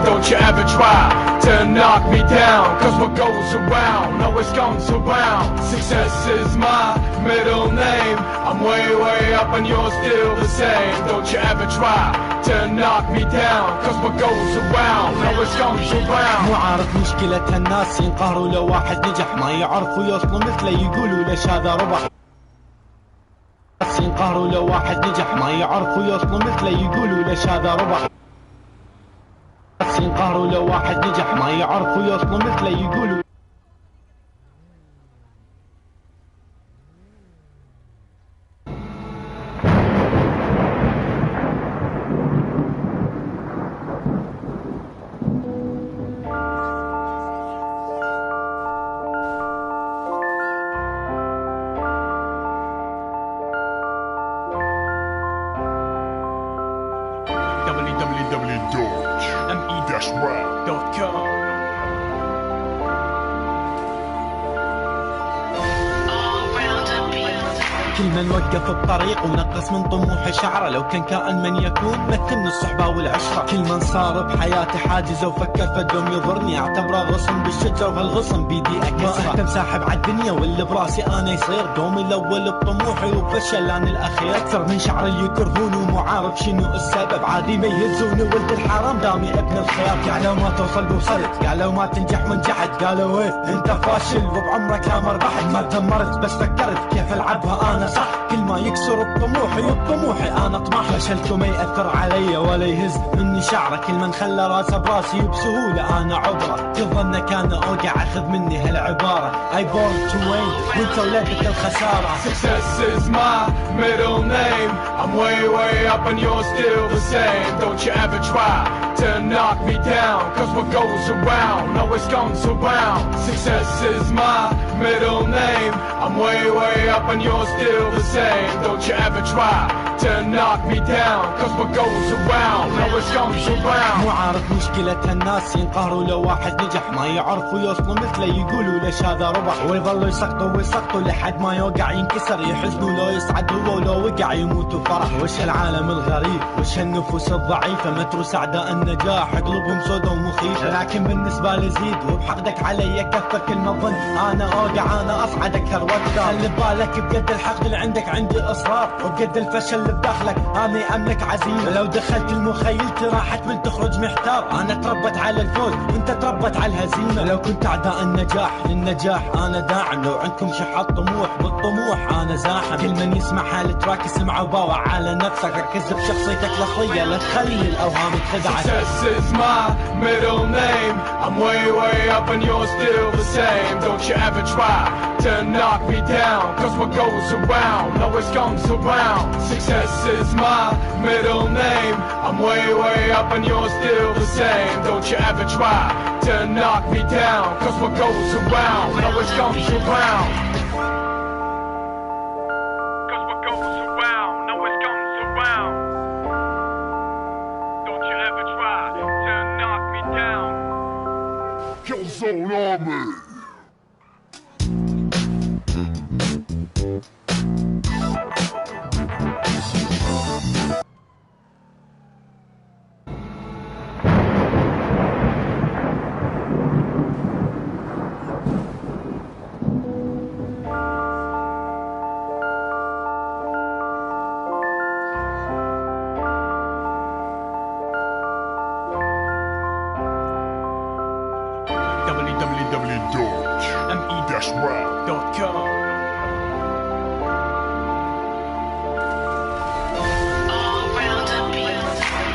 don't you ever try to knock me down, cause what goes around always comes around. Success is my middle name, I'm way, way up and you're still the same. Don't you ever try to knock me down, cause what goes around always comes around. مو عارف مشكلة الناس ينقهروا لو واحد نجح، ما يعرفوا يوصلوا مثله يقولوا ليش هذا ربح. ينقهروا لو واحد نجح، ما يعرفوا يوصلوا مثله يقولوا ليش هذا ربح. ينقهروا لو واحد نجح، ما يعرفوا يوصلوا مثله يقولوا. www.me-rap.com. كل من وقف الطريق ونقص من طموحه شعره، لو كان كائن من يكون مكن الصحبة والعشرة. كل من صار بحياتي حاجز وفكر فدوم يضرني، اعتبره غصن بالشجر وهالغصن بيدي اكسره. ما اهتم ساحب عالدنيا واللي براسي انا يصير، دومي الاول بطموحي وفشل انا الاخير. اكثر من شعري يكرهوني ومو عارف شنو السبب، عادي ما يهزوني ولد الحرام دامي ابن الخيار. قالوا ما توصل بوصلت، قالوا ما تنجح ونجحت، قالوا ايه انت فاشل وبعمرك لا مربحت. ما تمرت بس فكرت كيف العبها انا صح، كل ما يكسر بطموحي وبطموحي انا اطمح. فشلكم ما يأثر علي ولا يهز مني شعره، كل من خلى راسه براسي وبسهوله انا عبره. يظنك انا اوقع اخذ مني هالعباره، I born to win وانت ولادك الخساره. Success is my middle name, I'm way, way up and you're still the same. Don't you ever try to knock me down, cause what goes around always comes around. Success is my middle name, I'm way, way up and you're still the same. Don't you ever try to knock me down, cause what goes around always comes around. مو عارف مشكلة الناس ينقهروا لو واحد نجح، ما يعرفوا يوصلوا مثله يقولوا ليش هذا ربح. ويظلوا يسقطوا ويسقطوا لحد ما يوقع ينكسر، يحزنوا لو يسعد هو ولو وقع يموت فرح. وش هالعالم الغريب، وش هالنفوس الضعيفة، متروس اعداء النجاح قلوبهم سودا ومخيفة. لكن بالنسبة لي زيد وبحقدك علي كفر، كل ما ظن انا اوقع انا اصعد اكثر واكثر. خلي ببالك بقد الحقد اللي عندك عندي اصرار، وبقد الفشل اللي بداخلك انا املك عزيمة. لو دخلت المخيلتي راح تمل تخرج محتار، انا تربت على الفوز وانت تربت على الهزيمة. لو كنت اعداء النجاح للنجاح انا داعم، لو عندكم شحات طموح بالطموح انا زاحم. كل من يسمع هالتراك يسمع وباوع على نفسك، ركز بشخصيتك الاصلية لا تخلي الاوهام تخدعك. Success is my middle name, I'm way, way up and you're still the same. Don't you ever try to knock me down, cause what goes around always comes around. Success is my middle name, I'm way, way up and you're still the same. Don't you ever try to knock me down, cause what goes around always comes around. Cause what goes around always comes around. Don't you ever try to knock me down. Killzone Army. www.me-rap.com.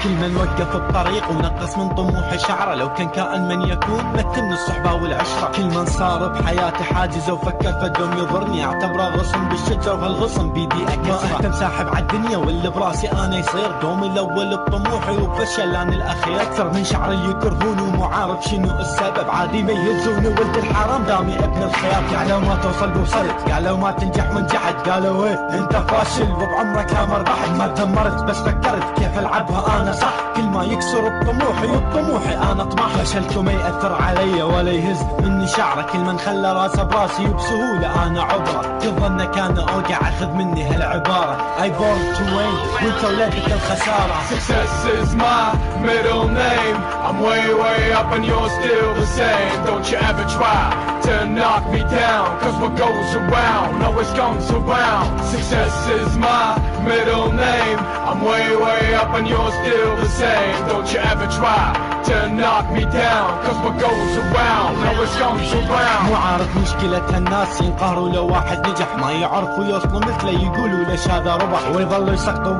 كل من وقف الطريق ونقص من طموحه شعره، لو كان كائن من يكون مكن الصحبة والعشرة. كل من صار بحياتي حاجز وفكر فدوم يضرني، اعتبره غصن بالشجر وهالغصن بيدي اكسره. ما اهتم ساحب عالدنيا واللي براسي انا يصير، دومي الاول بطموحي وفشل انا الاخير. اكثر من شعري يكرهوني ومو عارف شنو السبب، عادي ما يهزوني ولد الحرام دامي ابن الخيار. قالوا ما توصل بوصلت، قالوا ما تنجح ونجحت، قالوا ايه انت فاشل وبعمرك لا مربحت. ما تمرت بس فكرت كيف العبها انا انا صح، كل ما يكسر بطموحي انا اطمح. فشلكم ما يأثر علي ولا يهز مني شعره، كل من خلى راسه براسي وبسهوله انا عبره. كل ظنك انا اوقع اخذ مني هالعباره I born to win وانت ولادك الخساره. Success is my middle name. I'm way up and you're still the same. Don't you ever try to knock me down, cause what goes around always comes around. Success is my middle name. I'm way up and you're still the same. Don't you ever try to knock me down, cause what goes around always comes around. مو عارف مشكلة هالناس ينقهروا لو واحد نجح، ما يعرفوا يوصلوا مثله يقولوا ليش هذا ربح، ويظلوا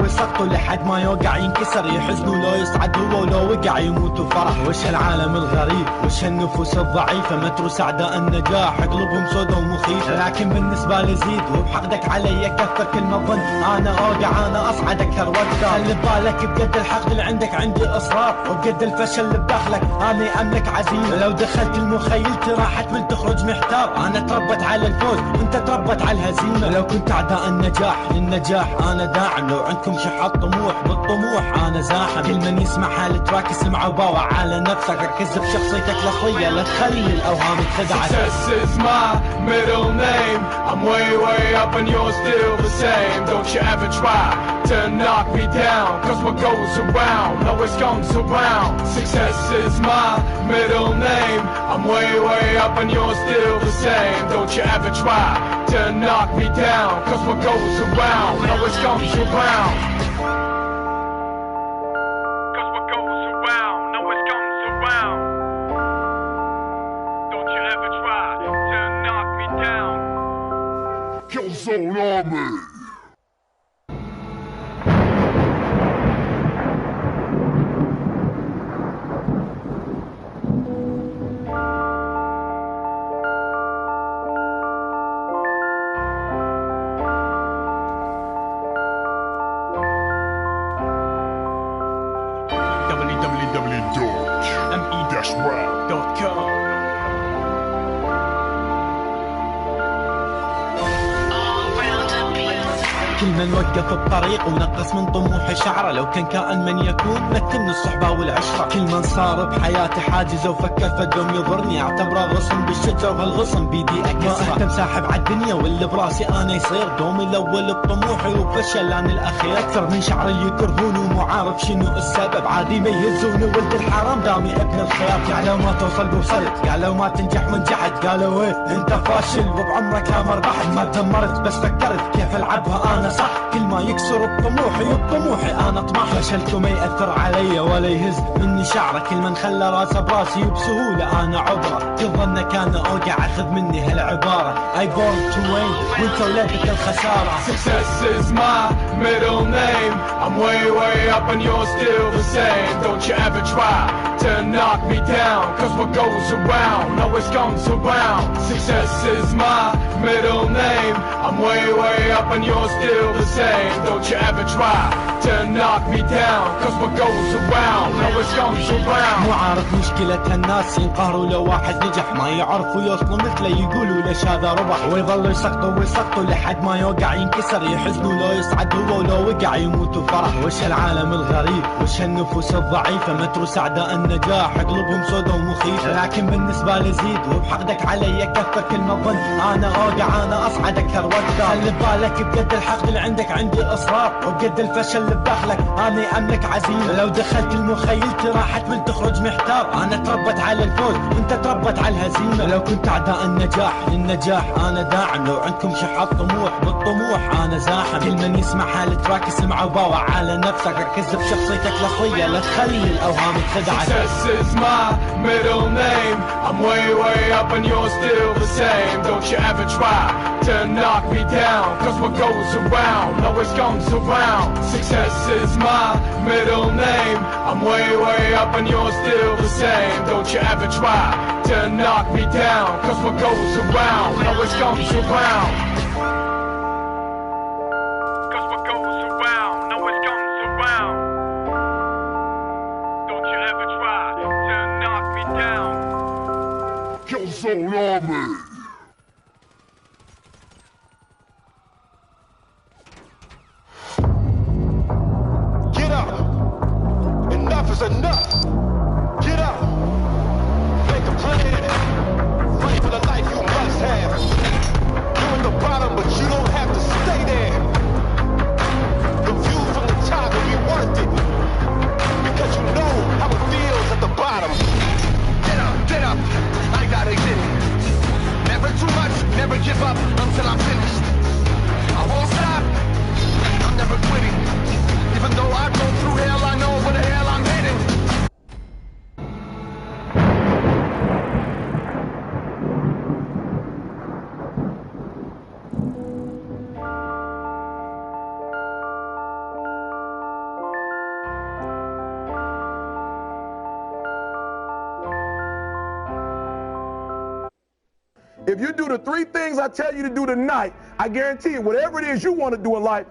يسقطوا لحد ما يوقع ينكسر، يحزنوا لو يصعد هو ولو وقع يموتوا فرح. وش العالم الغريب وش النفوس الضعيفة، متروس اعداء النجاح قلوبهم سودا ومخيفة، لكن بالنسبة لي زيد وبحقدك علي كثر كل ما ظن انا اوقع انا اصعد اكثر واكثر. خلي ببالك بقد الحقد اللي عندك عندي اصرار، وبقد الفشل اللي بداخلك انا املك عزيمة. لو دخلت المخيلتي راح تمل تخرج محتار، انا تربت على الفوز وانت تربت على الهزيمة. لو كنت اعداء النجاح للنجاح انا داعم، لو عندكم شحات طموح بالطموح انا زاحم. كل من يسمع حالة تراك اسمع وباوع على نفسك، ركز بشخصيتك الاصلية لا تخلي الاوهام تخدعك. Success is my middle name. I'm way up and you're still the same. Don't you ever try to knock me down, cause what goes around always comes around. Success is my middle name. I'm way up and you're still the same. Don't you ever try to knock me down, cause what goes around always comes around. Cause what goes around always comes around. Don't you ever try to knock me down. Killzone Army. www.me-rap.com. كل من وقف الطريق ونقص من طموحه شعره، لو كان كائن من يكون مكن الصحبة والعشرة. كل من صار بحياتي حاجزه وفكر فدهم يضرني، اعتبره غصن بالشجرة وهالغصن بيدي اكسره. ما اهتم ساحب عالدنيا واللي براسي انا يصير، دومي الاول بطموحي وفشل انا الاخير. اكثر من شعر يكرهوني ومو عارف شنو السبب، عادي ما يهزوني ولد الحرام دامي ابن الخير. قالوا ما توصل بوصلت، قالوا ما تنجح ونجحت، قالوا ايه انت فاشل وبعمرك لا مربحت. ما دمرت بس فكرت كيف العبها انا صح، كل ما يكسر بطموحي انا اطمح. فشلكم ما يأثر علي ولا يهز مني شعره، كل من خلى راسه براسي وبسهوله انا عبره. كل ظنك انا اوقع اخذ مني هالعباره I born to win وانت ولادك الخساره. Success is my middle name. I'm way up and you're still the same. Don't you ever try to knock me down, cause what goes around always comes around. Success is my middle name. I'm way up and you're still the same. Don't you ever try to knock me down, cause what goes around always comes around. مو عارف مشكلة هالناس ينقهروا لو واحد نجح، ما يعرفوا يوصلوا مثله يقولوا ليش هذا ربح، ويظلوا يسقطوا لحد ما يوقع ينكسر، يحزنوا لو يصعد هو ولو وقع يموتوا فرح. وش العالم الغريب وش النفوس الضعيفة، متروس اعداء النجاح قلوبهم سودا ومخيفة، لكن بالنسبة لي زيد وبحقدك علي كثر كل ما ظن انا اوقع انا اصعد اكثر واكثر. خلي ببالك بقد الحقد اللي عندك عندي اصرار، وبقد الفشل اللي بداخلك انا املك عزيمة. لو دخلت المخيلتي راح تمل تخرج محتار، انا تربت على الفوز وانت تربت على الهزيمة. لو كنت اعداء النجاح للنجاح انا داعم، لو عندكم شحات طموح بالطموح انا زاحم. كل من يسمع حالة تراك اسمع وباوع على نفسك، ركز بشخصيتك الاصلية لا تخلي الاوهام تخدعك. Success is my middle name. I'm way up and you're still the same. Don't you ever try to knock me down, cause what goes around always comes around. Success is my middle name. I'm way up and you're still the same. Don't you ever try to knock me down, cause what goes around always comes around. Cause what goes around always comes around. Don't you ever try to knock me down. Killzone Army. Get up. is enough. Get up. Make a plan. Fight for the life you must have. You're at the bottom, but you don't have to stay there. The view from the top will be worth it. Because you know how it feels at the bottom. Get up. I gotta get it. Never too much, never give up until I'm finished. I won't stop. I'm never quitting. Even though I go through hell, I know where the hell I'm heading. If you do the 3 things I tell you to do tonight, I guarantee you, whatever it is you want to do in life.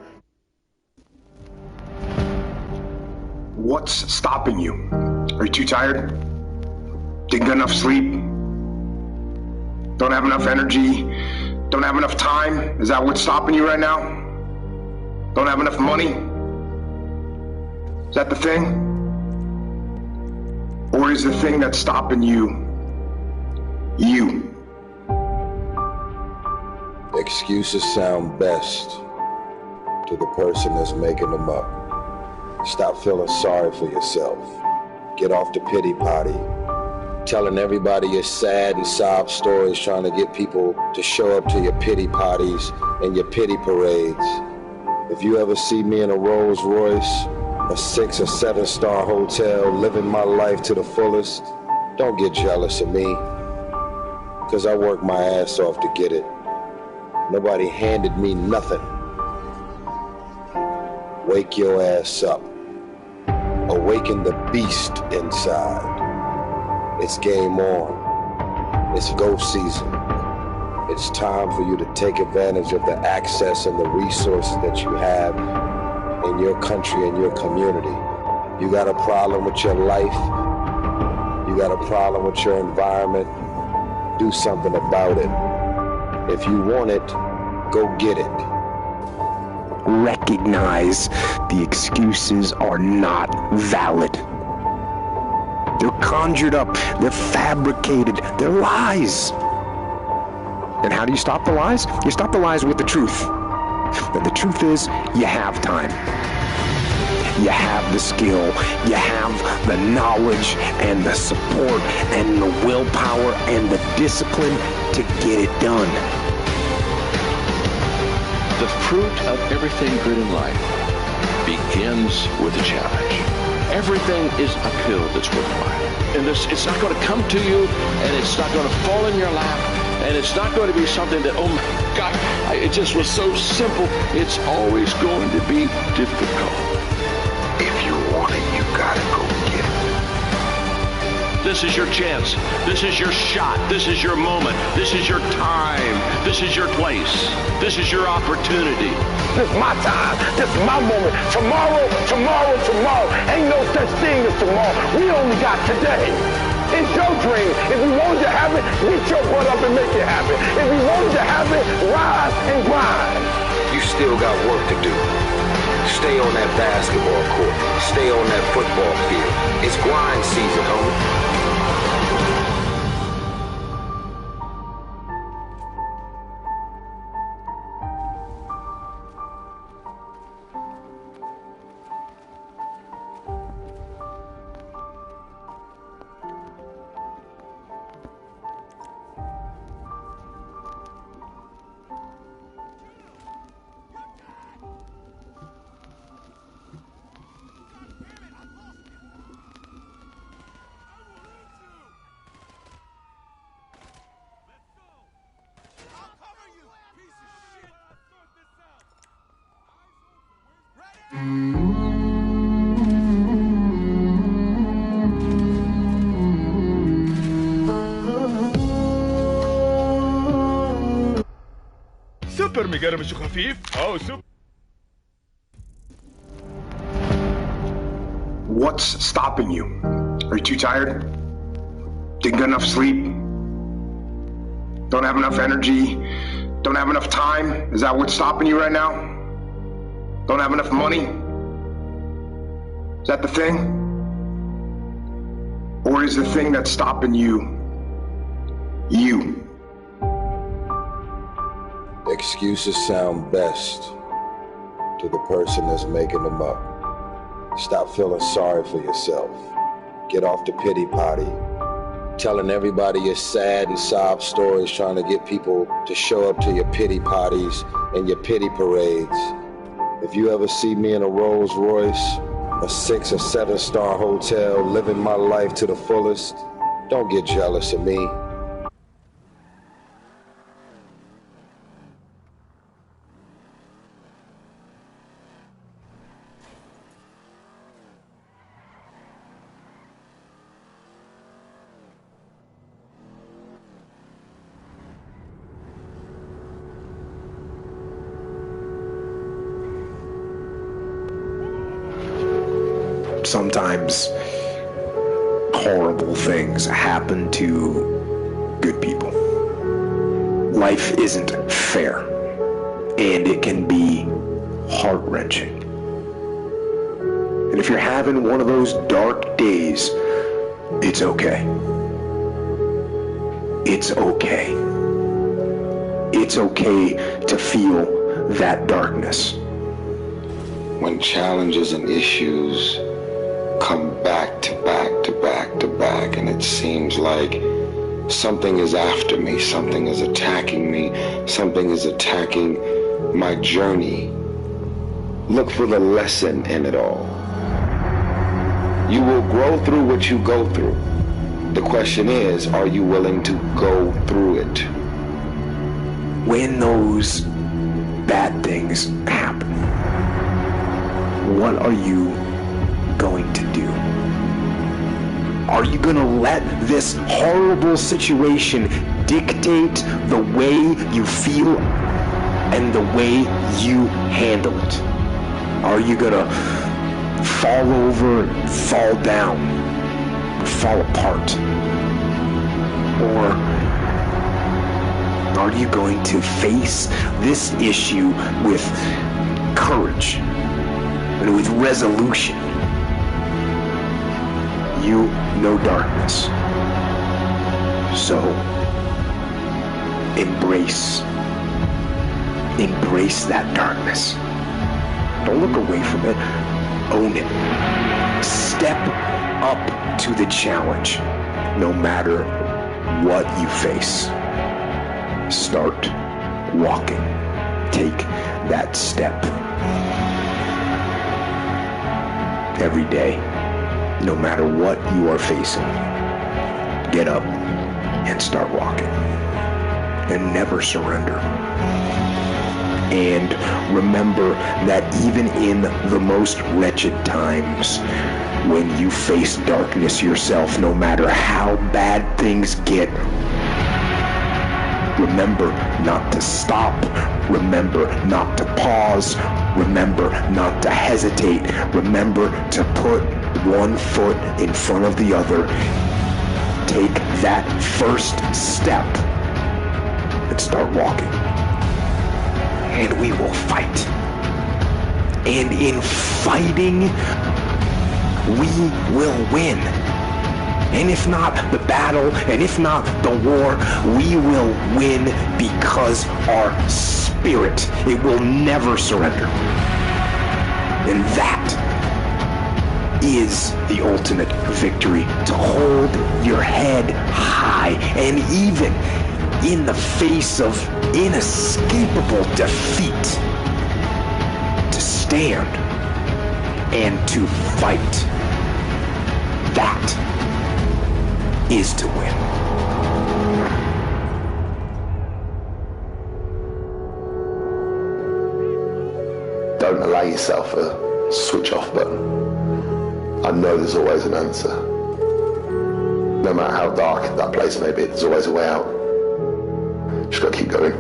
What's stopping you? Are you too tired? Didn't get enough sleep? Don't have enough energy? Don't have enough time? Is that what's stopping you right now? Don't have enough money? Is that the thing? Or is the thing that's stopping you, you? Excuses sound best to the person that's making them up. Stop feeling sorry for yourself. Get off the pity potty. Telling everybody your sad and sob stories, trying to get people to show up to your pity potties and your pity parades. If you ever see me in a Rolls Royce, a 6 or 7-star hotel, living my life to the fullest, don't get jealous of me, because I worked my ass off to get it. Nobody handed me nothing. Wake your ass up. Awaken the beast inside. It's game on. It's go season. It's time for you to take advantage of the access and the resources that you have in your country and your community. You got a problem with your life. You got a problem with your environment. Do something about it. If you want it, go get it. Recognize the excuses are not valid. They're conjured up, they're fabricated, they're lies. And how do you stop the lies? You stop the lies with the truth. And the truth is, you have time. You have the skill, you have the knowledge and the support and the willpower and the discipline to get it done. The fruit of everything good in life begins with a challenge. Everything is uphill that's worthwhile. And it's not going to come to you, and it's not going to fall in your lap, and it's not going to be something that, oh my God, it just was so simple. It's always going to be difficult. If you want it, you gotta go get it. This is your chance. This is your shot. This is your moment. This is your time. This is your place. This is your opportunity. This is my time. This is my moment. Tomorrow. Ain't no such thing as tomorrow. We only got today. It's your dream. If you wanted to have it, get your butt up and make it happen. If you wanted to have it, rise and grind. You still got work to do. Stay on that basketball court. Stay on that football field. It's grind season, homie. سوبر ميجا رمش خفيف او سوبر. What's stopping you? Are you too tired? Didn't get enough sleep? Don't have enough energy? Don't have enough time? Is that what's stopping you right now? Don't have enough money? Is that the thing? Or is the thing that's stopping you, you? Excuses sound best to the person that's making them up. Stop feeling sorry for yourself. Get off the pity potty. Telling everybody your sad and sob stories, trying to get people to show up to your pity potties and your pity parades. If you ever see me in a Rolls Royce, a 6 or 7 star hotel, living my life to the fullest, don't get jealous of me. Sometimes horrible things happen to good people. Life isn't fair, and it can be heart-wrenching. And if you're having one of those dark days, it's okay. It's okay. It's okay to feel that darkness. When challenges and issues come back to back to back to back, and it seems like something is after me, something is attacking me, something is attacking my journey, look for the lesson in it all. You will grow through what you go through. The question is, are you willing to go through it? When those bad things happen, what are you going to do? Are you going to let this horrible situation dictate the way you feel and the way you handle it? Are you going to fall over, fall down, fall apart? Or are you going to face this issue with courage and with resolution? You know darkness, so embrace that darkness. Don't look away from it, own it. Step up to the challenge, no matter what you face. Start walking, take that step every day. No matter what you are facing, get up and start walking. And never surrender. And remember that even in the most wretched times, when you face darkness yourself, no matter how bad things get, remember not to stop. Remember not to pause. Remember not to hesitate. Remember to put one foot in front of the other. Take that first step and start walking. And we will fight. And in fighting, we will win. And if not the battle, and if not the war, we will win because our spirit, it will never surrender. And that is the ultimate victory, to hold your head high, and even in the face of inescapable defeat, to stand and to fight. That is to win. Don't allow yourself a switch off button. I know there's always an answer. No matter how dark that place may be, there's always a way out. Just gotta keep going.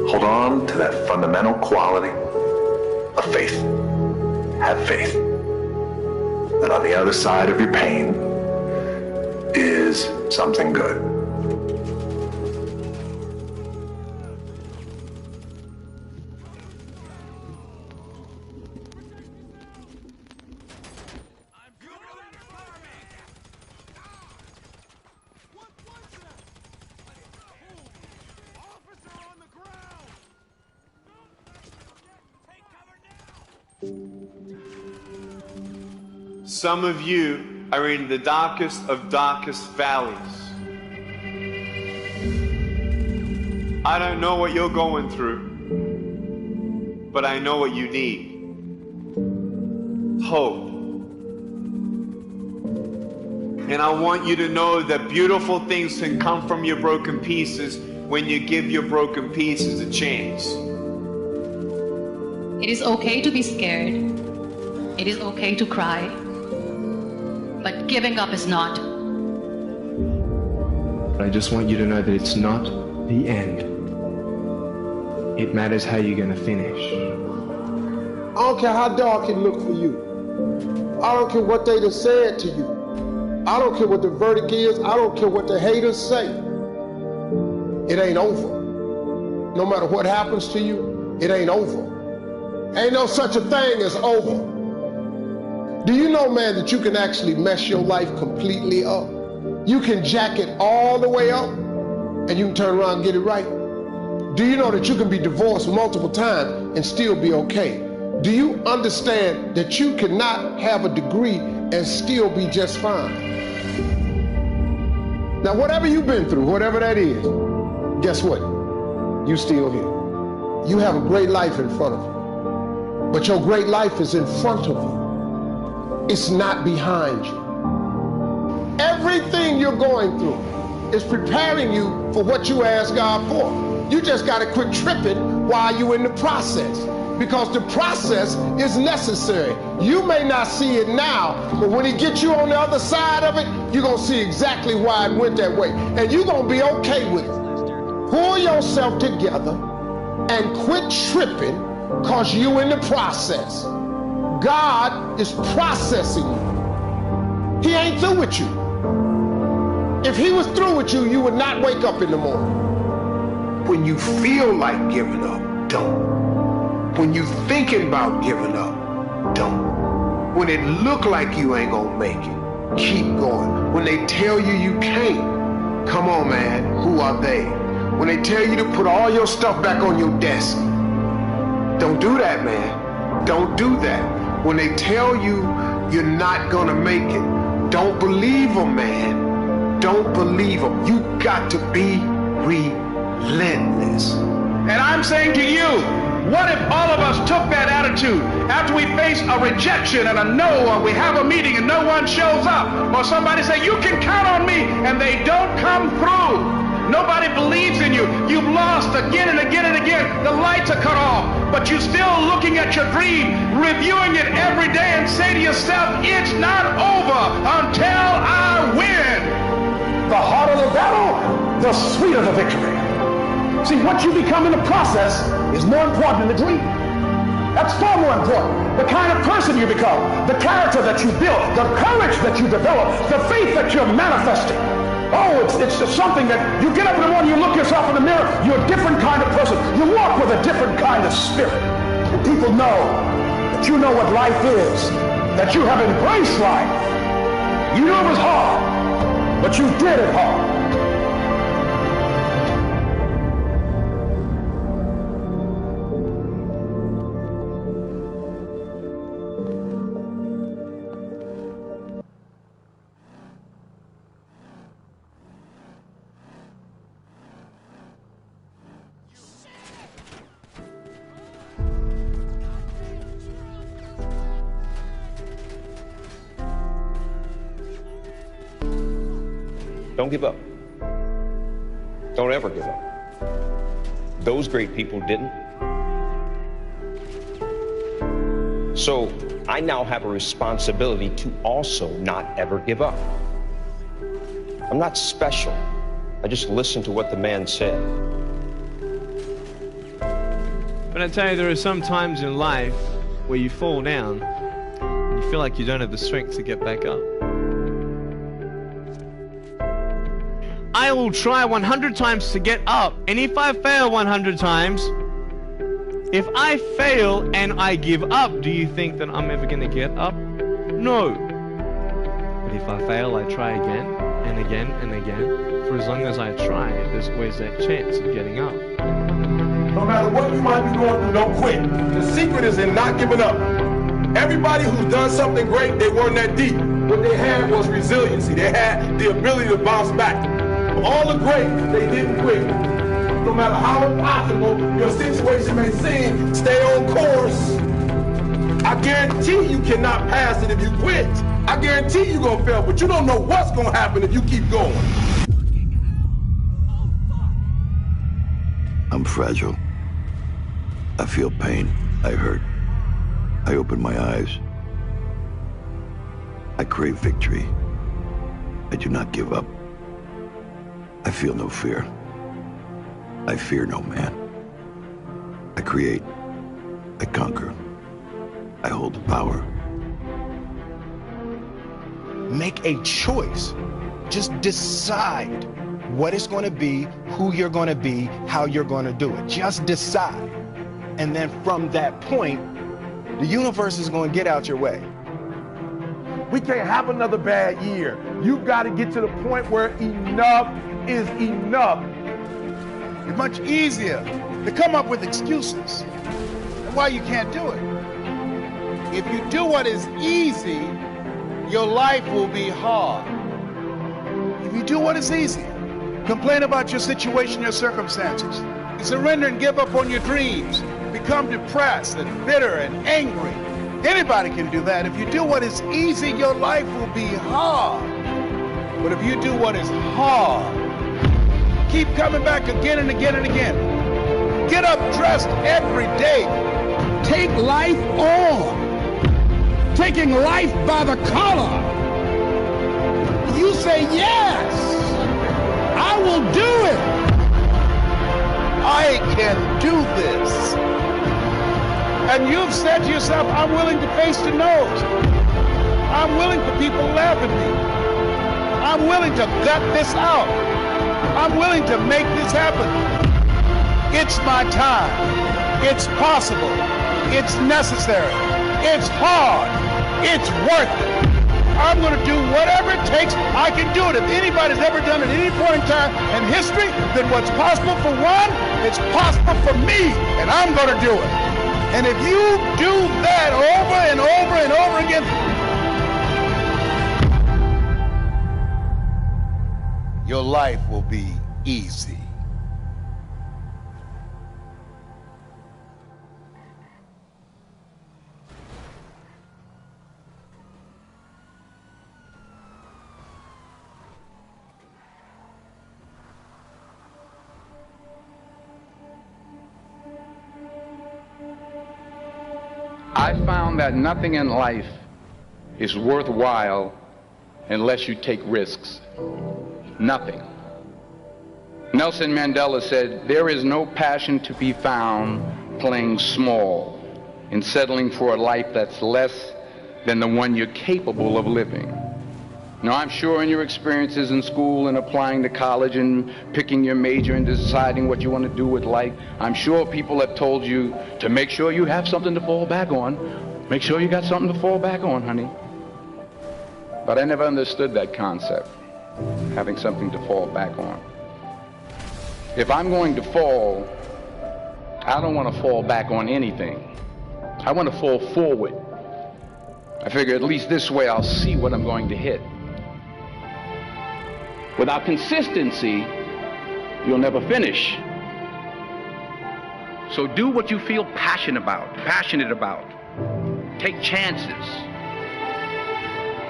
Hold on to that fundamental quality of faith. Have faith that on the other side of your pain is something good. Some of you are in the darkest of darkest valleys. I don't know what you're going through, but I know what you need. Hope. And I want you to know that beautiful things can come from your broken pieces when you give your broken pieces a chance. It is okay to be scared. It is okay to cry. But giving up is not. I just want you to know that it's not the end. It matters how you're going to finish. I don't care how dark it looked for you. I don't care what they done said to you. I don't care what the verdict is. I don't care what the haters say. It ain't over. No matter what happens to you, it ain't over. Ain't no such a thing as over. Do you know, man, that you can actually mess your life completely up? You can jack it all the way up, and you can turn around and get it right. Do you know that you can be divorced multiple times and still be okay? Do you understand that you cannot have a degree and still be just fine? Now, whatever you've been through, whatever that is, guess what? You're still here. You have a great life in front of you. But your great life is in front of you. It's not behind you. Everything you're going through is preparing you for what you asked God for. You just got to quit tripping while you're in the process, because the process is necessary. You may not see it now, but when it gets you on the other side of it, you're going to see exactly why it went that way. And you're going to be okay with it. Pull yourself together and quit tripping, because you're in the process. God is processing you. He ain't through with you. If he was through with you, you would not wake up in the morning. When you feel like giving up, don't. When you thinking about giving up, don't. When it look like you ain't gonna make it, keep going. When they tell you you can't, come on, man, who are they? When they tell you to put all your stuff back on your desk, don't do that, man. Don't do that. When they tell you you're not gonna make it, don't believe them, man. Don't believe them. You got to be relentless. And I'm saying to you, what if all of us took that attitude after we face a rejection and a no, or we have a meeting and no one shows up, or somebody say, you can count on me, and they don't come through. Nobody believes in you. You've lost again and again and again. The lights are cut off, but you're still looking at your dream, reviewing it every day, and say to yourself, it's not over until I win. The harder the battle, the sweeter the victory. See, what you become in the process is more important than the dream. That's far more important. The kind of person you become, the character that you build, the courage that you develop, the faith that you're manifesting. Oh, it's just something that you get up in the morning, you look yourself in the mirror, you're a different kind of person. You walk with a different kind of spirit. And people know that you know what life is, that you have embraced life. You knew it was hard, but you did it hard. Don't give up. Don't ever give up. Those great people didn't. So I now have a responsibility to also not ever give up. I'm not special. I just listened to what the man said. But I tell you, there are some times in life where you fall down and you feel like you don't have the strength to get back up. I will try 100 times to get up, and if I fail 100 times, if I fail and I give up, do you think that I'm ever going to get up? No. But if I fail, I try again and again and again. For as long as I try, there's always that chance of getting up. No matter what you might be going through, don't quit. The secret is in not giving up. Everybody who's done something great, they weren't that deep. What they had was resiliency. They had the ability to bounce back. All the great, they didn't quit. No matter how impossible your situation may seem, stay on course. I guarantee you cannot pass it if you quit. I guarantee you're gonna fail, but you don't know what's gonna happen if you keep going. I'm fragile. I feel pain. I hurt. I open my eyes. I crave victory. I do not give up. I feel no fear. I fear no man. I create. I conquer. I hold the power. Make a choice. Just decide what it's going to be, who you're going to be, how you're going to do it. Just decide. And then from that point, the universe is going to get out your way. We can't have another bad year. You've got to get to the point where enough is enough. It's much easier to come up with excuses and why you can't do it. If you do what is easy, your life will be hard. If you do what is easy, complain about your situation, your circumstances, surrender and give up on your dreams, become depressed and bitter and angry. Anybody can do that. If you do what is easy, your life will be hard. But if you do what is hard, keep coming back again and again and again. Get up dressed every day. Take life on. Taking life by the collar. You say, yes, I will do it. I can do this. And you've said to yourself, I'm willing to face the no's. I'm willing for people to laugh at me. I'm willing to gut this out. I'm willing to make this happen. It's my time. It's possible. It's necessary. It's hard. It's worth it. I'm going to do whatever it takes. I can do it. If anybody's ever done it at any point in time in history, then what's possible for one, it's possible for me, and I'm going to do it. And if you do that over and over and over again, your life will be easy. I found that nothing in life is worthwhile unless you take risks. Nothing. Nelson Mandela said, there is no passion to be found playing small and settling for a life that's less than the one you're capable of living. Now, I'm sure in your experiences in school and applying to college and picking your major and deciding what you want to do with life, I'm sure people have told you to make sure you have something to fall back on. Make sure you got something to fall back on, honey. But I never understood that concept, having something to fall back on. If I'm going to fall, I don't want to fall back on anything. I want to fall forward. I figure at least this way I'll see what I'm going to hit. Without consistency, you'll never finish. So do what you feel passionate about. Take chances.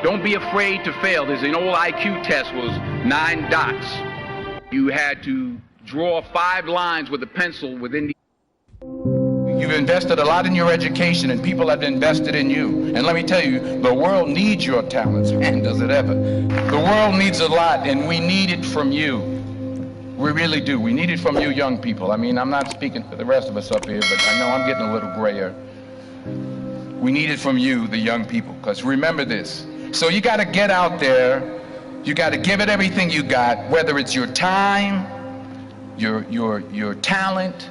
Don't be afraid to fail. There's an old IQ test, was 9 dots. You had to draw 5 lines with a pencil within the... You've invested a lot in your education, and people have invested in you. And let me tell you, the world needs your talents. Man, does it ever. The world needs a lot, and we need it from you. We really do. We need it from you young people. I mean, I'm not speaking for the rest of us up here, but I know I'm getting a little grayer. We need it from you, the young people, because remember this. So you got to get out there. You got to give it everything you got, whether it's your time, your talent,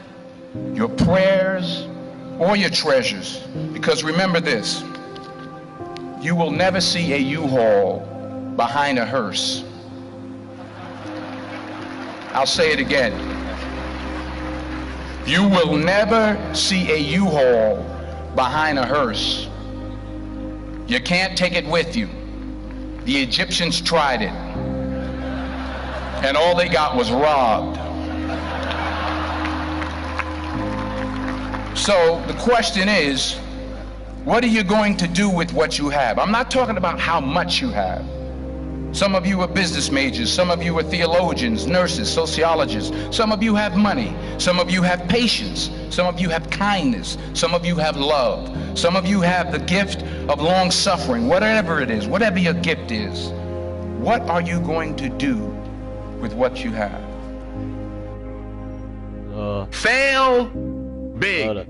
your prayers, or your treasures. Because remember this, you will never see a U-Haul behind a hearse. I'll say it again. You will never see a U-Haul behind a hearse. You can't take it with you. The Egyptians tried it, and all they got was robbed. So the question is, what are you going to do with what you have? I'm not talking about how much you have. Some of you are business majors, some of you are theologians, nurses, sociologists, some of you have money, some of you have patience, some of you have kindness, some of you have love, some of you have the gift of long suffering, whatever it is, whatever your gift is. What are you going to do with what you have? Fail big.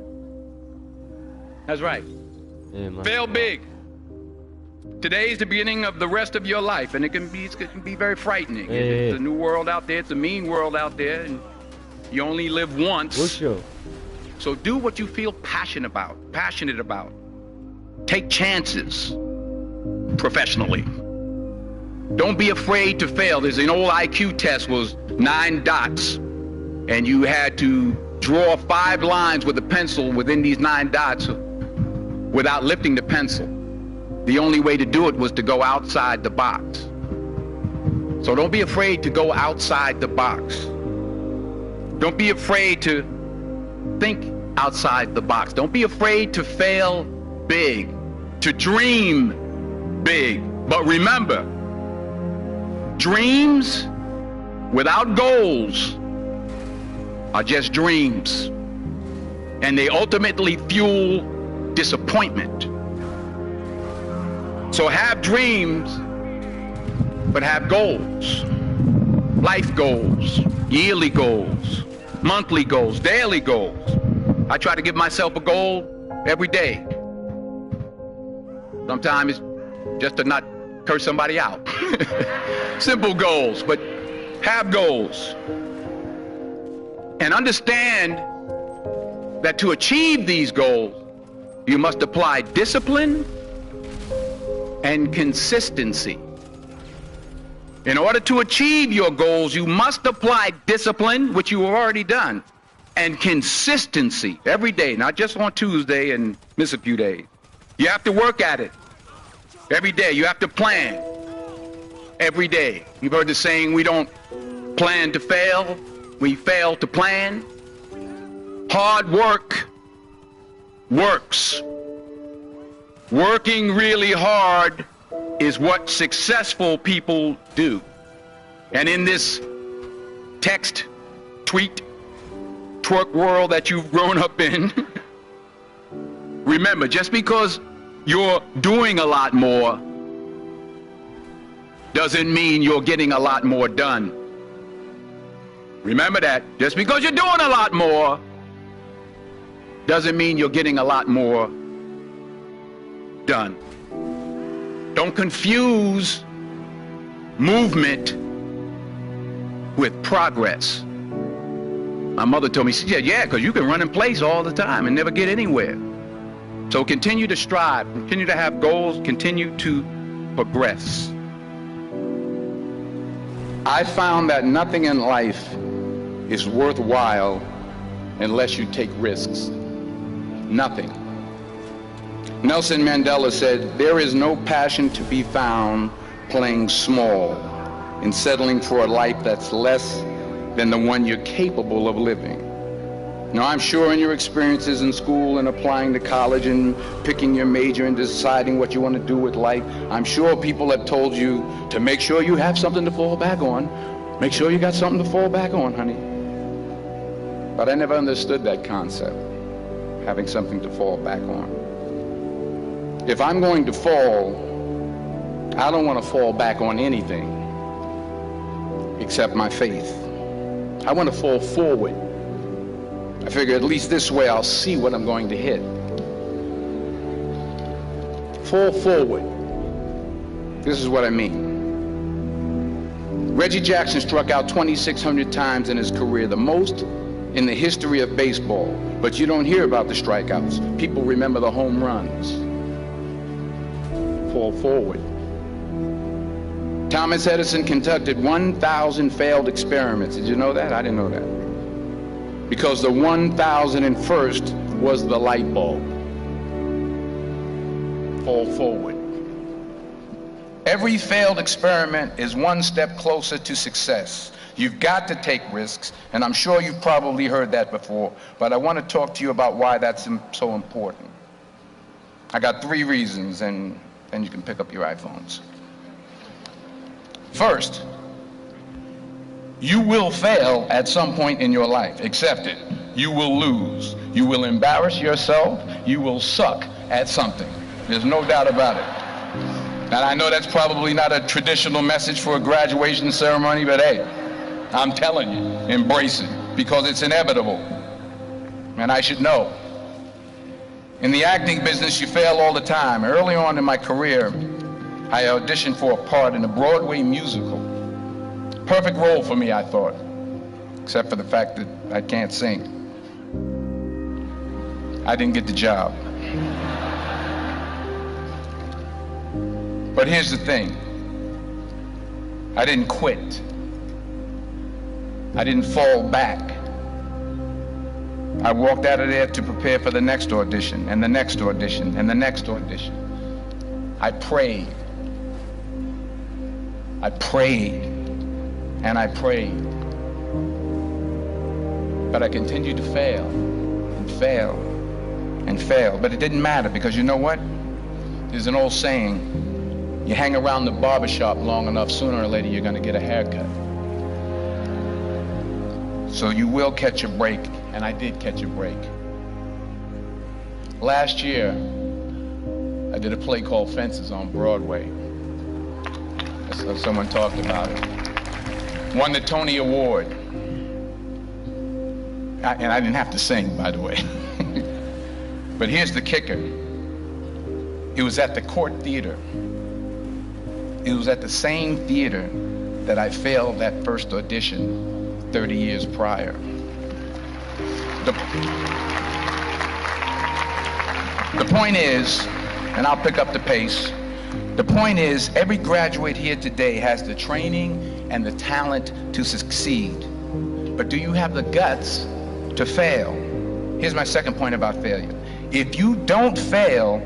That's right. Fail big. Today is the beginning of the rest of your life, and it can be very frightening. It's a new world out there. It's a mean world out there, and you only live once. So do what you feel passionate about. Take chances professionally. Don't be afraid to fail. There's an old IQ test, was 9 dots, and you had to draw 5 lines with a pencil within these 9 dots without lifting the pencil. The only way to do it was to go outside the box. So don't be afraid to go outside the box. Don't be afraid to think outside the box. Don't be afraid to fail big, to dream big. But remember, dreams without goals are just dreams, and they ultimately fuel disappointment. So have dreams, but have goals. Life goals, yearly goals, monthly goals, daily goals. I try to give myself a goal every day. Sometimes it's just to not curse somebody out. Simple goals, but have goals. And understand that to achieve these goals, you must apply discipline and consistency. In order to achieve your goals, you must apply discipline, which you have already done, and consistency every day, not just on Tuesday and miss a few days. You have to work at it every day. You have to plan every day. You've heard the saying, we don't plan to fail, we fail to plan. Hard work works. Working really hard is what successful people do. And in this text, tweet, twerk world that you've grown up in, remember, just because you're doing a lot more doesn't mean you're getting a lot more done. Remember that. Just because you're doing a lot more doesn't mean you're getting a lot more done. Don't confuse movement with progress. My mother told me, she said, yeah, because you can run in place all the time and never get anywhere. So continue to strive, continue to have goals, continue to progress. I found that nothing in life is worthwhile unless you take risks. Nothing. Nelson Mandela said, there is no passion to be found playing small and settling for a life that's less than the one you're capable of living. Now, I'm sure in your experiences in school and applying to college and picking your major and deciding what you want to do with life, I'm sure people have told you to make sure you have something to fall back on. Make sure you got something to fall back on, honey. But I never understood that concept, having something to fall back on. If I'm going to fall, I don't want to fall back on anything except my faith. I want to fall forward. I figure at least this way I'll see what I'm going to hit. Fall forward. This is what I mean. Reggie Jackson struck out 2,600 times in his career, the most in the history of baseball. But you don't hear about the strikeouts. People remember the home runs. Fall forward. Thomas Edison conducted 1,000 failed experiments. Did you know that? I didn't know that. Because the 1,001st was the light bulb. Fall forward. Every failed experiment is one step closer to success. You've got to take risks, and I'm sure you've probably heard that before, but I want to talk to you about why that's so important. I got 3 reasons, and then you can pick up your iPhones. First, you will fail at some point in your life. Accept it. You will lose. You will embarrass yourself. You will suck at something. There's no doubt about it. And I know that's probably not a traditional message for a graduation ceremony, but hey, I'm telling you, embrace it, because it's inevitable. And I should know. In the acting business, you fail all the time. Early on in my career, I auditioned for a part in a Broadway musical. Perfect role for me, I thought, except for the fact that I can't sing. I didn't get the job. But here's the thing. I didn't quit. I didn't fall back. I walked out of there to prepare for the next audition, and the next audition, and the next audition. I prayed. I prayed, and I prayed. But I continued to fail, and fail, and fail. But it didn't matter, because you know what? There's an old saying, you hang around the barbershop long enough, sooner or later you're going to get a haircut. So you will catch a break, and I did catch a break. Last year, I did a play called Fences on Broadway. Someone talked about it. Won the Tony Award. And I didn't have to sing, by the way. But here's the kicker. It was at the Court Theater. It was at the same theater that I failed that first audition 30 years prior. The point is, and I'll pick up the pace, the point is, every graduate here today has the training and the talent to succeed. But do you have the guts to fail? Here's my second point about failure. If you don't fail,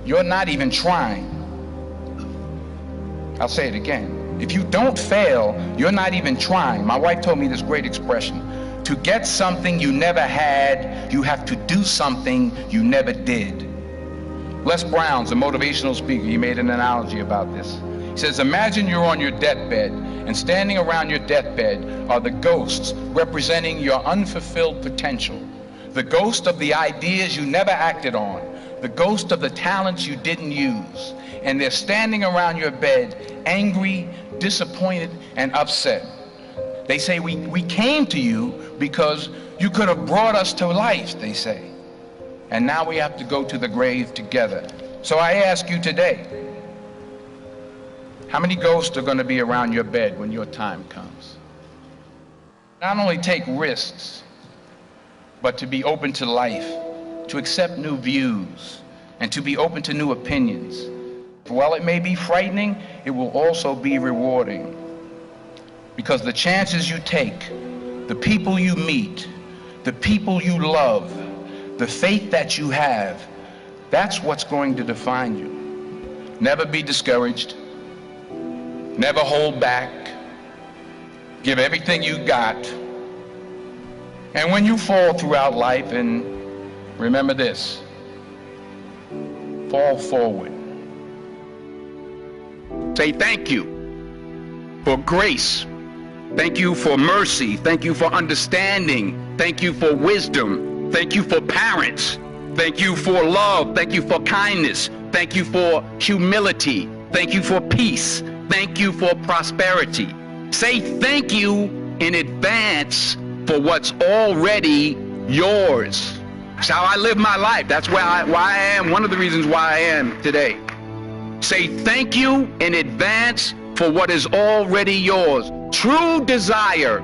you're not even trying. I'll say it again. If you don't fail, you're not even trying. My wife told me this great expression. To get something you never had, you have to do something you never did. Les Brown's a motivational speaker. He made an analogy about this. He says, imagine you're on your deathbed, and standing around your deathbed are the ghosts representing your unfulfilled potential. The ghost of the ideas you never acted on. The ghost of the talents you didn't use. And they're standing around your bed, angry, disappointed, and upset. They say, we came to you because you could have brought us to life, they say. And now we have to go to the grave together. So I ask you today, how many ghosts are going to be around your bed when your time comes? Not only take risks, but to be open to life, to accept new views, and to be open to new opinions. While it may be frightening, it will also be rewarding. Because the chances you take, the people you meet, the people you love, the faith that you have, that's what's going to define you. Never be discouraged. Never hold back. Give everything you got. And when you fall throughout life, and remember this, fall forward. Say thank you for grace. Thank you for mercy. Thank you for understanding. Thank you for wisdom. Thank you for parents. Thank you for love. Thank you for kindness. Thank you for humility. Thank you for peace. Thank you for prosperity. Say thank you in advance for what's already yours. That's how I live my life. That's why I am, one of the reasons why I am today. Say thank you in advance for what is already yours. True desire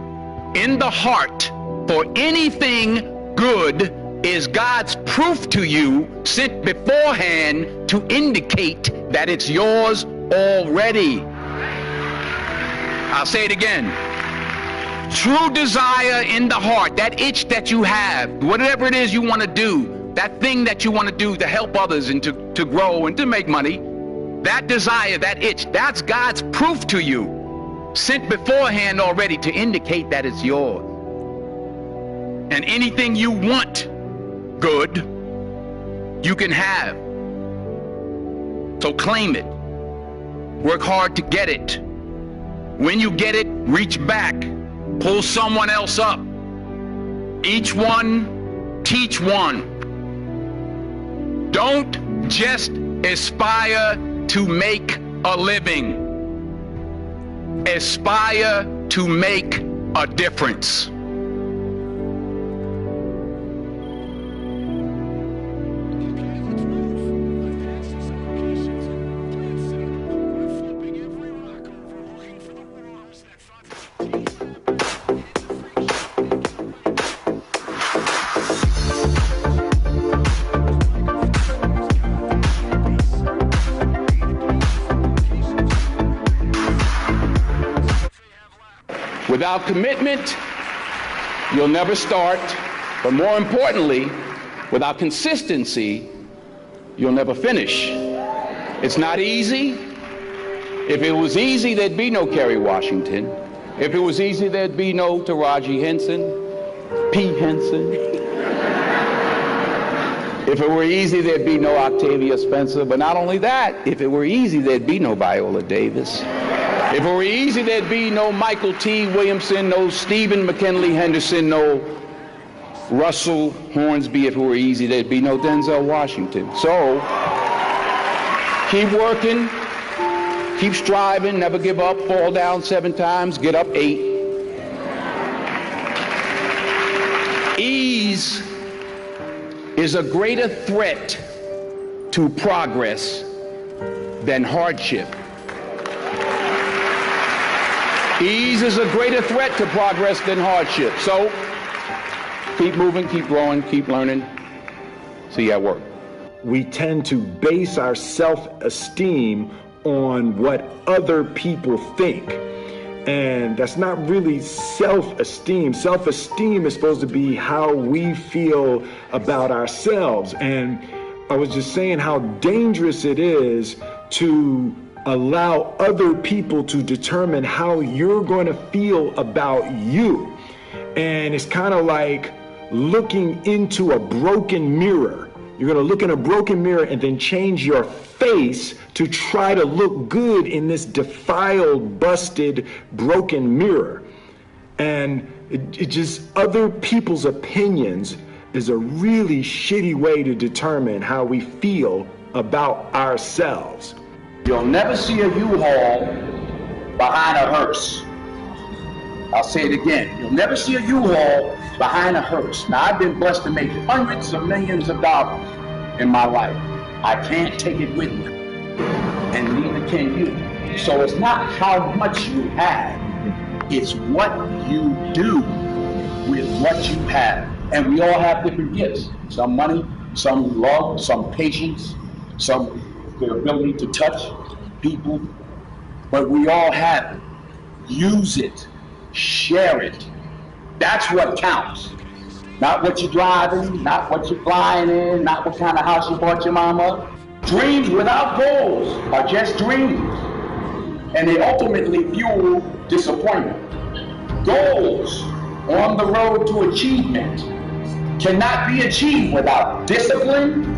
in the heart for anything good is God's proof to you sent beforehand to indicate that it's yours already. I'll say it again. True desire in the heart, that itch that you have, whatever it is you want to do, that thing that you want to do to help others and to grow and to make money, That desire, that itch, that's God's proof to you, sent beforehand already to indicate that it's yours. And anything you want good, you can have. So claim it. Work hard to get it. When you get it, reach back. Pull someone else up. Each one, teach one. Don't just aspire to make a living. Aspire to make a difference. Without commitment, you'll never start. But more importantly, without consistency, you'll never finish. It's not easy. If it was easy, there'd be no Kerry Washington. If it was easy, there'd be no Taraji Henson, P. Henson. If it were easy, there'd be no Octavia Spencer. But not only that, if it were easy, there'd be no Viola Davis. If it were easy, there'd be no Michael T. Williamson, no Stephen McKinley Henderson, no Russell Hornsby. If it were easy, there'd be no Denzel Washington. So, keep working, keep striving, never give up, fall down 7 times, get up 8. Ease is a greater threat to progress than hardship. Ease is a greater threat to progress than hardship. So, keep moving, keep growing, keep learning. See you at work. We tend to base our self-esteem on what other people think. And that's not really self-esteem. Self-esteem is supposed to be how we feel about ourselves. And I was just saying how dangerous it is to allow other people to determine how you're going to feel about you. And it's kind of like looking into a broken mirror. You're going to look in a broken mirror and then change your face to try to look good in this defiled, busted, broken mirror. And it just, other people's opinions is a really shitty way to determine how we feel about ourselves. You'll never see a U-Haul behind a hearse. I'll say it again. You'll never see a U-Haul behind a hearse. Now, I've been blessed to make hundreds of millions of dollars in my life. I can't take it with me, and neither can you. So it's not how much you have, it's what you do with what you have. And we all have different gifts. Some money, some love, some patience, some the ability to touch people, but we all have it. Use it, share it. That's what counts. Not what you're driving, not what you're flying in, not what kind of house you bought your mama. Dreams without goals are just dreams, and they ultimately fuel disappointment. Goals on the road to achievement cannot be achieved without discipline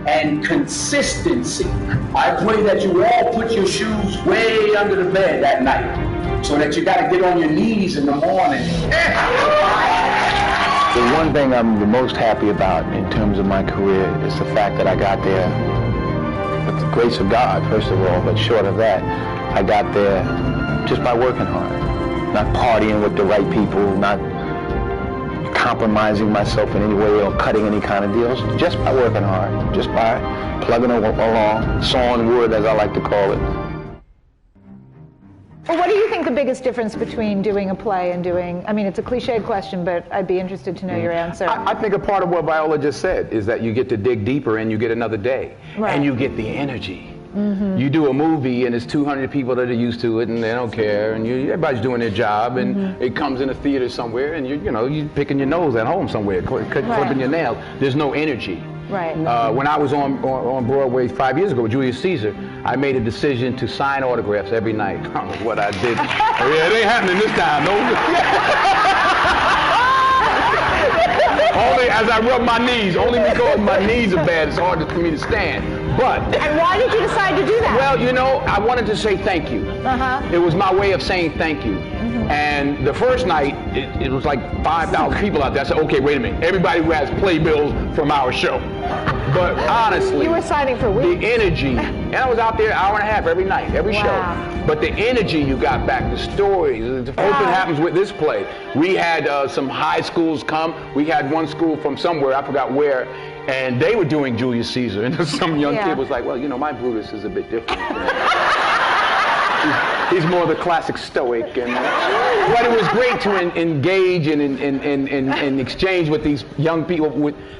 and consistency. I pray that you all put your shoes way under the bed that night so that you got to get on your knees in the morning. The one thing I'm the most happy about in terms of my career is the fact that I got there with the grace of God, first of all, but short of that, I got there just by working hard, not partying with the right people, not compromising myself in any way or cutting any kind of deals, just by working hard, just by plugging along, sawing wood, as I like to call it. Well, what do you think the biggest difference between doing a play and doing, I mean, it's a cliched question, but I'd be interested to know your answer. I think a part of what Viola just said is that you get to dig deeper and you get another day. Right. And you get the energy. Mm-hmm. You do a movie and it's 200 people that are used to it and they don't care and everybody's doing their job and it comes in a theater somewhere and you're picking your nose at home somewhere, clipping your nails. There's no energy. Right. When I was on Broadway 5 years ago with Julius Caesar, I made a decision to sign autographs every night. I don't know what I did. Yeah, it ain't happening this time. No. Only as I rub my knees, only because my knees are bad, it's hard for me to stand. But. And why did you decide to do that? Well, you know, I wanted to say thank you. It was my way of saying thank you. And the first night, it was like 5,000 people out there. I said, okay, wait a minute. Everybody who has playbills from our show. But honestly, you were signing for weeks. The energy, and I was out there an hour and a half every night, every show. But the energy you got back, the stories, the open happens with this play. We had some high schools come. We had one school from somewhere, I forgot where, and they were doing Julius Caesar. And some young kid was like, well, you know, my Brutus is a bit different. He's more the classic stoic, but it was great to engage and exchange with these young people.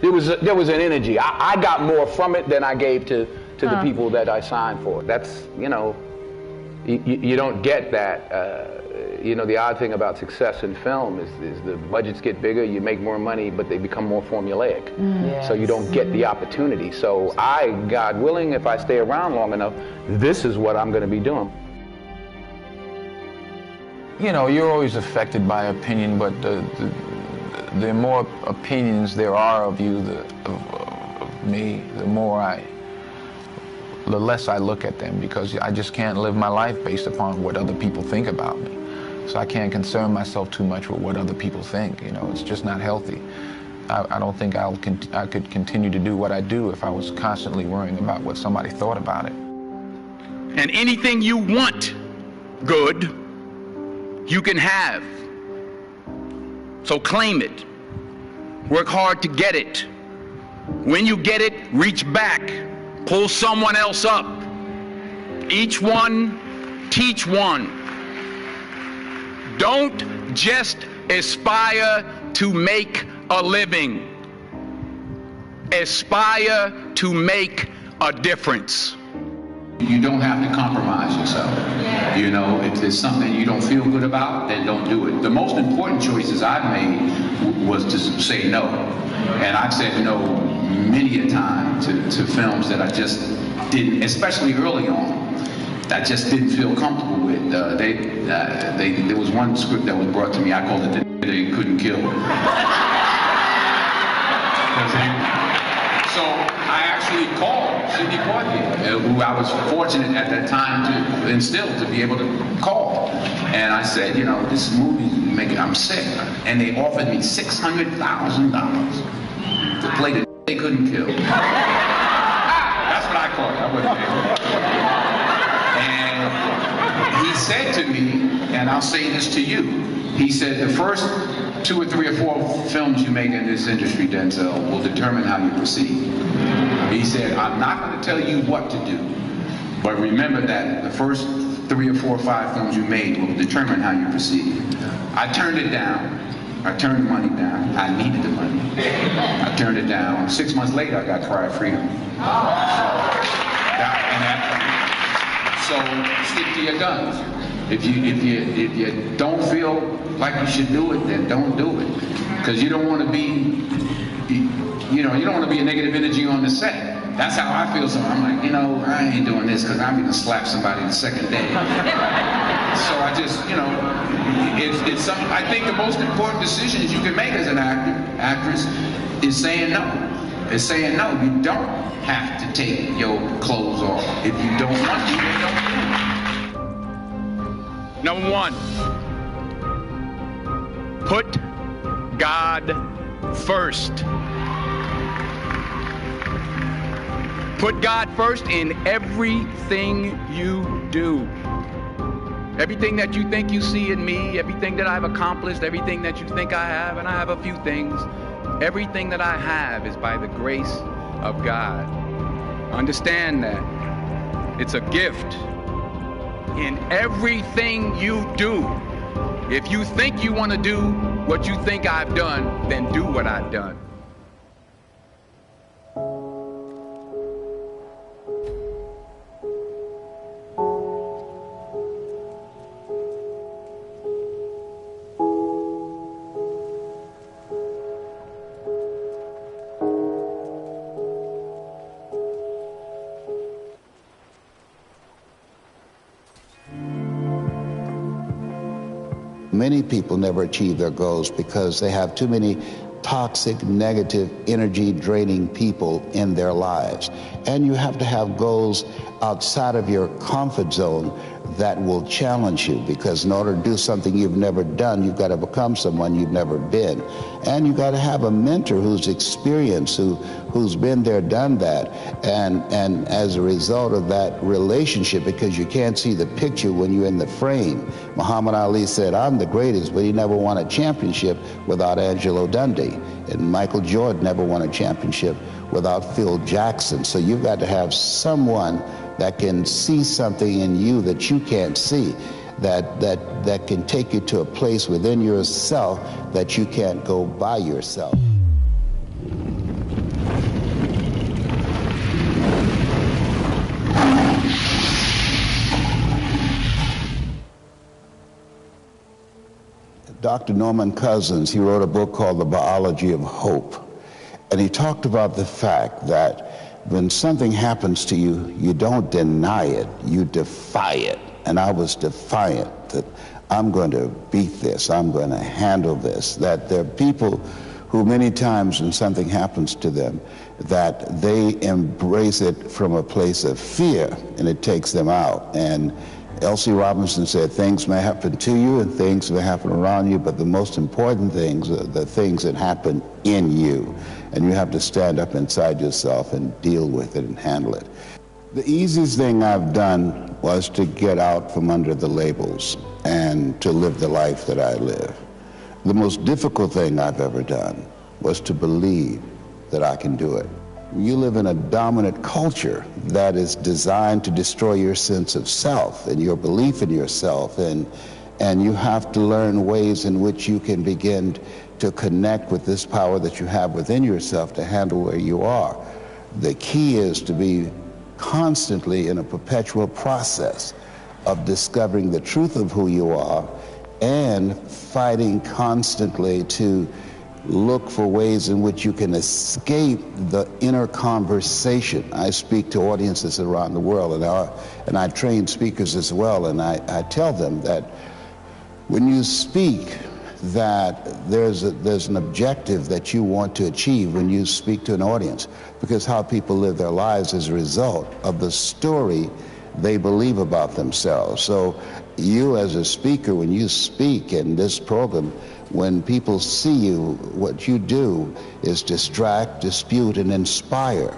There was an energy. I got more from it than I gave to the people that I signed for. That's, you know, you don't get that. You know, the odd thing about success in film is the budgets get bigger, you make more money, but they become more formulaic. So you don't get the opportunity. So God willing, if I stay around long enough, this is what I'm going to be doing. You know, you're always affected by opinion, but the more opinions there are of you, of me, the less I look at them, because I just can't live my life based upon what other people think about me. So I can't concern myself too much with what other people think. You know, it's just not healthy. I don't think I could continue to do what I do if I was constantly worrying about what somebody thought about it. And anything you want good, you can have. So claim it. Work hard to get it. When you get it, reach back. Pull someone else up. Each one, teach one. Don't just aspire to make a living. Aspire to make a difference. You don't have to compromise yourself. You know, if there's something you don't feel good about, then don't do it. The most important choices I've made was to say no. And I've said no many a time to films that I just didn't, especially early on, I just didn't feel comfortable with. There was one script that was brought to me, I called it The They Couldn't Kill. So I actually called Sidney Poitier, who I was fortunate at that time to be able to call. And I said, you know, this movie, I'm sick. And they offered me $600,000 to play The They Couldn't Kill. That's what I called it. I wasn't there. And he said to me, and I'll say this to you, he said, the first 2 or 3 or 4 films you make in this industry, Denzel, will determine how you proceed. He said, I'm not going to tell you what to do, but remember that the first 3 or 4 or 5 films you made will determine how you proceed. I turned it down. I turned the money down. I needed the money. I turned it down. 6 months later, I got Cry of Freedom. So stick to your guns. If you don't feel like you should do it, then don't do it. Because you don't want to be, you don't want to be a negative energy on the set. That's how I feel. So I'm like, I ain't doing this because I'm gonna slap somebody the second day. So I just, it's something. I think the most important decisions you can make as an actress, is saying no. Is saying no. You don't have to take your clothes off. If you don't want to, then don't do it. Number 1, put God first. Put God first in everything you do. Everything that you think you see in me, everything that I've accomplished, everything that you think I have, and I have a few things, everything that I have is by the grace of God. Understand that. It's a gift. In everything you do, if you think you want to do what you think I've done, then do what I've done. Many people never achieve their goals because they have too many toxic, negative, energy-draining people in their lives. And you have to have goals outside of your comfort zone that will challenge you, because in order to do something you've never done, you've got to become someone you've never been. And you've got to have a mentor who's experienced, who's been there, done that. And as a result of that relationship, because you can't see the picture when you're in the frame. Muhammad Ali said, I'm the greatest, but he never won a championship without Angelo Dundee. And Michael Jordan never won a championship without Phil Jackson. So you've got to have someone that can see something in you that you can't see, that can take you to a place within yourself that you can't go by yourself. Dr. Norman Cousins, he wrote a book called The Biology of Hope. And he talked about the fact that when something happens to you, you don't deny it, you defy it. And I was defiant that I'm going to beat this, I'm going to handle this. That there are people who many times when something happens to them, that they embrace it from a place of fear and it takes them out. And L.C. Robinson said, things may happen to you and things may happen around you, but the most important things are the things that happen in you. And you have to stand up inside yourself and deal with it and handle it. The easiest thing I've done was to get out from under the labels and to live the life that I live. The most difficult thing I've ever done was to believe that I can do it. You live in a dominant culture that is designed to destroy your sense of self and your belief in yourself, and you have to learn ways in which you can begin to connect with this power that you have within yourself to handle where you are. The key is to be constantly in a perpetual process of discovering the truth of who you are and fighting constantly to look for ways in which you can escape the inner conversation. I speak to audiences around the world, and I train speakers as well, and I tell them that when you speak, that there's an objective that you want to achieve when you speak to an audience, because how people live their lives is a result of the story they believe about themselves. So you as a speaker, when you speak in this program, when people see you, what you do is distract, dispute, and inspire.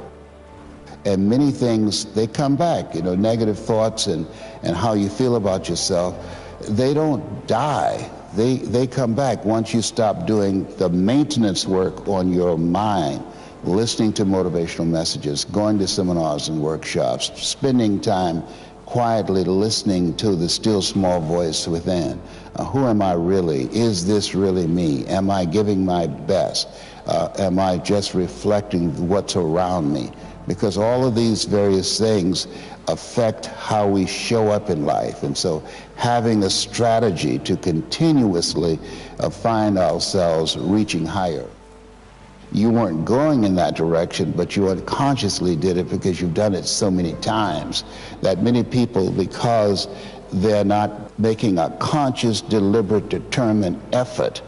And many things, they come back, you know, negative thoughts and how you feel about yourself, they don't die. They come back once you stop doing the maintenance work on your mind, listening to motivational messages, going to seminars and workshops, spending time quietly listening to the still small voice within. Who am I really? Is this really me? Am I giving my best? Am I just reflecting what's around me? Because all of these various things affect how we show up in life. And so having a strategy to continuously find ourselves reaching higher. You weren't going in that direction, but you unconsciously did it because you've done it so many times that many people, because they're not making a conscious, deliberate, determined effort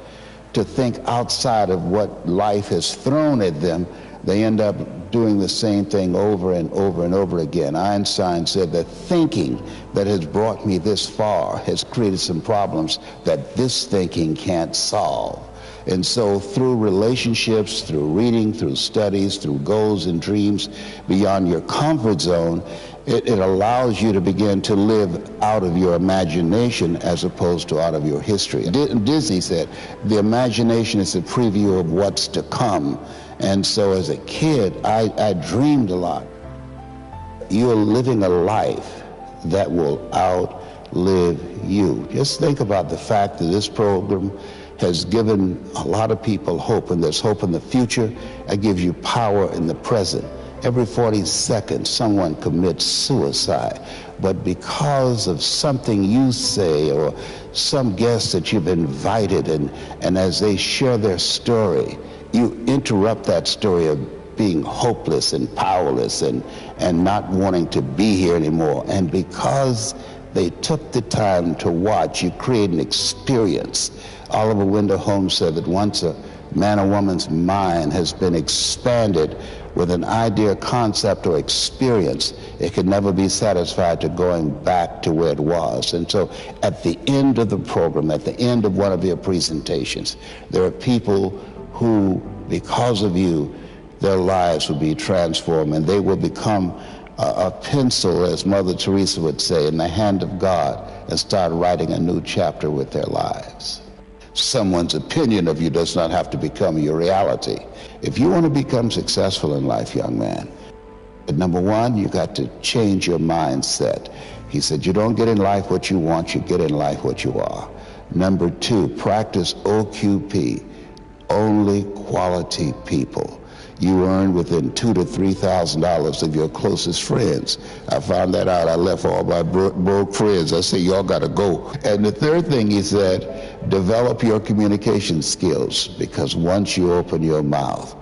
to think outside of what life has thrown at them, they end up doing the same thing over and over and over again. Einstein said that thinking that has brought me this far has created some problems that this thinking can't solve. And so through relationships, through reading, through studies, through goals and dreams beyond your comfort zone, it allows you to begin to live out of your imagination as opposed to out of your history. Disney said, the imagination is a preview of what's to come. And so as a kid, I dreamed a lot. You're living a life that will outlive you. Just think about the fact that this program has given a lot of people hope, and there's hope in the future. It gives you power in the present. Every 40 seconds, someone commits suicide. But because of something you say or some guest that you've invited, and as they share their story, you interrupt that story of being hopeless and powerless and not wanting to be here anymore. And because They took the time to watch. You create an experience. Oliver Wendell Holmes said that once a man or woman's mind has been expanded with an idea, concept, or experience, it can never be satisfied to going back to where it was. And so at the end of the program, at the end of one of your presentations, there are people who, because of you, their lives will be transformed, and they will become a pencil, as Mother Teresa would say, in the hand of God, and start writing a new chapter with their lives. Someone's opinion of you does not have to become your reality. If you want to become successful in life, young man, number one, you got to change your mindset. He said, you don't get in life what you want, you get in life what you are. Number two, practice OQP, only quality people. You earn within $2,000 to $3,000 of your closest friends. I found that out. I left all my broke friends. I said, y'all got to go. And the third thing he said, develop your communication skills, because once you open your mouth,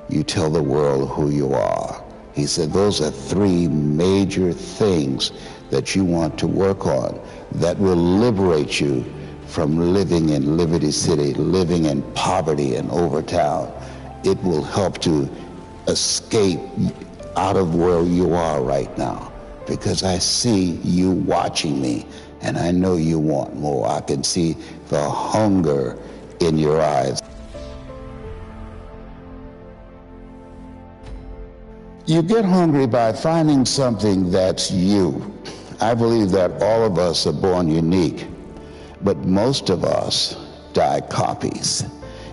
you tell the world who you are. He said, those are three major things that you want to work on that will liberate you from living in Liberty City, living in poverty in Overtown. It will help to escape out of where you are right now, because I see you watching me, and I know you want more. I can see the hunger in your eyes. You get hungry by finding something that's you. I believe that all of us are born unique, but most of us die copies.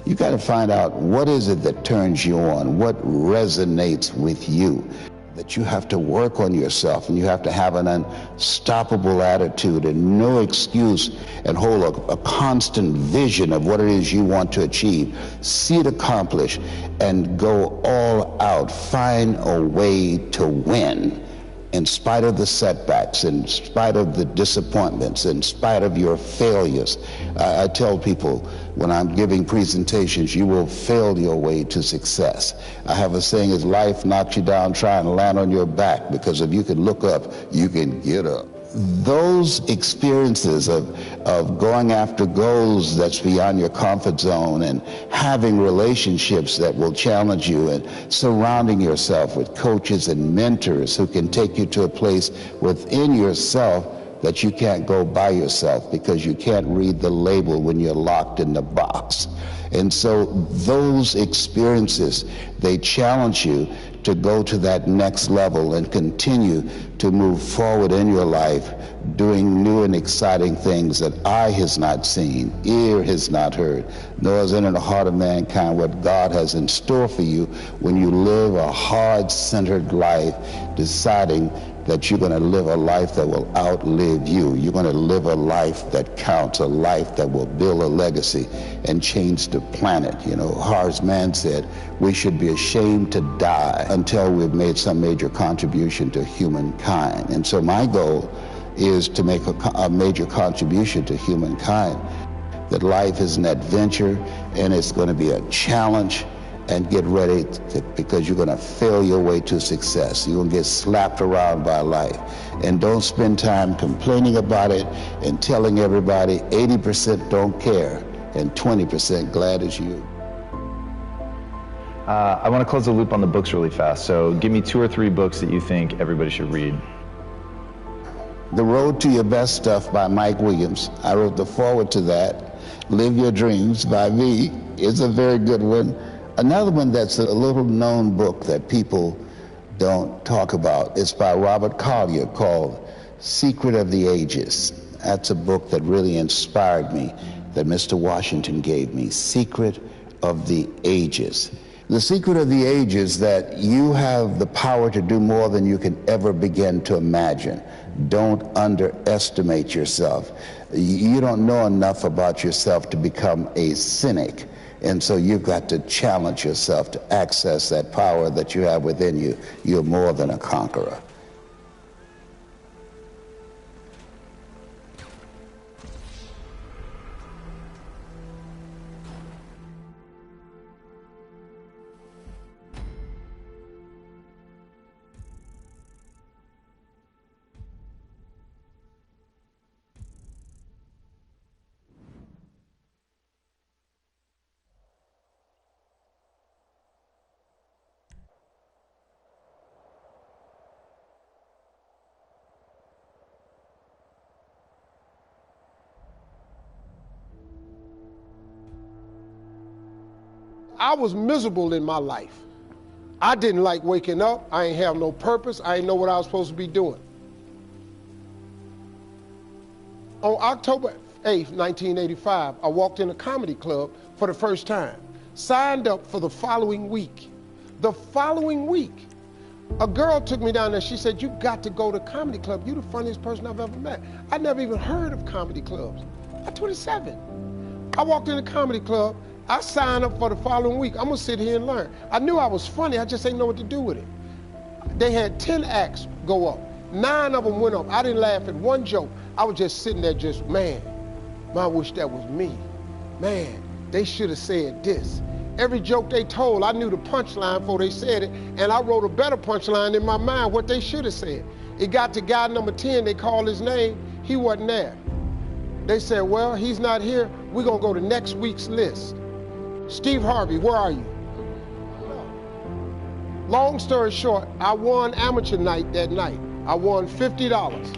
You got to find out what is it that turns you on, what resonates with you, that you have to work on yourself, and you have to have an unstoppable attitude and no excuse, and hold a constant vision of what it is you want to achieve, see it accomplished, and go all out. Find a way to win. In spite of the setbacks, in spite of the disappointments, in spite of your failures. I tell people when I'm giving presentations, you will fail your way to success. I have a saying, is life knocks you down, try and land on your back, because if you can look up, you can get up. Those experiences of going after goals that's beyond your comfort zone, and having relationships that will challenge you, and surrounding yourself with coaches and mentors who can take you to a place within yourself that you can't go by yourself, because you can't read the label when you're locked in the box. And so those experiences, they challenge you to go to that next level and continue to move forward in your life, doing new and exciting things that eye has not seen, ear has not heard, nor has entered the heart of mankind what God has in store for you when you live a heart-centered life, deciding that you're going to live a life that will outlive you. You're going to live a life that counts, a life that will build a legacy and change the planet. You know, Horace Mann said, we should be ashamed to die until we've made some major contribution to humankind. And so my goal is to make a major contribution to humankind, that life is an adventure and it's going to be a challenge. And get ready because you're going to fail your way to success. You're going to get slapped around by life. And don't spend time complaining about it and telling everybody 80% don't care and 20% glad as you. I want to close the loop on the books really fast. So give me 2 or 3 books that you think everybody should read. The Road to Your Best Stuff by Mike Williams. I wrote the foreword to that. Live Your Dreams by me. It's a very good one. Another one that's a little known book that people don't talk about is by Robert Collier, called Secret of the Ages. That's a book that really inspired me, that Mr. Washington gave me, Secret of the Ages. The secret of the age is that you have the power to do more than you can ever begin to imagine. Don't underestimate yourself. You don't know enough about yourself to become a cynic. And so you've got to challenge yourself to access that power that you have within you. You're more than a conqueror. I was miserable in my life. I didn't like waking up. I ain't have no purpose. I ain't know what I was supposed to be doing. On October 8th, 1985, I walked in a comedy club for the first time. Signed up for the following week. The following week, a girl took me down there. She said, you got to go to comedy club. You the funniest person I've ever met. I never even heard of comedy clubs. I'm 27. I walked in a comedy club. I signed up for the following week. I'm gonna sit here and learn. I knew I was funny. I just didn't know what to do with it. They had 10 acts go up. 9 of them went up. I didn't laugh at one joke. I was just sitting there just, man, I wish that was me. Man, they should have said this. Every joke they told, I knew the punchline before they said it, and I wrote a better punchline in my mind, what they should have said. It got to guy number 10, they called his name, he wasn't there. They said, well, he's not here, we're gonna go to next week's list. Steve Harvey, where are you? Long story short, I won amateur night that night. I won $50.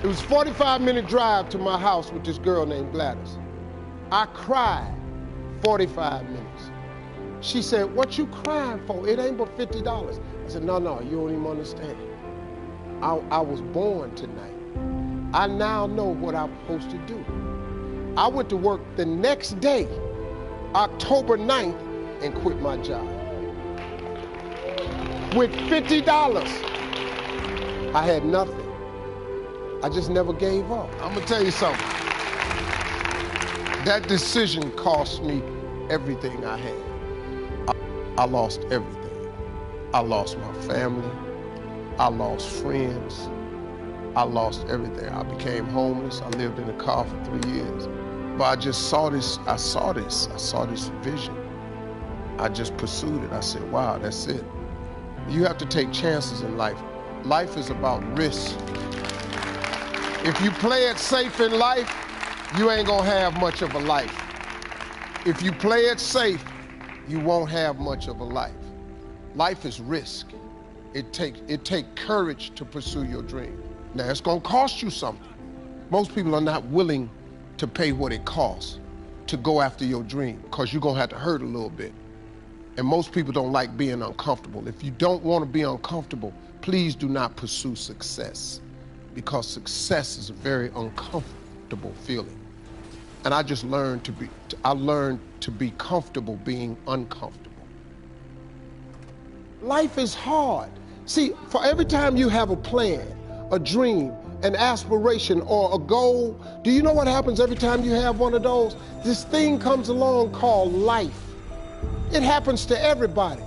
It was a 45-minute drive to my house with this girl named Gladys. I cried 45 minutes. She said, what you crying for? It ain't but $50. I said, no, you don't even understand. I was born tonight. I now know what I'm supposed to do. I went to work the next day, October 9th, and quit my job. With $50, I had nothing. I just never gave up. I'm gonna tell you something. That decision cost me everything I had. I lost everything. I lost my family. I lost friends. I lost everything. I became homeless. I lived in a car for 3 years. But I just saw this, I saw this vision. I just pursued it. I said, wow, that's it. You have to take chances in life. Life is about risk. If you play it safe in life, you ain't gonna have much of a life. If you play it safe, you won't have much of a life. Life is risk. It take courage to pursue your dream. Now, it's gonna cost you something. Most people are not willing to pay what it costs to go after your dream, because you're gonna have to hurt a little bit. And most people don't like being uncomfortable. If you don't want to be uncomfortable, please do not pursue success, because success is a very uncomfortable feeling. And I just learned to be comfortable being uncomfortable. Life is hard. See, for every time you have a plan, a dream, an aspiration, or a goal, do you know what happens every time you have one of those? This thing comes along called life. It happens to everybody.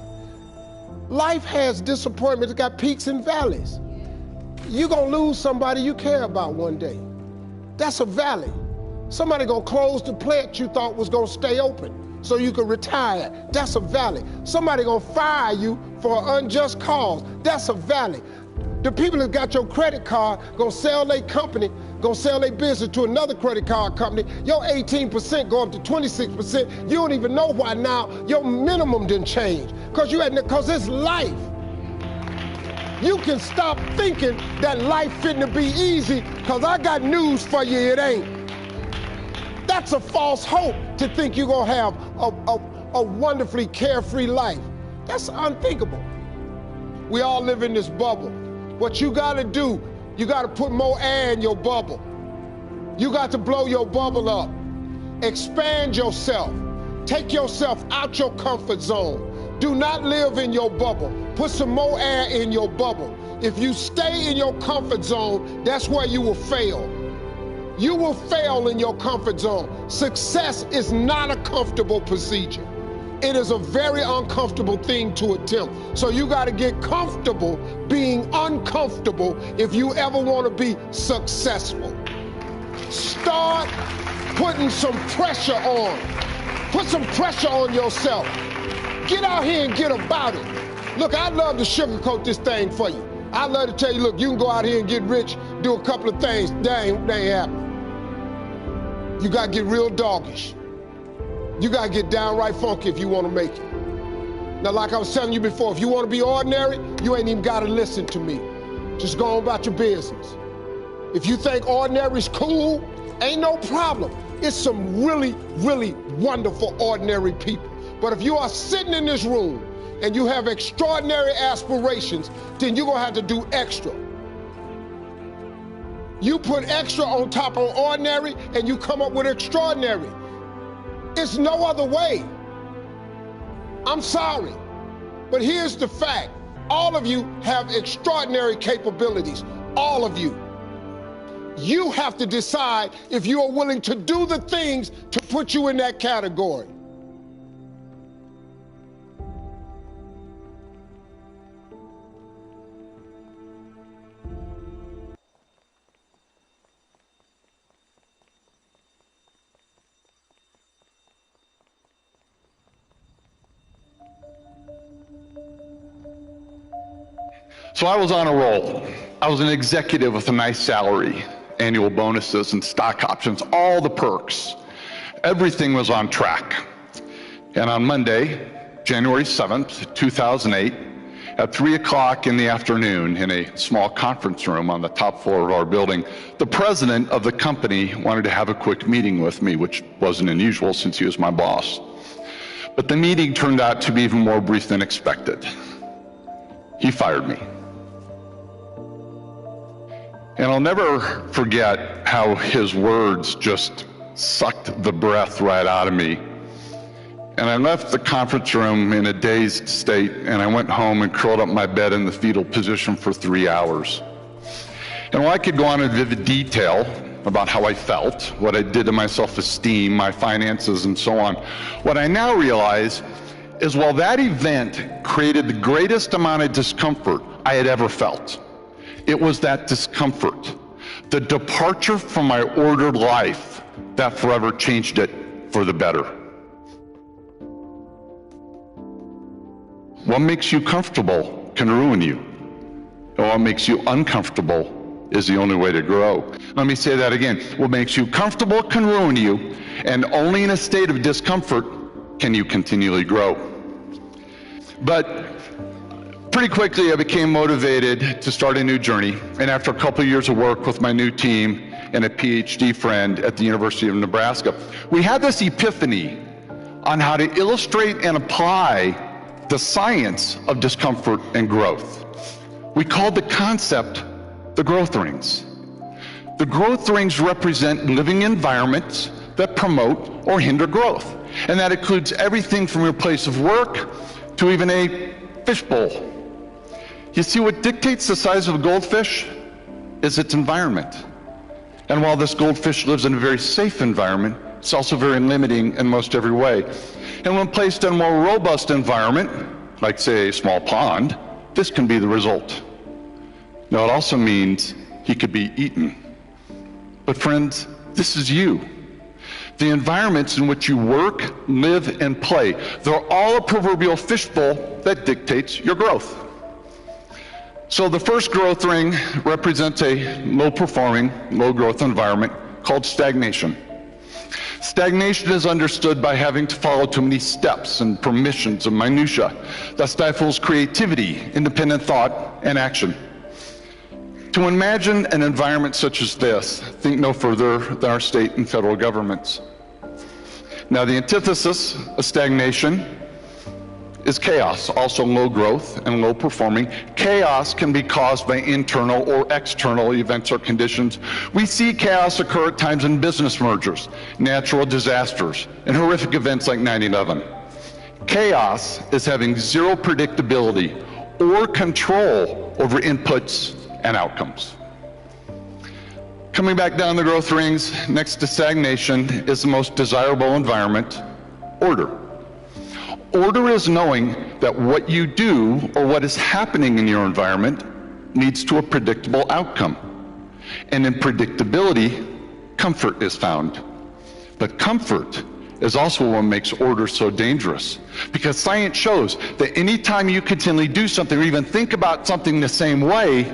Life has disappointments. It's got peaks and valleys. You're gonna lose somebody you care about one day. That's a valley. Somebody gonna close the plant you thought was gonna stay open so you could retire. That's a valley. Somebody gonna fire you for an unjust cause. That's a valley. The people that got your credit card gonna sell their company, gonna sell their business to another credit card company. Your 18% go up to 26%. You don't even know why now. Your minimum didn't change because it's life. You can stop thinking that life fitting be easy, because I got news for you, it ain't. That's a false hope to think you're gonna have a wonderfully carefree life. That's unthinkable. We all live in this bubble. What you gotta do, you gotta put more air in your bubble. You got to blow your bubble up. Expand yourself. Take yourself out your comfort zone. Do not live in your bubble. Put some more air in your bubble. If you stay in your comfort zone, that's where you will fail. You will fail in your comfort zone. Success is not a comfortable procedure. It is a very uncomfortable thing to attempt. So you got to get comfortable being uncomfortable if you ever want to be successful. Start putting some pressure on. Put some pressure on yourself. Get out here and get about it. Look, I'd love to sugarcoat this thing for you. I'd love to tell you, look, you can go out here and get rich, do a couple of things. That ain't happening. You got to get real doggish. You got to get downright funky if you want to make it. Now, like I was telling you before, if you want to be ordinary, you ain't even got to listen to me. Just go on about your business. If you think ordinary's cool, ain't no problem. It's some really, really wonderful, ordinary people. But if you are sitting in this room and you have extraordinary aspirations, then you're gonna have to do extra. You put extra on top of ordinary and you come up with extraordinary. It's no other way. I'm sorry, but here's the fact. All of you have extraordinary capabilities, all of you. You have to decide if you are willing to do the things to put you in that category. So I was on a roll. I was an executive with a nice salary, annual bonuses and stock options, all the perks. Everything was on track. And on Monday, January 7th, 2008, at 3 o'clock in the afternoon in a small conference room on the top floor of our building, the president of the company wanted to have a quick meeting with me, which wasn't unusual since he was my boss. But the meeting turned out to be even more brief than expected. He fired me. And I'll never forget how his words just sucked the breath right out of me. And I left the conference room in a dazed state, and I went home and curled up in my bed in the fetal position for 3 hours. And while I could go on in vivid detail about how I felt, what I did to my self-esteem, my finances, and so on, what I now realize is while that event created the greatest amount of discomfort I had ever felt, it was that discomfort, the departure from my ordered life, that forever changed it for the better. What makes you comfortable can ruin you. And what makes you uncomfortable is the only way to grow. Let me say that again. What makes you comfortable can ruin you, and only in a state of discomfort can you continually grow. But pretty quickly I became motivated to start a new journey, and after a couple of years of work with my new team and a PhD friend at the University of Nebraska, we had this epiphany on how to illustrate and apply the science of discomfort and growth. We called the concept the growth rings. The growth rings represent living environments that promote or hinder growth, and that includes everything from your place of work to even a fishbowl. You see, what dictates the size of a goldfish is its environment. And while this goldfish lives in a very safe environment, it's also very limiting in most every way. And when placed in a more robust environment, like say a small pond, this can be the result. Now it also means he could be eaten. But friends, this is you. The environments in which you work, live, and play, they're all a proverbial fishbowl that dictates your growth. So the first growth ring represents a low-performing, low-growth environment called stagnation. Stagnation is understood by having to follow too many steps and permissions and minutiae that stifles creativity, independent thought, and action. To imagine an environment such as this, think no further than our state and federal governments. Now, the antithesis of stagnation is chaos, also low growth and low performing. Chaos can be caused by internal or external events or conditions. We see chaos occur at times in business mergers, natural disasters, and horrific events like 9/11. Chaos is having zero predictability or control over inputs and outcomes. Coming back down the growth rings, next to stagnation is the most desirable environment, order. Order is knowing that what you do or what is happening in your environment leads to a predictable outcome. And in predictability, comfort is found. But comfort is also what makes order so dangerous, because science shows that anytime you continually do something or even think about something the same way,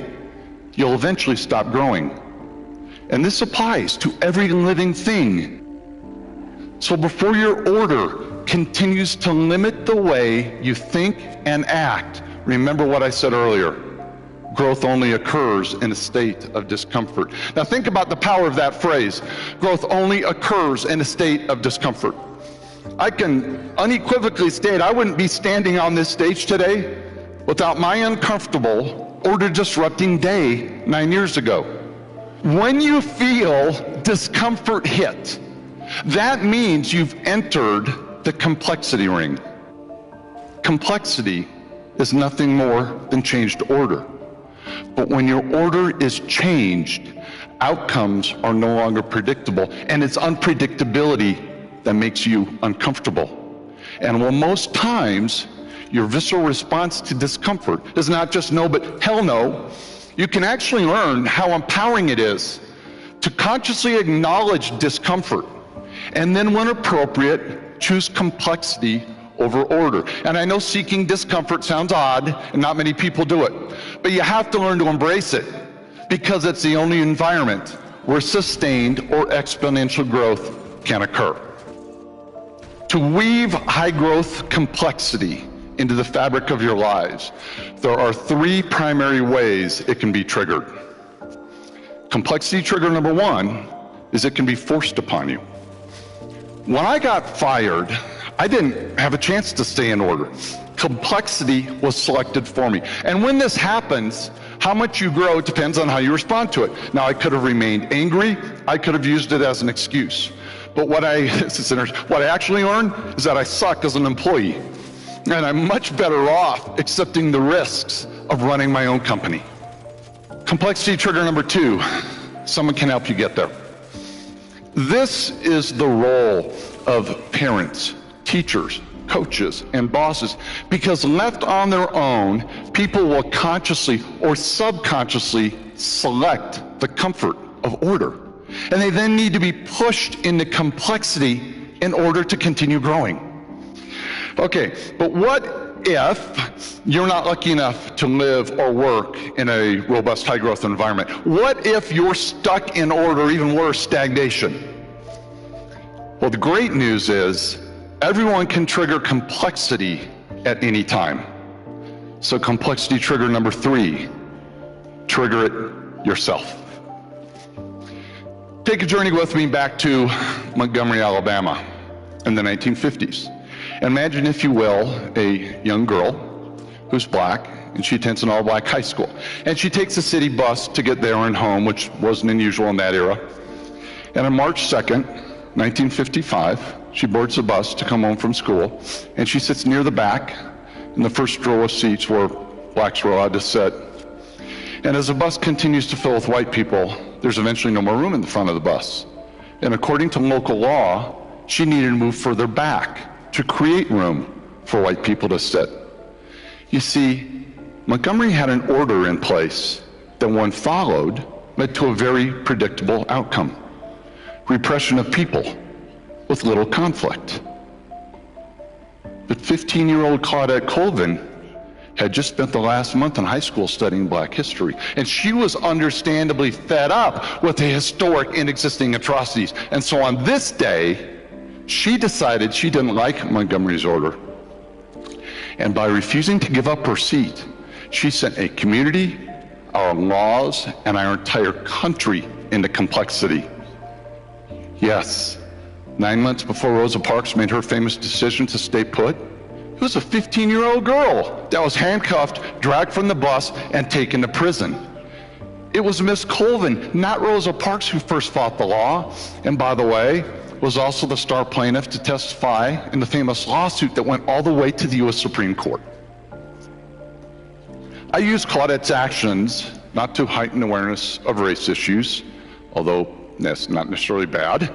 you'll eventually stop growing. And this applies to every living thing. So before your order continues to limit the way you think and act, remember what I said earlier. Growth only occurs in a state of discomfort. Now think about the power of that phrase. Growth only occurs in a state of discomfort. I can unequivocally state I wouldn't be standing on this stage today without my uncomfortable, order-disrupting day 9 years ago. When you feel discomfort hit, that means you've entered the complexity ring. Complexity is nothing more than changed order. But when your order is changed, outcomes are no longer predictable, and it's unpredictability that makes you uncomfortable. And well, most times, your visceral response to discomfort is not just no, but hell no. You can actually learn how empowering it is to consciously acknowledge discomfort, and then when appropriate, choose complexity over order. And I know seeking discomfort sounds odd, and not many people do it, but you have to learn to embrace it, because it's the only environment where sustained or exponential growth can occur. To weave high growth complexity into the fabric of your lives, there are 3 primary ways it can be triggered. Complexity trigger number 1 is it can be forced upon you. When I got fired, I didn't have a chance to stay in order. Complexity was selected for me. And when this happens, how much you grow depends on how you respond to it. Now, I could have remained angry. I could have used it as an excuse. But what I actually learned is that I suck as an employee. And I'm much better off accepting the risks of running my own company. Complexity trigger number 2, someone can help you get there. This is the role of parents, teachers, coaches, and bosses, because left on their own, people will consciously or subconsciously select the comfort of order. And they then need to be pushed into complexity in order to continue growing. Okay, but what if you're not lucky enough to live or work in a robust, high-growth environment? What if you're stuck in order, or even worse, stagnation? Well, the great news is everyone can trigger complexity at any time. So complexity trigger number 3, trigger it yourself. Take a journey with me back to Montgomery, Alabama in the 1950s. Imagine, if you will, a young girl who's black, and she attends an all-black high school. And she takes a city bus to get there and home, which wasn't unusual in that era. And on March 2nd, 1955, she boards the bus to come home from school, and she sits near the back in the first row of seats where blacks were allowed to sit. And as the bus continues to fill with white people, there's eventually no more room in the front of the bus. And according to local law, she needed to move further back to create room for white people to sit. You see, Montgomery had an order in place that, when followed, led to a very predictable outcome: repression of people with little conflict. But 15-year-old Claudette Colvin had just spent the last month in high school studying black history, and she was understandably fed up with the historic and existing atrocities. And so on this day, she decided she didn't like Montgomery's order. And by refusing to give up her seat, she sent a community, our laws, and our entire country into complexity. Yes, 9 months before Rosa Parks made her famous decision to stay put, it was a 15-year-old girl that was handcuffed, dragged from the bus, and taken to prison. It was Miss Colvin, not Rosa Parks, who first fought the law, and by the way, was also the star plaintiff to testify in the famous lawsuit that went all the way to the U.S. Supreme Court. I use Claudette's actions not to heighten awareness of race issues, although that's not necessarily bad,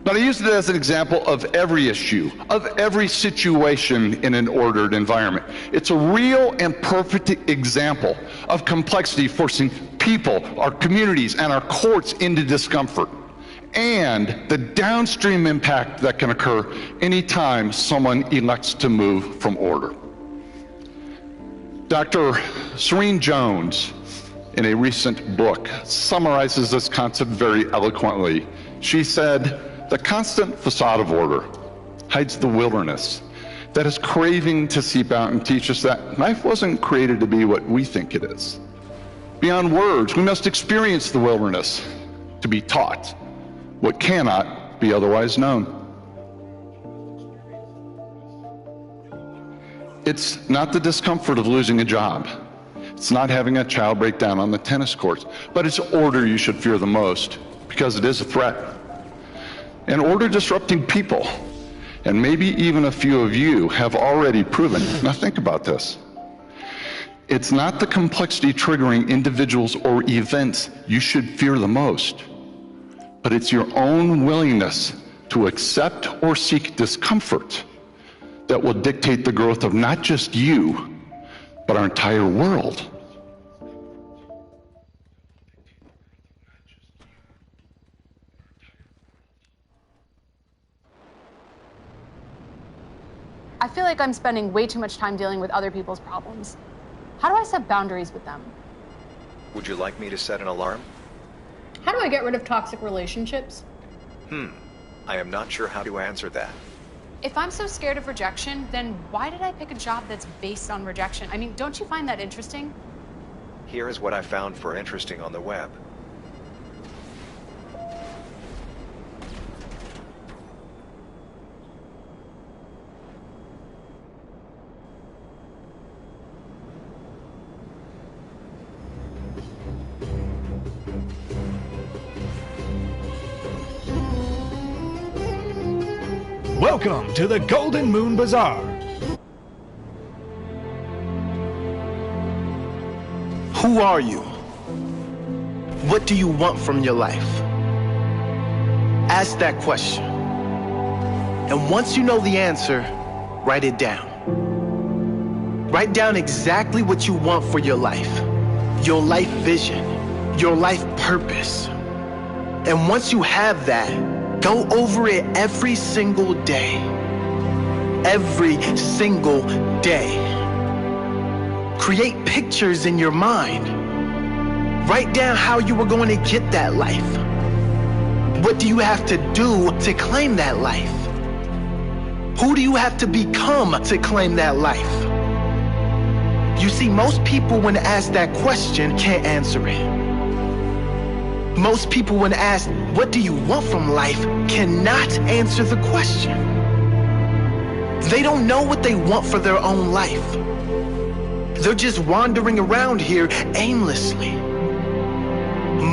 but I use it as an example of every issue, of every situation in an ordered environment. It's a real and perfect example of complexity forcing people, our communities, and our courts into discomfort, and the downstream impact that can occur anytime someone elects to move from order. Dr. Serene Jones, in a recent book, summarizes this concept very eloquently. She said, "The constant facade of order hides the wilderness that is craving to seep out and teach us that life wasn't created to be what we think it is. beyond words. We must experience the wilderness to be taught what cannot be otherwise known. It's not the discomfort of losing a job. It's not having a child break down on the tennis courts, but it's order you should fear the most, because it is a threat. And order disrupting people, and maybe even a few of you have already proven. Now think about this. It's not the complexity triggering individuals or events you should fear the most, but it's your own willingness to accept or seek discomfort that will dictate the growth of not just you, but our entire world. I feel like I'm spending way too much time dealing with other people's problems. How do I set boundaries with them? Would you like me to set an alarm? How do I get rid of toxic relationships? I am not sure how to answer that. If I'm so scared of rejection, then why did I pick a job that's based on rejection? I mean, don't you find that interesting? Here is what I found for interesting on the web. Welcome to the Golden Moon Bazaar. Who are you? What do you want from your life? Ask that question. And once you know the answer, write it down. Write down exactly what you want for your life vision, your life purpose. And once you have that, go over it every single day. Every single day. Create pictures in your mind. Write down how you are going to get that life. What do you have to do to claim that life? Who do you have to become to claim that life? You see, most people when asked that question can't answer it. Most people when asked, what do you want from life, cannot answer the question. They don't know what they want for their own life. They're just wandering around here aimlessly.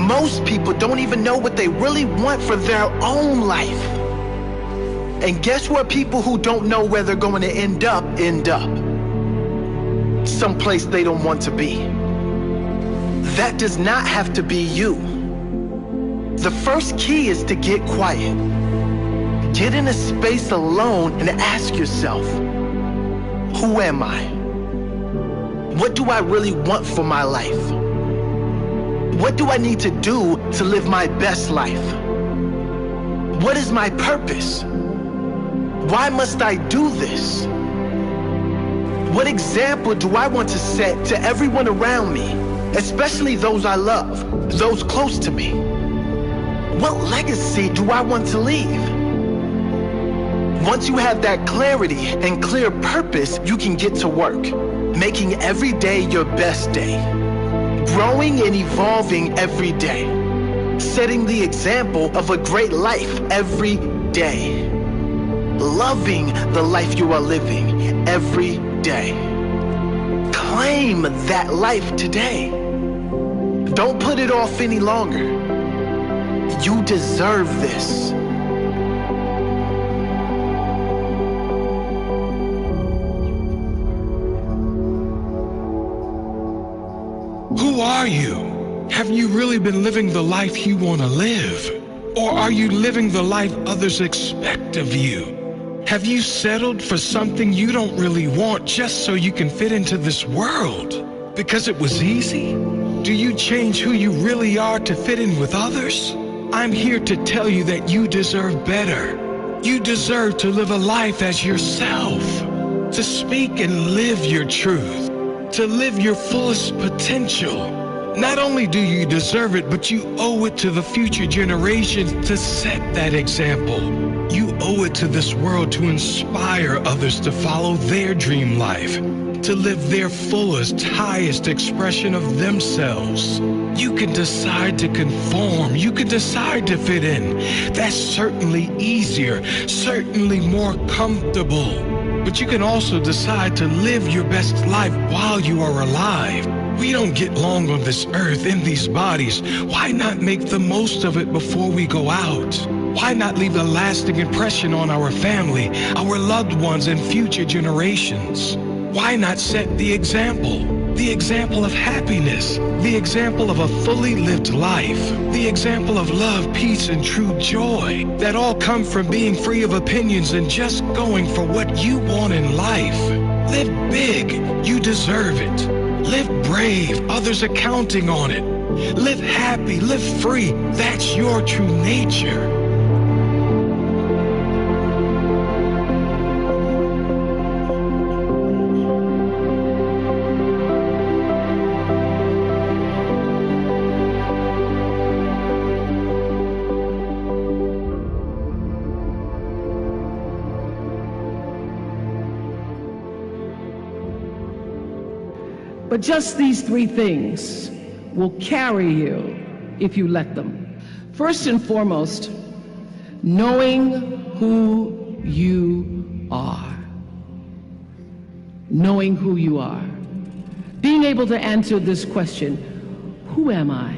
Most people don't even know what they really want for their own life. And guess where people who don't know where they're going to end up? Someplace they don't want to be. That does not have to be you. The first key is to get quiet. Get in a space alone and ask yourself, who am I? What do I really want for my life? What do I need to do to live my best life? What is my purpose? Why must I do this? What example do I want to set to everyone around me, especially those I love, those close to me? What legacy do I want to leave? Once you have that clarity and clear purpose, you can get to work, making every day your best day, growing and evolving every day, setting the example of a great life every day, loving the life you are living every day. Claim that life today. Don't put it off any longer. You deserve this. Who are you? Have you really been living the life you want to live? Or are you living the life others expect of you? Have you settled for something you don't really want just so you can fit into this world? Because it was easy? Do you change who you really are to fit in with others? I'm here to tell you that you deserve better. You deserve to live a life as yourself, to speak and live your truth, to live your fullest potential. Not only do you deserve it, but you owe it to the future generations to set that example. You owe it to this world to inspire others to follow their dream life. to live their fullest, highest expression of themselves. You can decide to conform. You can decide to fit in. That's certainly easier, certainly more comfortable. But you can also decide to live your best life while you are alive. We don't get long on this earth in these bodies. Why not make the most of it before we go out? Why not leave a lasting impression on our family, our loved ones, and future generations? Why not set the example of happiness, the example of a fully lived life, the example of love, peace, and true joy that all come from being free of opinions and just going for what you want in life. Live big, you deserve it. Live brave, others are counting on it. Live happy, live free, that's your true nature. But just these three things will carry you if you let them. First and foremost, knowing who you are. Knowing who you are. Being able to answer this question, who am I?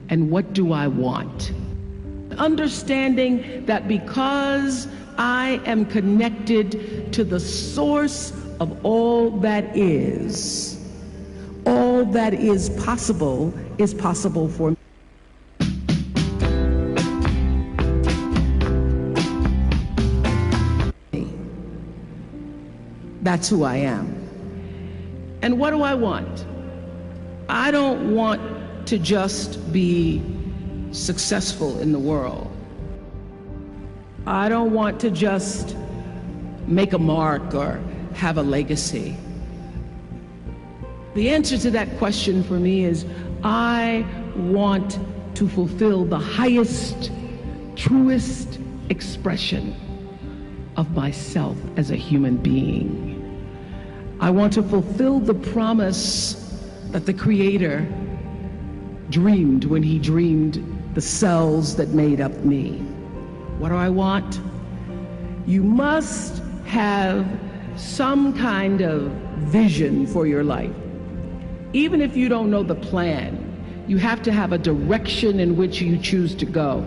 And what do I want? Understanding that because I am connected to the source of all that is possible for me. That's who I am. And what do I want? I don't want to just be successful in the world. I don't want to just make a mark or have a legacy. The answer to that question for me is I want to fulfill the highest, truest expression of myself as a human being. I want to fulfill the promise that the Creator dreamed when He dreamed the cells that made up me. What do I want? You must have some kind of vision for your life. Even if you don't know the plan, you have to have a direction in which you choose to go.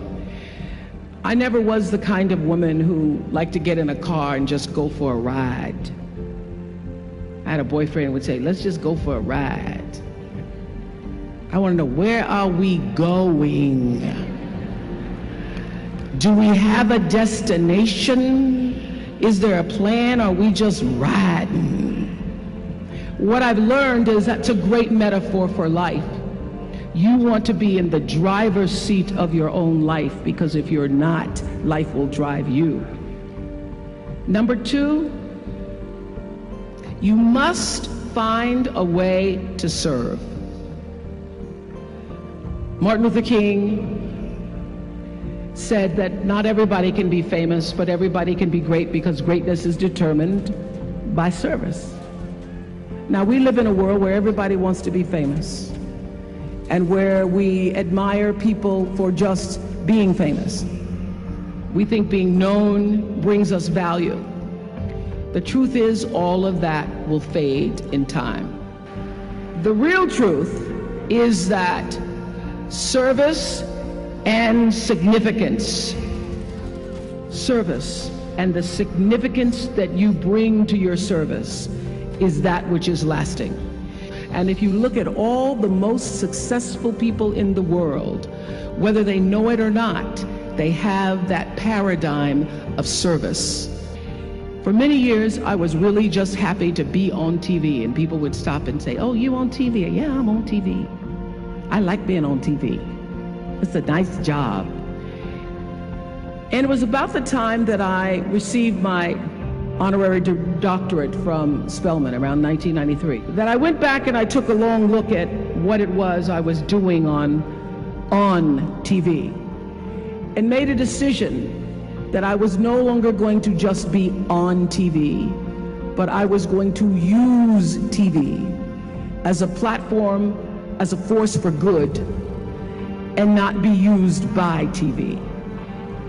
I never was the kind of woman who liked to get in a car and just go for a ride. I had a boyfriend who would say, let's just go for a ride. I want to know, where are we going? Do we have a destination? Is there a plan? Or are we just riding? What I've learned is that's a great metaphor for life. You want to be in the driver's seat of your own life, because if you're not, life will drive you. Number two, you must find a way to serve. Martin Luther King said that not everybody can be famous, but everybody can be great, because greatness is determined by service. Now, we live in a world where everybody wants to be famous and where we admire people for just being famous. We think being known brings us value. The truth is, all of that will fade in time. The real truth is that service and significance, service and the significance that you bring to your service is that which is lasting. And if you look at all the most successful people in the world, whether they know it or not, they have that paradigm of service. For many years, I was really just happy to be on TV, and people would stop and say, oh, you on TV? Yeah, I'm on TV. I like being on TV. It's a nice job. And it was about the time that I received my honorary doctorate from Spelman around 1993, that I went back and I took a long look at what it was I was doing on TV, and made a decision that I was no longer going to just be on TV, but I was going to use TV as a platform, as a force for good, and not be used by TV.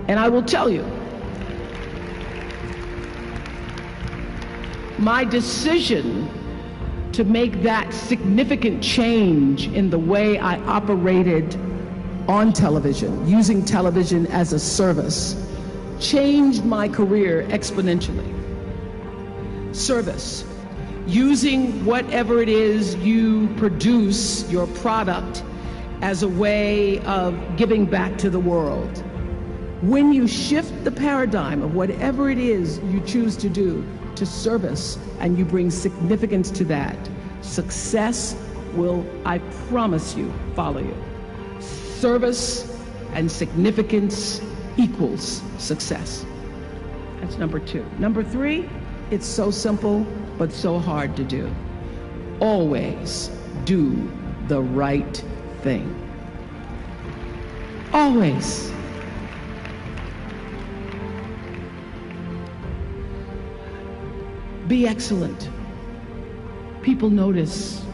And I will tell you, my decision to make that significant change in the way I operated on television, using television as a service, changed my career exponentially. Service, using whatever it is you produce, your product, as a way of giving back to the world. When you shift the paradigm of whatever it is you choose to do to service, and you bring significance to that, success will, I promise you, follow you. Service and significance equals success. That's number 2. Number 3, it's so simple, but so hard to do. Always do the right thing. Always. Be excellent. People notice.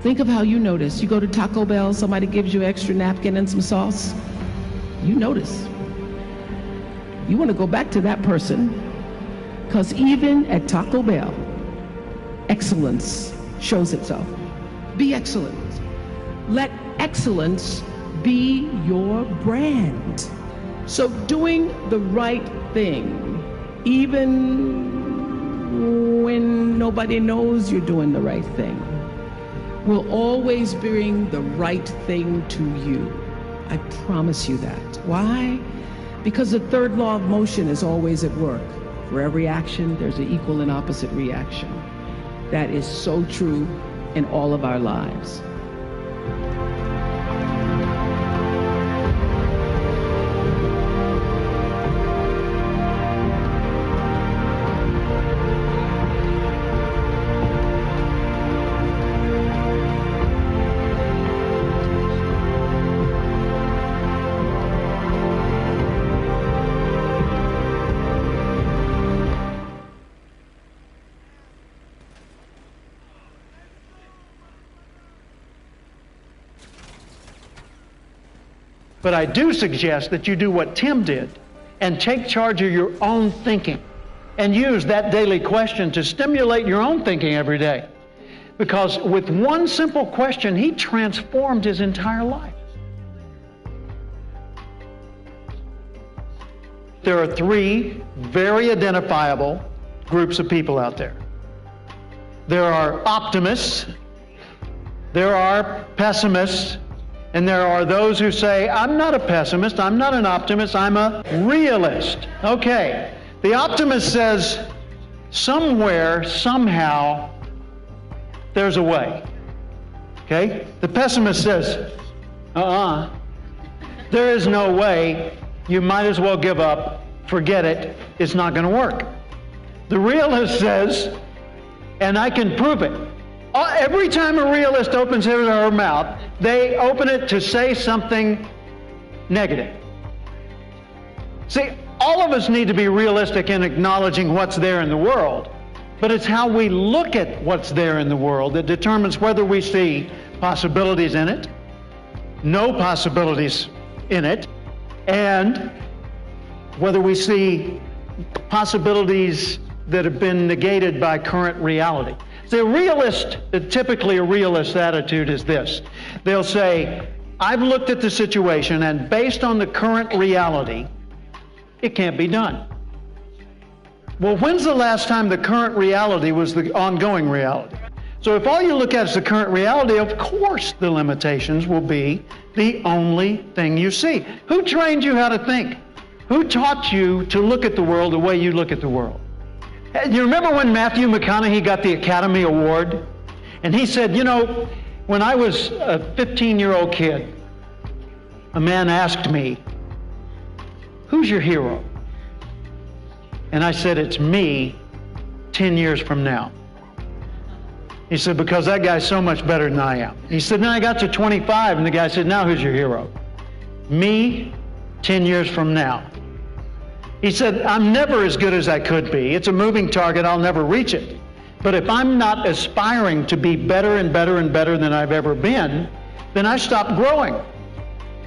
Think of how you notice. You go to Taco Bell, somebody gives you an extra napkin and some sauce. You notice. You want to go back to that person, because even at Taco Bell, excellence shows itself. Be excellent. Let excellence be your brand. So doing the right thing, even when nobody knows you're doing the right thing, will always bring the right thing to you. I promise you that. Why? Because the third law of motion is always at work. For every action, there's an equal and opposite reaction. That is so true in all of our lives. But I do suggest that you do what Tim did and take charge of your own thinking and use that daily question to stimulate your own thinking every day. Because with one simple question, he transformed his entire life. There are 3 very identifiable groups of people out there. There are optimists, there are pessimists, and there are those who say, I'm not a pessimist, I'm not an optimist, I'm a realist. Okay, the optimist says, somewhere, somehow, there's a way. Okay? The pessimist says, there is no way, you might as well give up, forget it, it's not going to work. The realist says, and I can prove it, every time a realist opens his or her mouth, they open it to say something negative. See, all of us need to be realistic in acknowledging what's there in the world, but it's how we look at what's there in the world that determines whether we see possibilities in it, no possibilities in it, and whether we see possibilities that have been negated by current reality. Typically a realist attitude is this. They'll say, I've looked at the situation and based on the current reality, it can't be done. Well, when's the last time the current reality was the ongoing reality? So if all you look at is the current reality, of course the limitations will be the only thing you see. Who trained you how to think? Who taught you to look at the world the way you look at the world? You remember when Matthew McConaughey got the Academy Award? And he said, you know, when I was a 15-year-old kid, a man asked me, who's your hero? And I said, it's me 10 years from now. He said, because that guy's so much better than I am. He said, then I got to 25, and the guy said, now who's your hero? Me 10 years from now. He said, I'm never as good as I could be. It's a moving target. I'll never reach it. But if I'm not aspiring to be better and better and better than I've ever been, then I stop growing.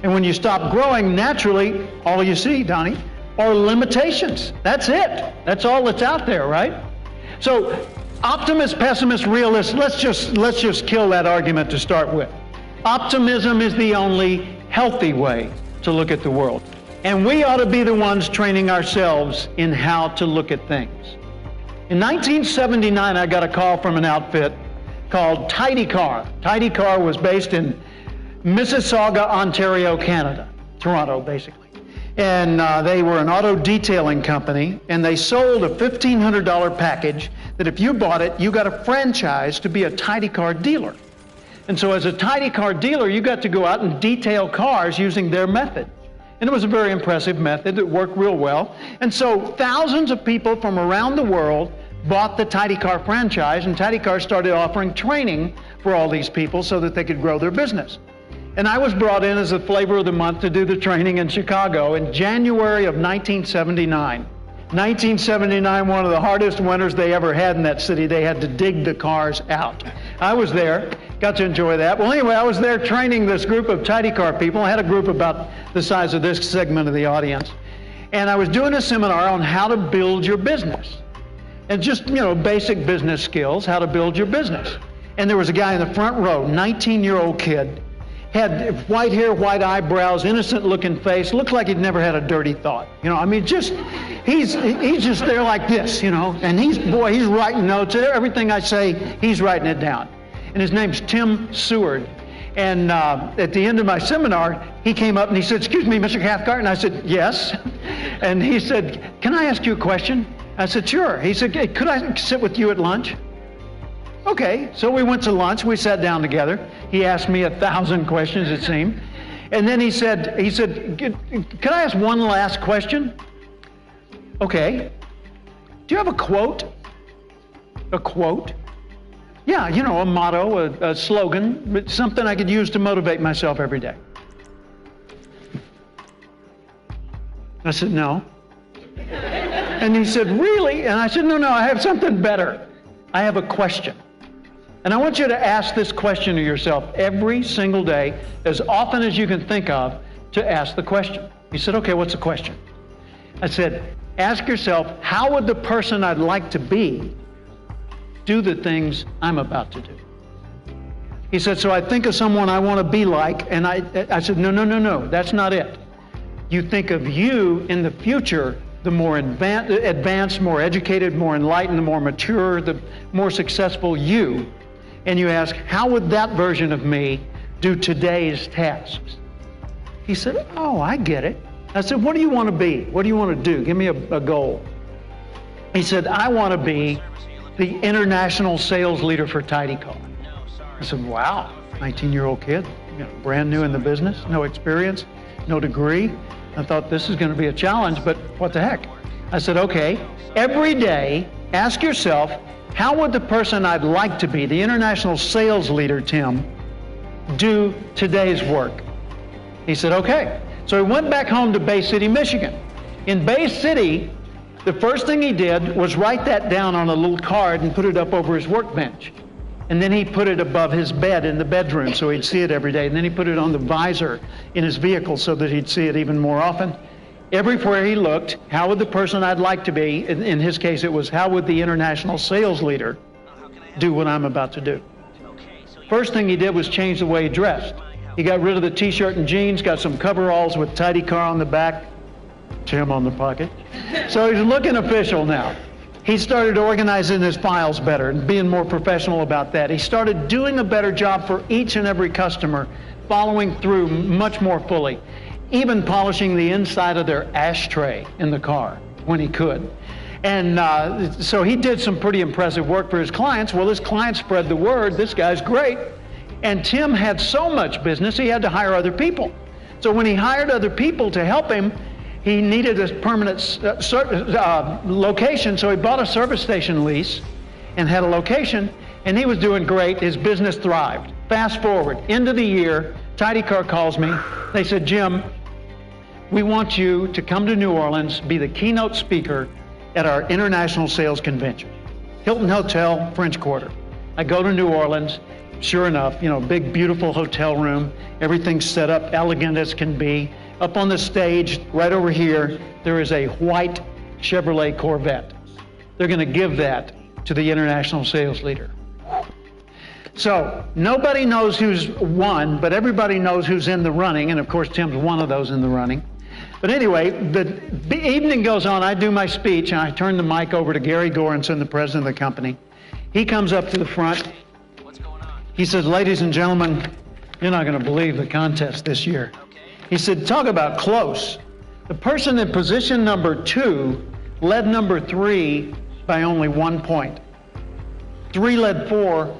And when you stop growing, naturally, all you see, Donnie, are limitations. That's it. That's all that's out there, right? So optimist, pessimist, realist, let's just kill that argument to start with. Optimism is the only healthy way to look at the world. And we ought to be the ones training ourselves in how to look at things. In 1979, I got a call from an outfit called Tidy Car. Tidy Car was based in Mississauga, Ontario, Canada. Toronto, basically. And they were an auto detailing company, and they sold a $1,500 package that if you bought it, you got a franchise to be a Tidy Car dealer. And so as a Tidy Car dealer, you got to go out and detail cars using their method. And it was a very impressive method that worked real well. And so thousands of people from around the world bought the Tidy Car franchise, and Tidy Car started offering training for all these people so that they could grow their business. And I was brought in as the flavor of the month to do the training in Chicago in January of 1979. 1979, one of the hardest winters they ever had in that city. They had to dig the cars out. I was there, got to enjoy that. Well, anyway, I was there training this group of Tidy Car people. I had a group about the size of this segment of the audience. And I was doing a seminar on how to build your business. And just, basic business skills, how to build your business. And there was a guy in the front row, 19-year-old kid, had white hair, white eyebrows, innocent-looking face, looked like he'd never had a dirty thought. He's just there like this, and he's writing notes. Everything I say, he's writing it down. And his name's Tim Seward. And at the end of my seminar, he came up and he said, "Excuse me, Mr. Cathcart?" And I said, "Yes." And he said, "Can I ask you a question?" I said, "Sure." He said, "Hey, could I sit with you at lunch?" Okay, so we went to lunch. We sat down together. He asked me 1,000 questions, it seemed. And then he said, "Can I ask one last question?" Okay. "Do you have a quote?" "A quote?" "Yeah, a motto, a slogan, something I could use to motivate myself every day." I said, "No." And he said, "Really?" And I said, No, I have something better. I have a question. And I want you to ask this question to yourself every single day, as often as you can think of, to ask the question. He said, "Okay, what's the question?" I said, "Ask yourself, how would the person I'd like to be do the things I'm about to do?" He said, "So I think of someone I want to be like," and I said, No, that's not it. You think of you in the future, the more advanced, more educated, more enlightened, the more mature, the more successful you. And you ask, how would that version of me do today's tasks? He said, "Oh, I get it." I said, "What do you want to be? What do you want to do? Give me a goal." He said, "I want to be the international sales leader for Tidy Car." I said, "Wow, 19-year-old kid, brand new in the business, no experience, no degree." I thought this is going to be a challenge, but what the heck? I said, "Okay, every day ask yourself, how would the person I'd like to be, the international sales leader, Tim, do today's work?" He said, "Okay." So he went back home to Bay City, Michigan. In Bay City, the first thing he did was write that down on a little card and put it up over his workbench. And then he put it above his bed in the bedroom so he'd see it every day. And then he put it on the visor in his vehicle so that he'd see it even more often. Everywhere he looked, how would the person I'd like to be, in his case it was, how would the international sales leader do what I'm about to do? First thing he did was change the way he dressed. He got rid of the t-shirt and jeans, got some coveralls with Tidy Car on the back, Tim on the pocket. So he's looking official now. He started organizing his files better and being more professional about that. He started doing a better job for each and every customer, following through much more fully, even polishing the inside of their ashtray in the car when he could. And so he did some pretty impressive work for his clients. Well, his clients spread the word, this guy's great. And Tim had so much business, he had to hire other people. So when he hired other people to help him, he needed a permanent location, so he bought a service station lease and had a location, and he was doing great. His business thrived. Fast forward, end of the year, Tidy Car calls me. They said, "Jim, we want you to come to New Orleans, be the keynote speaker at our International Sales Convention. Hilton Hotel, French Quarter. I go to New Orleans, sure enough, you know, big, beautiful hotel room, everything's set up elegant as can be. Up on the stage, right over here, there is a white Chevrolet Corvette. They're gonna give that to the international sales leader. So nobody knows who's won, but everybody knows who's in the running, and of course Tim's one of those in the running. But anyway, the evening goes on, I do my speech, and I turn the mic over to Gary Goranson, the president of the company. He comes up to the front. What's going on? He says, ladies and gentlemen, you're not gonna believe the contest this year. Okay. He said, talk about close. The person in position number 2 led number 3 by only 1 point. 3 led 4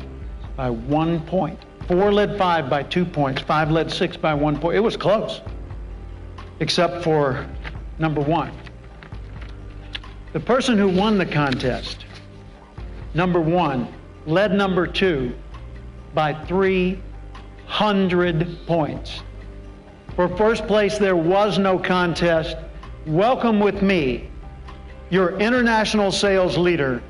by 1 point. 4 led 5 by 2 points. 5 led 6 by 1 point. It was close, except for number 1. The person who won the contest, number 1, led number 2 by 300 points. For first place, there was no contest. Welcome with me, your international sales leader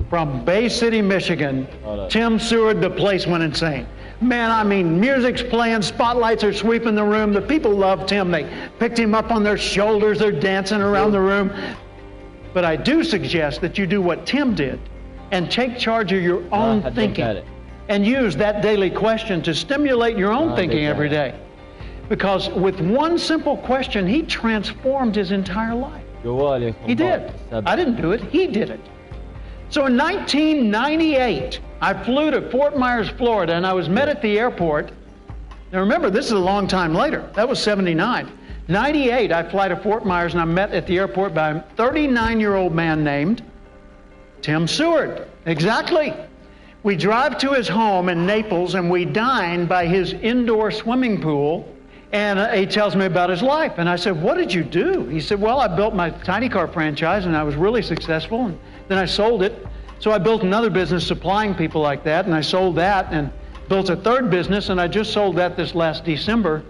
from Bay City, Michigan, Tim Seward. The place went insane. Man, I mean, music's playing, spotlights are sweeping the room. The people love Tim. They picked him up on their shoulders. They're dancing around the room. But I do suggest that you do what Tim did and take charge of your own thinking and use that daily question to stimulate your own thinking every day. Because with one simple question, he transformed his entire life. He did. I didn't do it. He did it. So in 1998, I flew to Fort Myers, Florida, and I was met at the airport. Now remember, this is a long time later. That was 79. 98, I fly to Fort Myers, and I'm met at the airport by a 39-year-old man named Tim Seward. Exactly. We drive to his home in Naples, and we dine by his indoor swimming pool. And he tells me about his life. And I said, what did you do? He said, well, I built my tiny car franchise, and I was really successful. And then I sold it. So I built another business supplying people like that, and I sold that and built a third business, and I just sold that this last December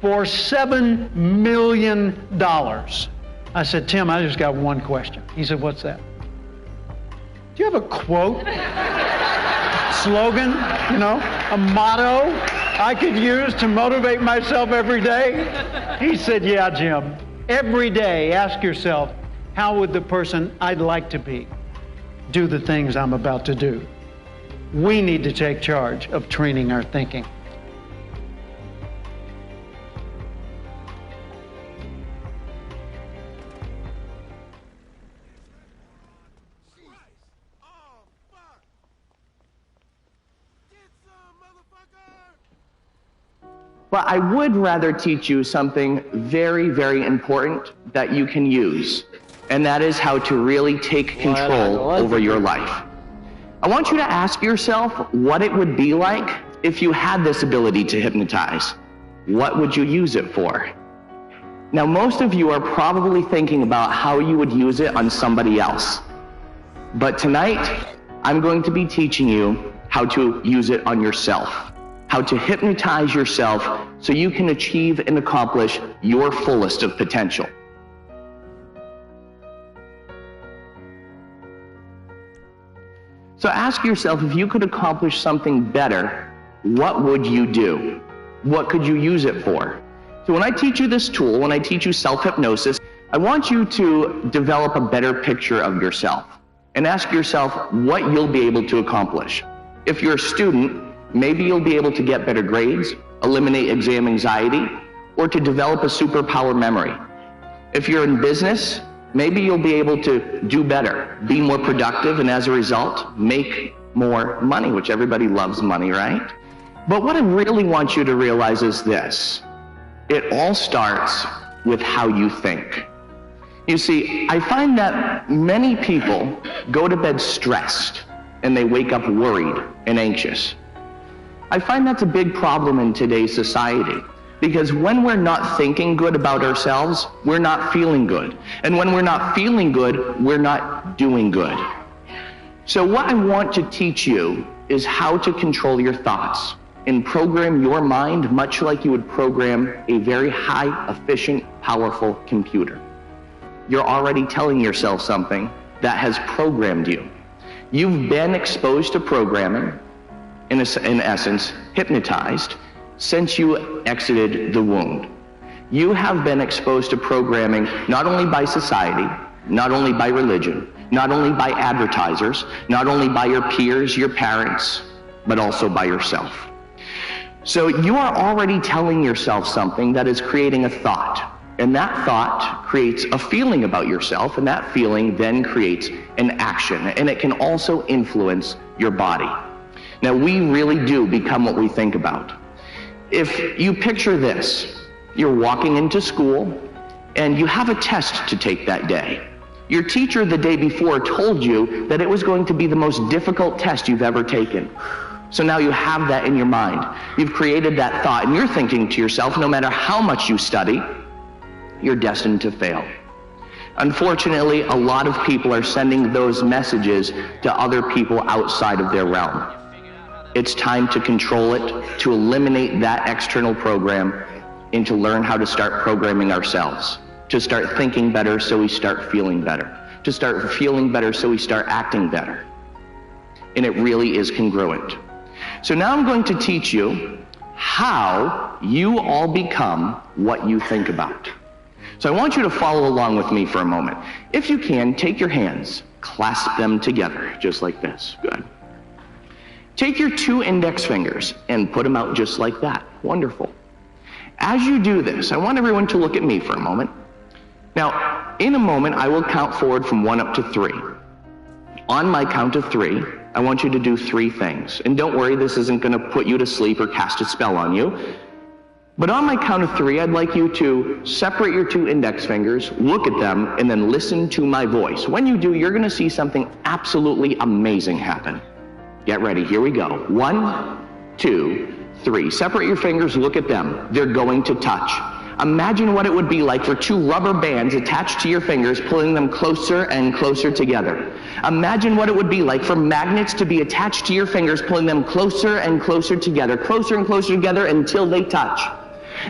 for $7 million. I said, Tim, I just got one question. He said, what's that? Do you have a quote, slogan, you know, a motto I could use to motivate myself every day? He said, yeah, Jim. Every day, ask yourself, how would the person I'd like to be do the things I'm about to do? We need to take charge of training our thinking. But I would rather teach you something very, very important that you can use, and that is how to really take control over your life. I want you to ask yourself what it would be like if you had this ability to hypnotize. What would you use it for? Now, most of you are probably thinking about how you would use it on somebody else. But tonight, I'm going to be teaching you how to use it on yourself. How to hypnotize yourself so you can achieve and accomplish your fullest of potential. So ask yourself, if you could accomplish something better, what would you do? What could you use it for? So when I teach you this tool, when I teach you self-hypnosis, I want you to develop a better picture of yourself and ask yourself what you'll be able to accomplish. If you're a student, maybe you'll be able to get better grades, eliminate exam anxiety, or to develop a superpower memory. If you're in business, maybe you'll be able to do better, be more productive, and as a result, make more money, which everybody loves money, right? But what I really want you to realize is this. It all starts with how you think. You see, I find that many people go to bed stressed, and they wake up worried and anxious. I find that's a big problem in today's society, because when we're not thinking good about ourselves, we're not feeling good. And when we're not feeling good, we're not doing good. So what I want to teach you is how to control your thoughts, and program your mind much like you would program a very high, efficient, powerful computer. You're already telling yourself something that has programmed you. You've been exposed to programming, in essence, hypnotized, since you exited the womb. You have been exposed to programming not only by society, not only by religion, not only by advertisers, not only by your peers, your parents, but also by yourself. So you are already telling yourself something that is creating a thought. And that thought creates a feeling about yourself, and that feeling then creates an action. And it can also influence your body. Now, we really do become what we think about. If you picture this, you're walking into school, and you have a test to take that day. Your teacher the day before told you that it was going to be the most difficult test you've ever taken. So now you have that in your mind. You've created that thought, and you're thinking to yourself, no matter how much you study, you're destined to fail. Unfortunately, a lot of people are sending those messages to other people outside of their realm. It's time to control it, to eliminate that external program, and to learn how to start programming ourselves, to start thinking better so we start feeling better, to start feeling better so we start acting better. And it really is congruent. So now I'm going to teach you how you all become what you think about. So I want you to follow along with me for a moment. If you can, take your hands, clasp them together, just like this. Good. Take your 2 index fingers and put them out just like that. Wonderful. As you do this, I want everyone to look at me for a moment. Now, in a moment, I will count forward from 1 up to 3. On my count of 3, I want you to do 3 things. And don't worry, this isn't going to put you to sleep or cast a spell on you. But on my count of 3, I'd like you to separate your 2 index fingers, look at them, and then listen to my voice. When you do, you're going to see something absolutely amazing happen. Get ready. Here we go. 1, 2, 3. Separate your fingers, look at them. They're going to touch. Imagine what it would be like for 2 rubber bands attached to your fingers, pulling them closer and closer together. Imagine what it would be like for magnets to be attached to your fingers, pulling them closer and closer together until they touch.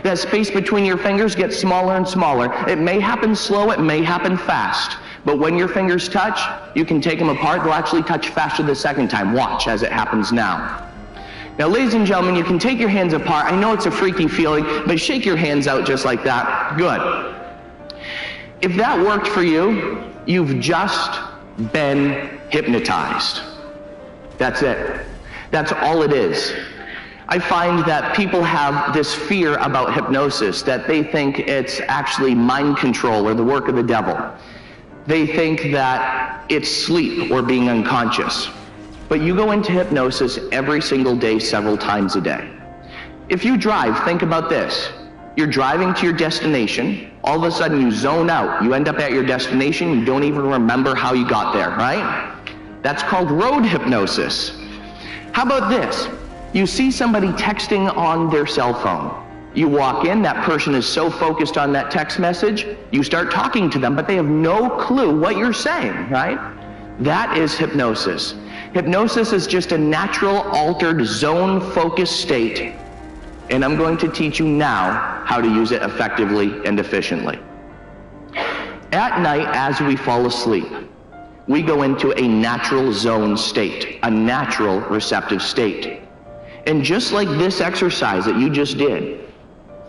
That space between your fingers gets smaller and smaller. It may happen slow, it may happen fast. But when your fingers touch, you can take them apart. They'll actually touch faster the second time. Watch as it happens now. Now, ladies and gentlemen, you can take your hands apart. I know it's a freaky feeling, but shake your hands out just like that. Good. If that worked for you, you've just been hypnotized. That's it. That's all it is. I find that people have this fear about hypnosis, that they think it's actually mind control or the work of the devil. They think that it's sleep or being unconscious. But you go into hypnosis every single day, several times a day. If you drive, think about this. You're driving to your destination, all of a sudden you zone out. You end up at your destination, you don't even remember how you got there, right? That's called road hypnosis. How about this? You see somebody texting on their cell phone. You walk in, that person is so focused on that text message, you start talking to them, but they have no clue what you're saying, right? That is hypnosis. Hypnosis is just a natural, altered, zone-focused state, and I'm going to teach you now how to use it effectively and efficiently. At night, as we fall asleep, we go into a natural zone state, a natural receptive state. And just like this exercise that you just did,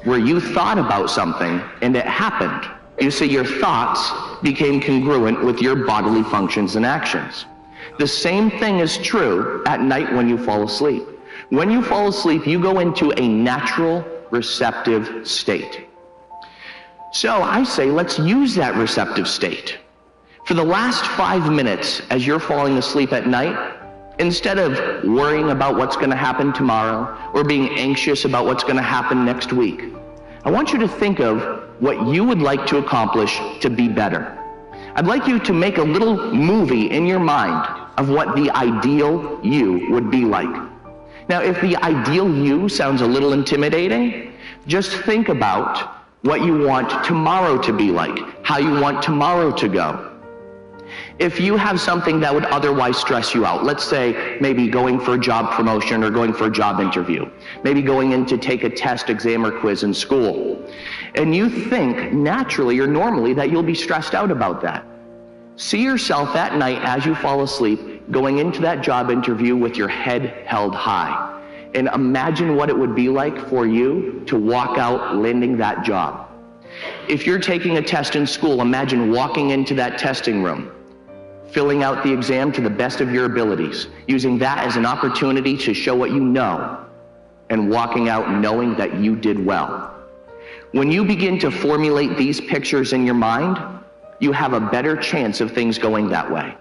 where you thought about something and it happened, you see your thoughts became congruent with your bodily functions and actions. The same thing is true at night when you fall asleep. When you fall asleep, you go into a natural receptive state. So I say, let's use that receptive state. For the last 5 minutes as you're falling asleep at night, instead of worrying about what's going to happen tomorrow or being anxious about what's going to happen next week, I want you to think of what you would like to accomplish to be better. I'd like you to make a little movie in your mind of what the ideal you would be like. Now, if the ideal you sounds a little intimidating, just think about what you want tomorrow to be like, how you want tomorrow to go. If you have something that would otherwise stress you out, let's say maybe going for a job promotion or going for a job interview, maybe going in to take a test, exam, or quiz in school, and you think naturally or normally that you'll be stressed out about that, see yourself at night as you fall asleep going into that job interview with your head held high. And imagine what it would be like for you to walk out landing that job. If you're taking a test in school, imagine walking into that testing room, filling out the exam to the best of your abilities, using that as an opportunity to show what you know, and walking out knowing that you did well. When you begin to formulate these pictures in your mind, you have a better chance of things going that way.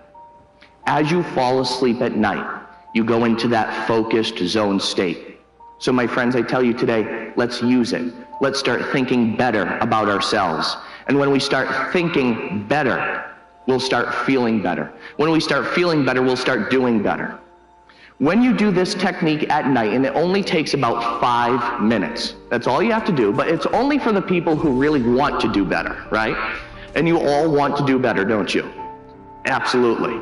As you fall asleep at night, you go into that focused zone state. So my friends, I tell you today, let's use it. Let's start thinking better about ourselves. And when we start thinking better, we'll start feeling better. When we start feeling better, we'll start doing better. When you do this technique at night, and it only takes about 5 minutes, that's all you have to do, but it's only for the people who really want to do better, right? And you all want to do better, don't you? Absolutely.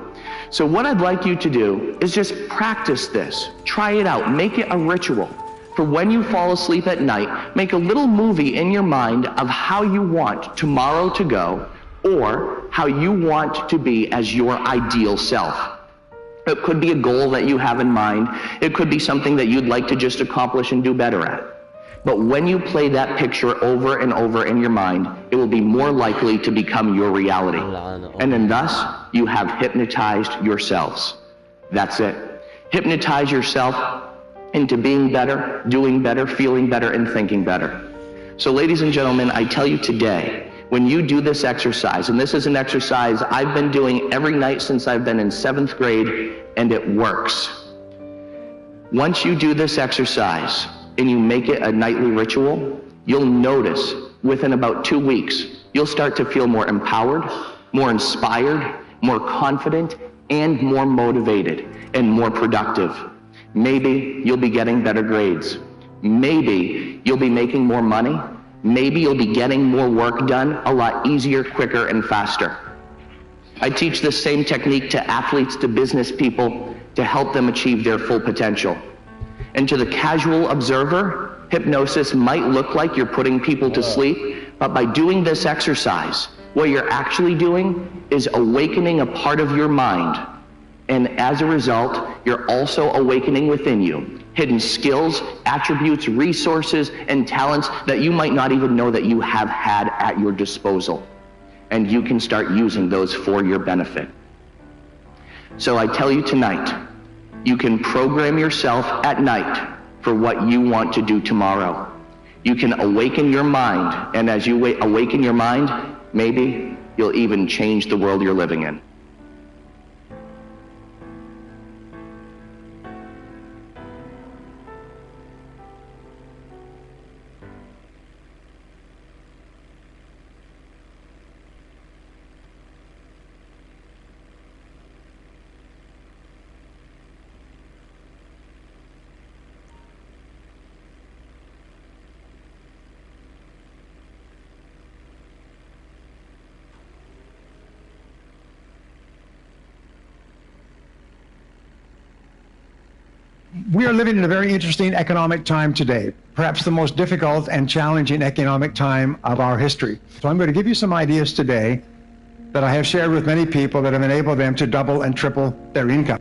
So what I'd like you to do is just practice this. Try it out. Make it a ritual. For when you fall asleep at night, make a little movie in your mind of how you want tomorrow to go, or how you want to be as your ideal self. It could be a goal that you have in mind. It could be something that you'd like to just accomplish and do better at. But when you play that picture over and over in your mind, it will be more likely to become your reality. And then thus, you have hypnotized yourselves. That's it. Hypnotize yourself into being better, doing better, feeling better, and thinking better. So ladies and gentlemen, I tell you today, when you do this exercise, and this is an exercise I've been doing every night since I've been in 7th grade, and it works. Once you do this exercise, and you make it a nightly ritual, you'll notice within about 2 weeks, you'll start to feel more empowered, more inspired, more confident, and more motivated, and more productive. Maybe you'll be getting better grades. Maybe you'll be making more money. Maybe you'll be getting more work done a lot easier, quicker, and faster. I teach this same technique to athletes, to business people, to help them achieve their full potential. And to the casual observer, hypnosis might look like you're putting people to sleep, but by doing this exercise, what you're actually doing is awakening a part of your mind. And as a result, you're also awakening within you hidden skills, attributes, resources, and talents that you might not even know that you have had at your disposal. And you can start using those for your benefit. So I tell you tonight, you can program yourself at night for what you want to do tomorrow. You can awaken your mind, and as you awaken your mind, maybe you'll even change the world you're living in. We are living in a very interesting economic time today, perhaps the most difficult and challenging economic time of our history. So I'm going to give you some ideas today that I have shared with many people that have enabled them to double and triple their income.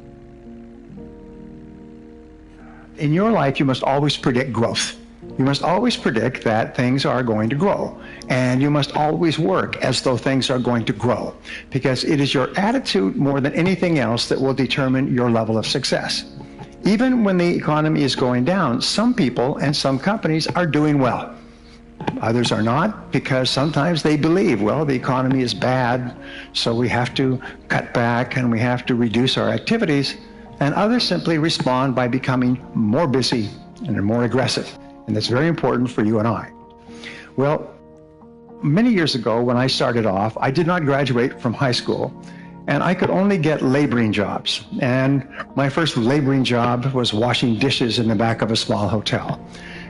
In your life, you must always predict growth. You must always predict that things are going to grow, and you must always work as though things are going to grow, because it is your attitude more than anything else that will determine your level of success. Even when the economy is going down, some people and some companies are doing well. Others are not, because sometimes they believe, well, the economy is bad, so we have to cut back and we have to reduce our activities. And others simply respond by becoming more busy and more aggressive. And that's very important for you and I. Well, many years ago when I started off, I did not graduate from high school, and I could only get laboring jobs. And my first laboring job was washing dishes in the back of a small hotel.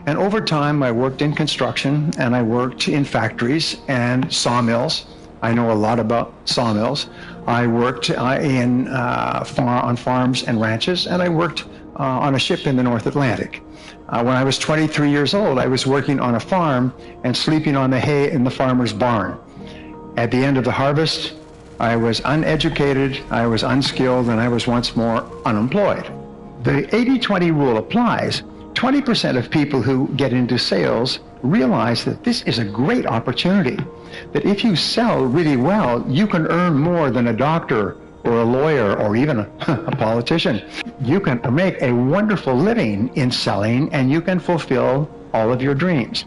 And over time, I worked in construction, and I worked in factories and sawmills, I know a lot about sawmills. I worked on farms and ranches, and I worked on a ship in the North Atlantic. When I was 23 years old, I was working on a farm and sleeping on the hay in the farmer's barn. At the end of the harvest, I was uneducated, I was unskilled, and I was once more unemployed. The 80-20 rule applies. 20% of people who get into sales realize that this is a great opportunity, that if you sell really well, you can earn more than a doctor or a lawyer or even a politician. You can make a wonderful living in selling, and you can fulfill all of your dreams.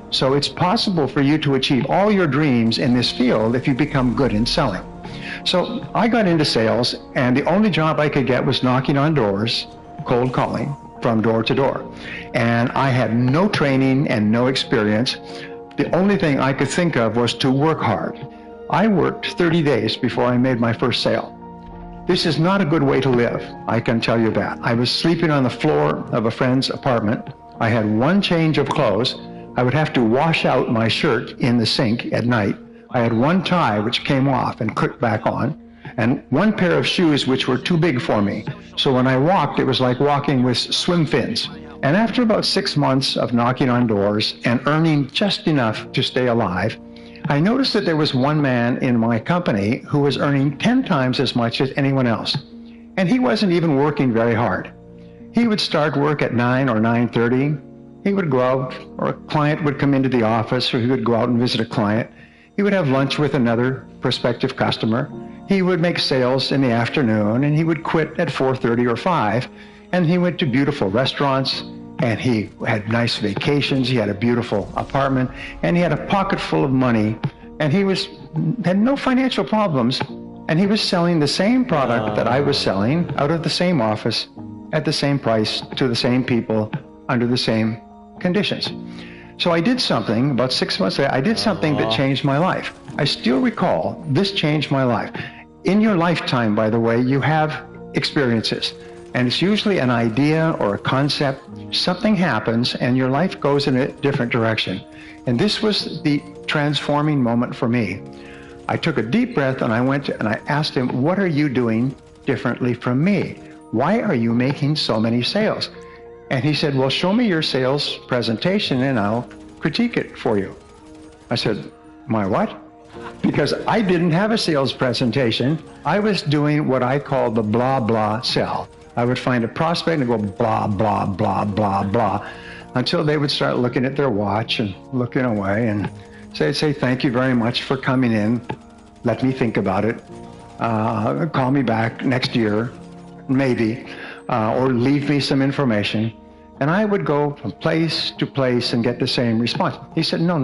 So it's possible for you to achieve all your dreams in this field if you become good in selling. So I got into sales, and the only job I could get was knocking on doors, cold calling from door to door. And I had no training and no experience. The only thing I could think of was to work hard. I worked 30 days before I made my first sale. This is not a good way to live, I can tell you that. I was sleeping on the floor of a friend's apartment. I had one change of clothes. I would have to wash out my shirt in the sink at night. I had one tie which came off and clicked back on, and one pair of shoes which were too big for me. So when I walked, it was like walking with swim fins. And after about 6 months of knocking on doors and earning just enough to stay alive, I noticed that there was one man in my company who was earning 10 times as much as anyone else. And he wasn't even working very hard. He would start work at 9 or 9:30. He would go out, or a client would come into the office, or he would go out and visit a client. He would have lunch with another prospective customer. He would make sales in the afternoon, and he would quit at 4:30 or 5. And he went to beautiful restaurants, and he had nice vacations. He had a beautiful apartment, and he had a pocket full of money, and he had no financial problems, and he was selling the same product that I was selling out of the same office at the same price to the same people under the same conditions. So I did something about 6 months later. I did something that changed my life. I still recall this changed my life. In your lifetime, by the way, you have experiences. And it's usually an idea or a concept. Something happens and your life goes in a different direction. And this was the transforming moment for me. I took a deep breath and I went and I asked him, what are you doing differently from me? Why are you making so many sales? And he said, well, show me your sales presentation and I'll critique it for you. I said, my what? Because I didn't have a sales presentation. I was doing what I call the blah, blah sell. I would find a prospect and go blah, blah, blah, blah, blah, until they would start looking at their watch and looking away and say, thank you very much for coming in. Let me think about it. Call me back next year, maybe, or leave me some information. And I would go from place to place and get the same response. He said, no.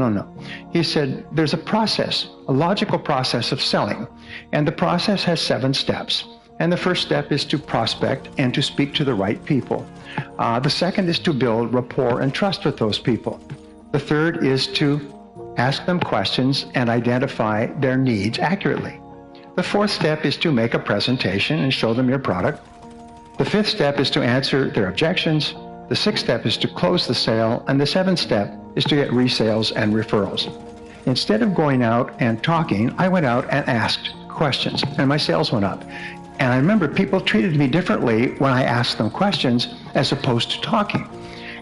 He said, there's a process, a logical process of selling. And the process has 7 steps. And the first step is to prospect and to speak to the right people. The second is to build rapport and trust with those people. The third is to ask them questions and identify their needs accurately. The fourth step is to make a presentation and show them your product. The fifth step is to answer their objections. The sixth step is to close the sale. And the seventh step is to get resales and referrals. Instead of going out and talking, I went out and asked questions, and my sales went up. And I remember people treated me differently when I asked them questions as opposed to talking.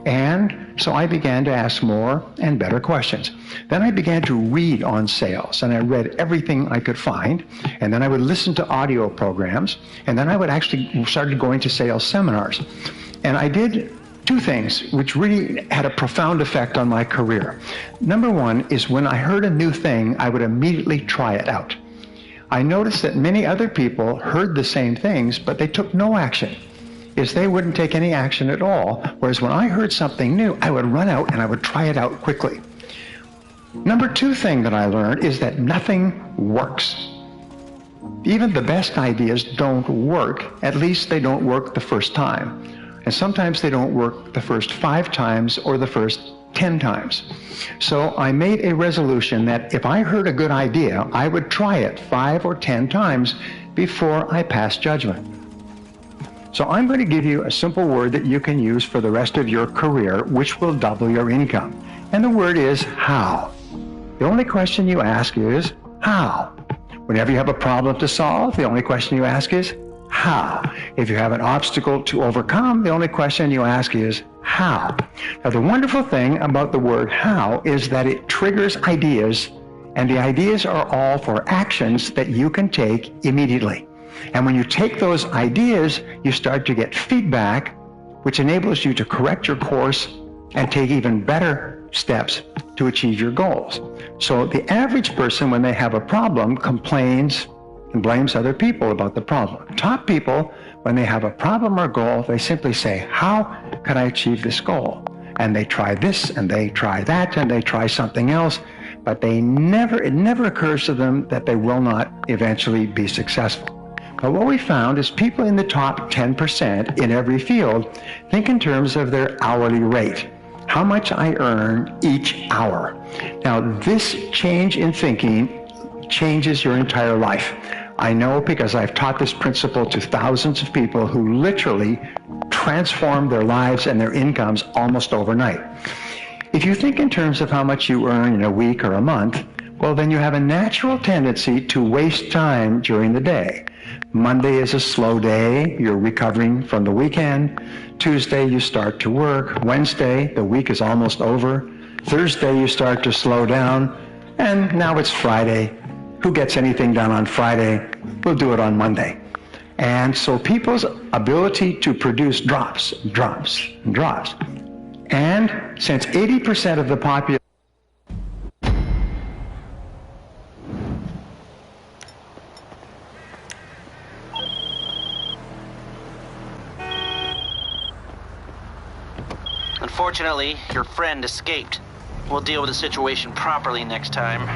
And so I began to ask more and better questions. Then I began to read on sales, and I read everything I could find. And then I would listen to audio programs. And then I would actually started going to sales seminars. And I did 2 things which really had a profound effect on my career. Number one is when I heard a new thing, I would immediately try it out. I noticed that many other people heard the same things, but they took no action. They wouldn't take any action at all, whereas when I heard something new, I would run out and I would try it out quickly. Number 2 thing that I learned is that nothing works. Even the best ideas don't work. At least they don't work the first time. And sometimes they don't work the first 5 times or the first 10 times. So I made a resolution that if I heard a good idea, I would try it 5 or 10 times before I passed judgment. So I'm going to give you a simple word that you can use for the rest of your career, which will double your income. And the word is how. The only question you ask is, how. Whenever you have a problem to solve, the only question you ask is, how? If you have an obstacle to overcome, the only question you ask is, how? Now, the wonderful thing about the word how is that it triggers ideas, and the ideas are all for actions that you can take immediately. And when you take those ideas, you start to get feedback, which enables you to correct your course and take even better steps to achieve your goals. So the average person, when they have a problem, complains and blames other people about the problem. Top people, when they have a problem or goal, they simply say, how can I achieve this goal? And they try this, and they try that, and they try something else, but it never occurs to them that they will not eventually be successful. But what we found is people in the top 10% in every field think in terms of their hourly rate. How much I earn each hour. Now, this change in thinking changes your entire life. I know because I've taught this principle to thousands of people who literally transform their lives and their incomes almost overnight. If you think in terms of how much you earn in a week or a month, well, then you have a natural tendency to waste time during the day. Monday is a slow day. You're recovering from the weekend. Tuesday, you start to work. Wednesday, the week is almost over. Thursday, you start to slow down. And now it's Friday. Who gets anything done on Friday? We'll do it on Monday. And so people's ability to produce drops. And since 80% of the population Unfortunately, your friend escaped. We'll deal with the situation properly next time.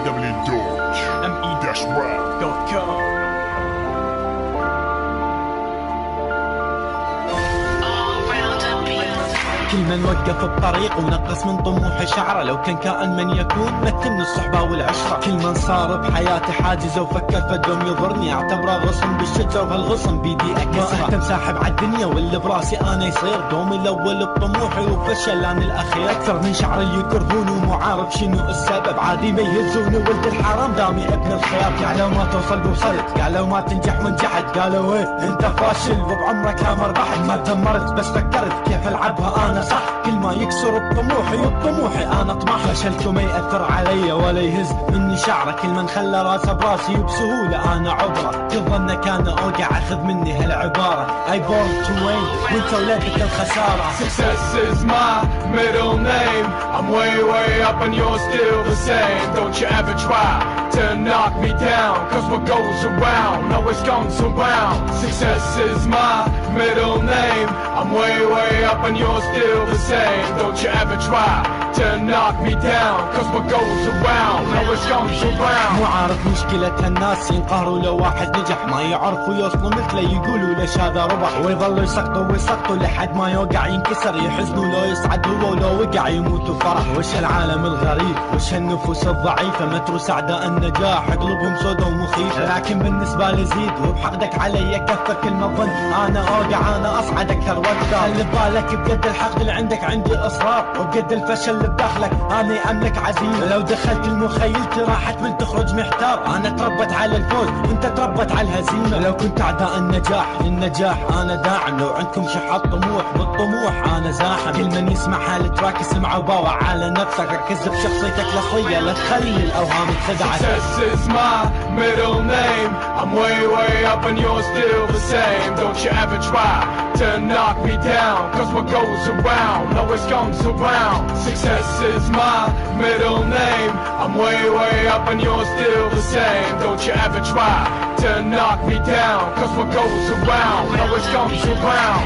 www.me-rap.com. كل من وقف الطريق ونقص من طموح شعره، لو كان كائن من يكون متن الصحبة والعشرة. كل من صار بحياتي حاجز وفكر فدوم يضرني، اعتبره غصن بالشجر وهالغصن بيدي اكسره. ما اهتم ساحب عالدنيا واللي براسي انا يصير، دومي الاول بطموحي وفشل انا الاخير. اكثر من شعري يكرهوني ومو عارف شنو السبب، عادي ما يهزوني ولد الحرام دامي ابن الخيار. قالوا ما توصل وصلت، قالوا ما تنجح ونجحت، قالوا ايه انت فاشل وبعمرك لا مربحت. ما دمرت بس فكرت كيف العبها انا صح، كل ما يكسر بطموحي وبطموحي انا اطمح. فشلت وما يأثر علي ولا يهز مني شعره، كل من خلى راسه براسي وبسهوله انا عبره. كل ظنك انا اوقع اخذ مني هالعباره، I born to win وانت ولادك الخساره. Success is my middle name, I'm way up and you're still the same. Don't you ever try to knock me down, cause what goes around always comes around. Success is my middle name, I'm way up and you're still the same. Don't you ever try to knock me down, cause what goes around always comes around. مو عارف مشكلة هالناس ينقهروا لو واحد نجح، ما يعرفوا يوصلوا مثله يقولوا ليش هذا ربح. ويظلوا يسقطوا لحد ما يوقع ينكسر، يحزنوا لو يصعد هو ولو وقع يموتوا فرح. وش العالم الغريب وش هالنفوس الضعيفة، متروس اعداء النجاح قلوبهم سودا ومخيفة. لكن بالنسبة لي زيد وبحقدك علي كفر، كل ما ظن انا اوقع انا اصعد اكثر واكثر. خلي ببالك بقد الحقد اللي عندك عندي اصرار، وبقد الفشل اللي بداخلك انا املك عزيمة. لو دخلت المخيلتي راح تمل تخرج محتار، انا تربت على الفوز وانت تربت على الهزيمة. لو كنت اعداء النجاح للنجاح انا داعم، لو عندكم شحات طموح بالطموح انا زاحم. كل من يسمع هالتراك يسمع وباوع على نفسك، ركز بشخصيتك الاصلية لا تخلي الاوهام تخدعك. Success is my middle name, I'm way up and you're still the same. Don't you ever try to knock me down, cause what goes around always comes around. Success is my middle name, I'm way up and you're still the same. Don't you ever try to knock me down, cause what goes around always comes around.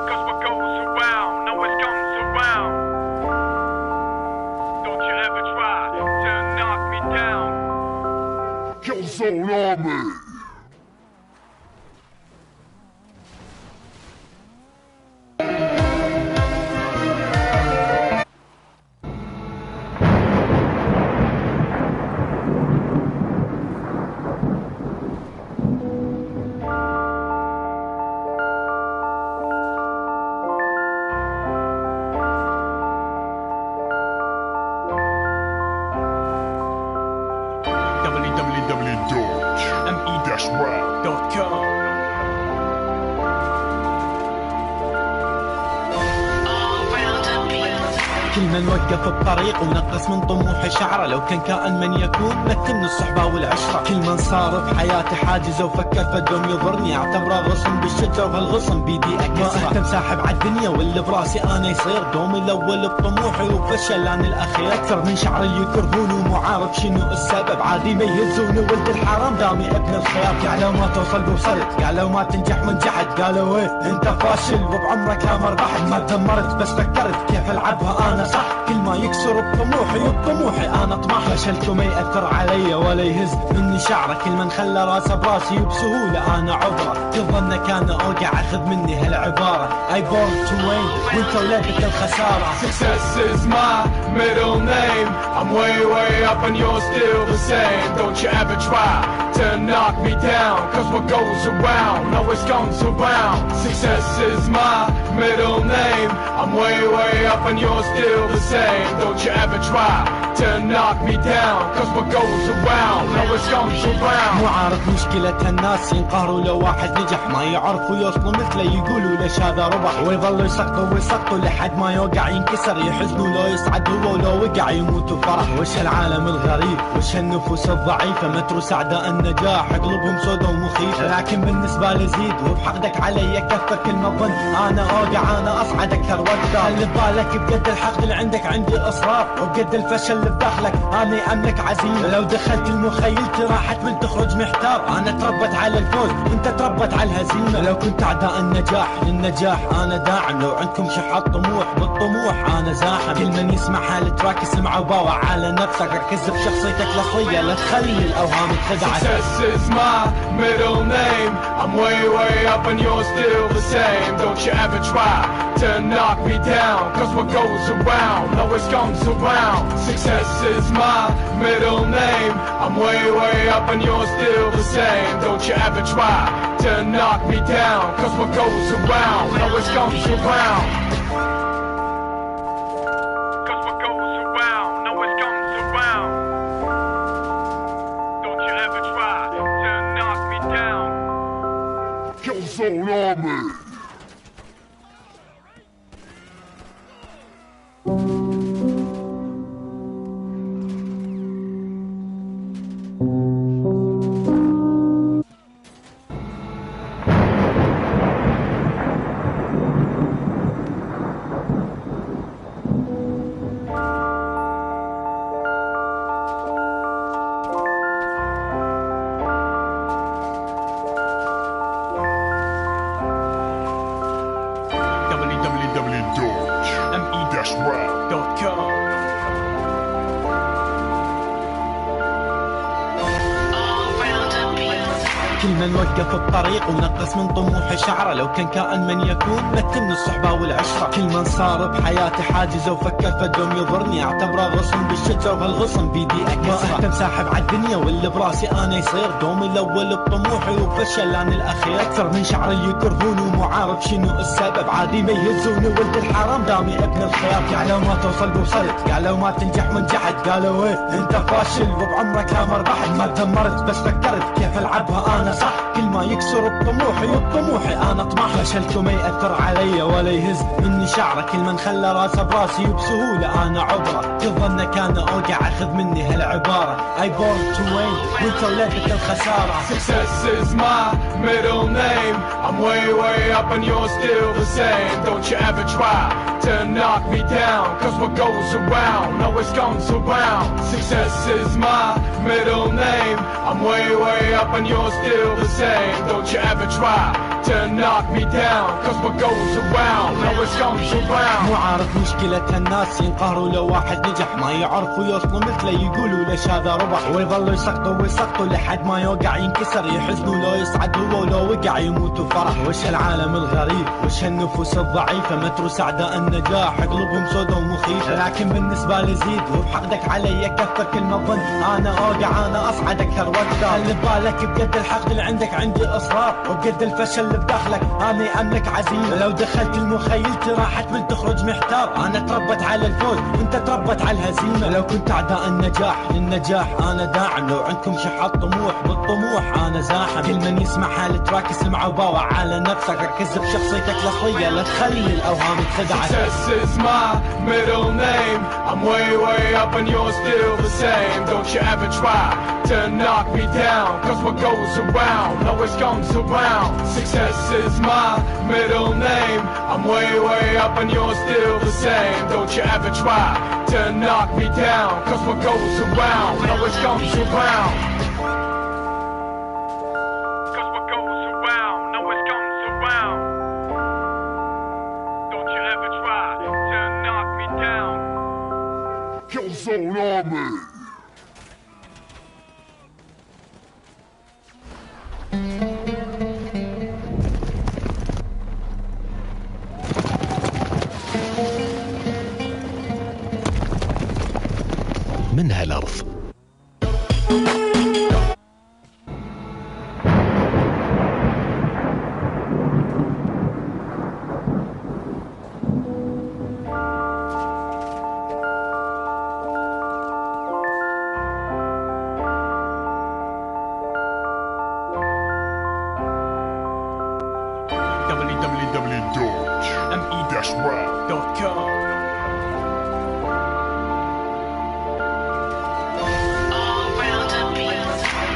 Cause what goes around always comes around. Don't you ever try to knock me down. Killzone Army. www.me-rap.com. كل من وقف الطريق ونقص من طموح شعره، لو كان كائن من يكون متن الصحبة والعشرة. كل من صار بحياتي حاجز وفكر فدوم يضرني، اعتبره غصن بالشجر وهالغصن بيدي اكسره. ما اهتم ساحب عالدنيا واللي براسي انا يصير، دومي الاول بطموحي وفشل انا الاخير. اكثر من شعري يكرهوني ومو عارف شنو السبب، عادي ما يهزوني ولد الحرام دامي ابن الخيار. قالوا ما توصل وصلت، قالوا ما تنجح ونجحت، قالوا ايه انت فاشل وبعمرك لا مربحت. ما دمرت بس فكرت كيف العبها انا صح، كل ما يكسر بطموحي وبطموحي انا اطمح. فشلت وما يأثر علي ولا يهز مني شعره، كل من خلى راسه براسي وبسهوله انا عبره. كل ظنك انا اوقع اخذ مني هالعباره، I born to win وانت ولادك الخساره. Success is my middle name, I'm way up and you're still the same. Don't you ever try to knock me down, cause what goes around always comes around. Success is my middle name, I'm way up and you're still the same. Don't you ever try to knock me down, cause what goes around always comes around. مو عارف مشكلة هالناس ينقهروا لو واحد نجح، ما يعرفوا يوصلوا مثله يقولوا ليش هذا ربح. ويظلوا يسقطوا لحد ما يوقع ينكسر، يحزنوا لو يصعد هو ولو وقع يموتوا فرح. وش العالم الغريب وش هالنفوس الضعيفة، متروس اعداء النجاح قلوبهم سودا ومخيفة. لكن بالنسبة لي زيد وبحقدك علي كفر، كل ما ظن انا اوقع انا اصعد اكثر واكثر. خلي ببالك بقد الحقد اللي عندك عندك عندي اصرار، وبقد الفشل اللي بداخلك انا املك عزيمه. لو دخلت المخيلتي راح تمل تخرج محتار، انا تربت على الفوز وانت تربت على الهزيمه. لو كنت اعداء النجاح للنجاح انا داعم، لو عندكم شحات طموح بالطموح انا زاحم. كل من يسمع حالة اسمع وباوع على نفسك، ركز بشخصيتك الاصليه لا تخلي الاوهام تخدعك. Success is my middle name. I'm way up and you're still the same. Don't you ever try to knock me down, cause what goes around always comes around. Success is my middle name. I'm way up and you're still the same. Don't you ever try to knock me down, cause what goes around always comes around. Zone Army! كل من وقف الطريق ونقص من طموحه شعره، لو كان كائن من يكون مثلني الصحبة والعشرة. كل من صار بحياتي حاجزه وفكر فدوم يضرني، اعتبره غصن بالشجر وهالغصن بيدي اكسره. ما اهتم ساحب عالدنيا واللي براسي انا يصير، دومي الاول بطموحي وفشل انا الاخير. اكثر من شعر اللي يكرهوني ومو عارف شنو السبب، عادي ما يهزوني ولد الحرام دامي ابن الخير. قالوا ما توصل وصلت، قالوا ما تنجح ونجحت، قالوا ايه انت فاشل وبعمرك لا مربحت. ما تدمرت بس فكرت كيف العبها انا صح، كل ما يكسر بطموحي وبطموحي انا اطمح. فشلت وما ياثر علي ولا يهز مني شعره، كل من خلى راسه براسي وبسهوله انا عبره. تظنك انا اوقع اخذ مني هالعباره، I born to win وانت ولدت الخساره. Success is my middle name. I'm way up and you're still the same. Don't you ever try to knock me down, cause what goes around always comes around. Success is my middle name. I'm way up and you're still the same. Don't you ever try to knock me down, cause what goes around always comes around. مو عارف مشكلة الناس ينقهروا لو واحد نجح، ما يعرفوا يوصلوا مثله يقولوا ليش هذا ربح. ويظلوا يسقطوا لحد ما يوقع ينكسر، يحزنوا لو يصعد هو ولو وقع يموتوا فرح. وش العالم الغريب، وش النفوس الضعيفة، متروس اعداء النجاح قلوبهم سودا ومخيفة. لكن بالنسبة لي زيد وبحقدك علي كثر، كل ما ظن انا اوقع انا اصعد اكثر واكثر. خلي ببالك بقد الحقد اللي عندك عندي اصرار، وبقد الفشل اللي بداخلك انا املك عزيمه. لو دخلت المخيلتي راح تمل تخرج محتار، انا تربت على الفوز وانت تربت على الهزيمه. لو كنت اعداء النجاح للنجاح انا داعم، لو عندكم شحات طموح بالطموح انا زاحم. كل من يسمع حالة اسمع وباوع على نفسك، ركز بشخصيتك الاصليه لا تخلي الاوهام تخدعك. Success is my middle name. I'm way up and you're still the same. Don't you ever try to knock me down, cause what goes around always comes around. Success is my middle name. I'm way up and you're still the same. Don't you ever try to knock me down, cause what goes around always comes around. Cause what goes around always comes around. Don't you ever try to knock me down. Zone Army! من هالأرض. www.me-rap.com.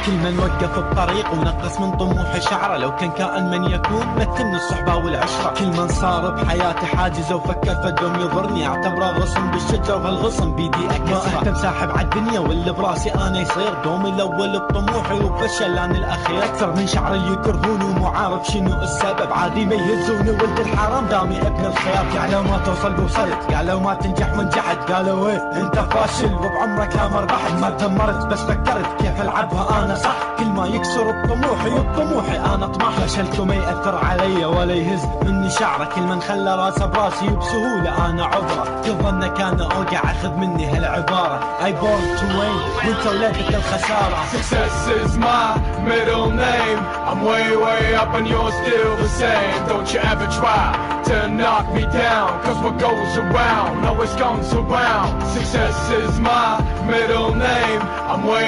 كل من وقف بطريق ونقص من طموحه شعره، لو كان كائن من يكون مثلني الصحبة والعشرة. كل من صار بحياتي حاجز وفكر فدوم يضرني اعتبره غصن بالشجر وهالغصن بيدي اكسره. ما اهتم ساحب عالدنيا واللي براسي انا يصير دومي الاول بطموحي وبفشل انا الاخير. اكثر من شعر اللي يكرهوني ومو عارف شنو السبب، عادي ما يهزوني ولد الحرام دامي ابن الخيار. قالوا ما توصل وصلت، قالوا ما تنجح ونجحت، قالوا ايه انت فاشل وبعمرك لا مربحت. ما دمرت بس فكرت كيف العبها انا صح، كل ما يكسر بطموحي انا اطمح. فشلت وما ياثر علي ولا يهز مني شعره، كل من خلى راسه براسي وبسهوله انا عبره. كل ظنك انا اوقع اخذ مني هالعباره I born to win وانت ولادة الخساره. Success is my middle name. I'm way up and you're still the same. Don't you ever try to knock me down, cause what goes around always comes around. Success is my middle name. I'm way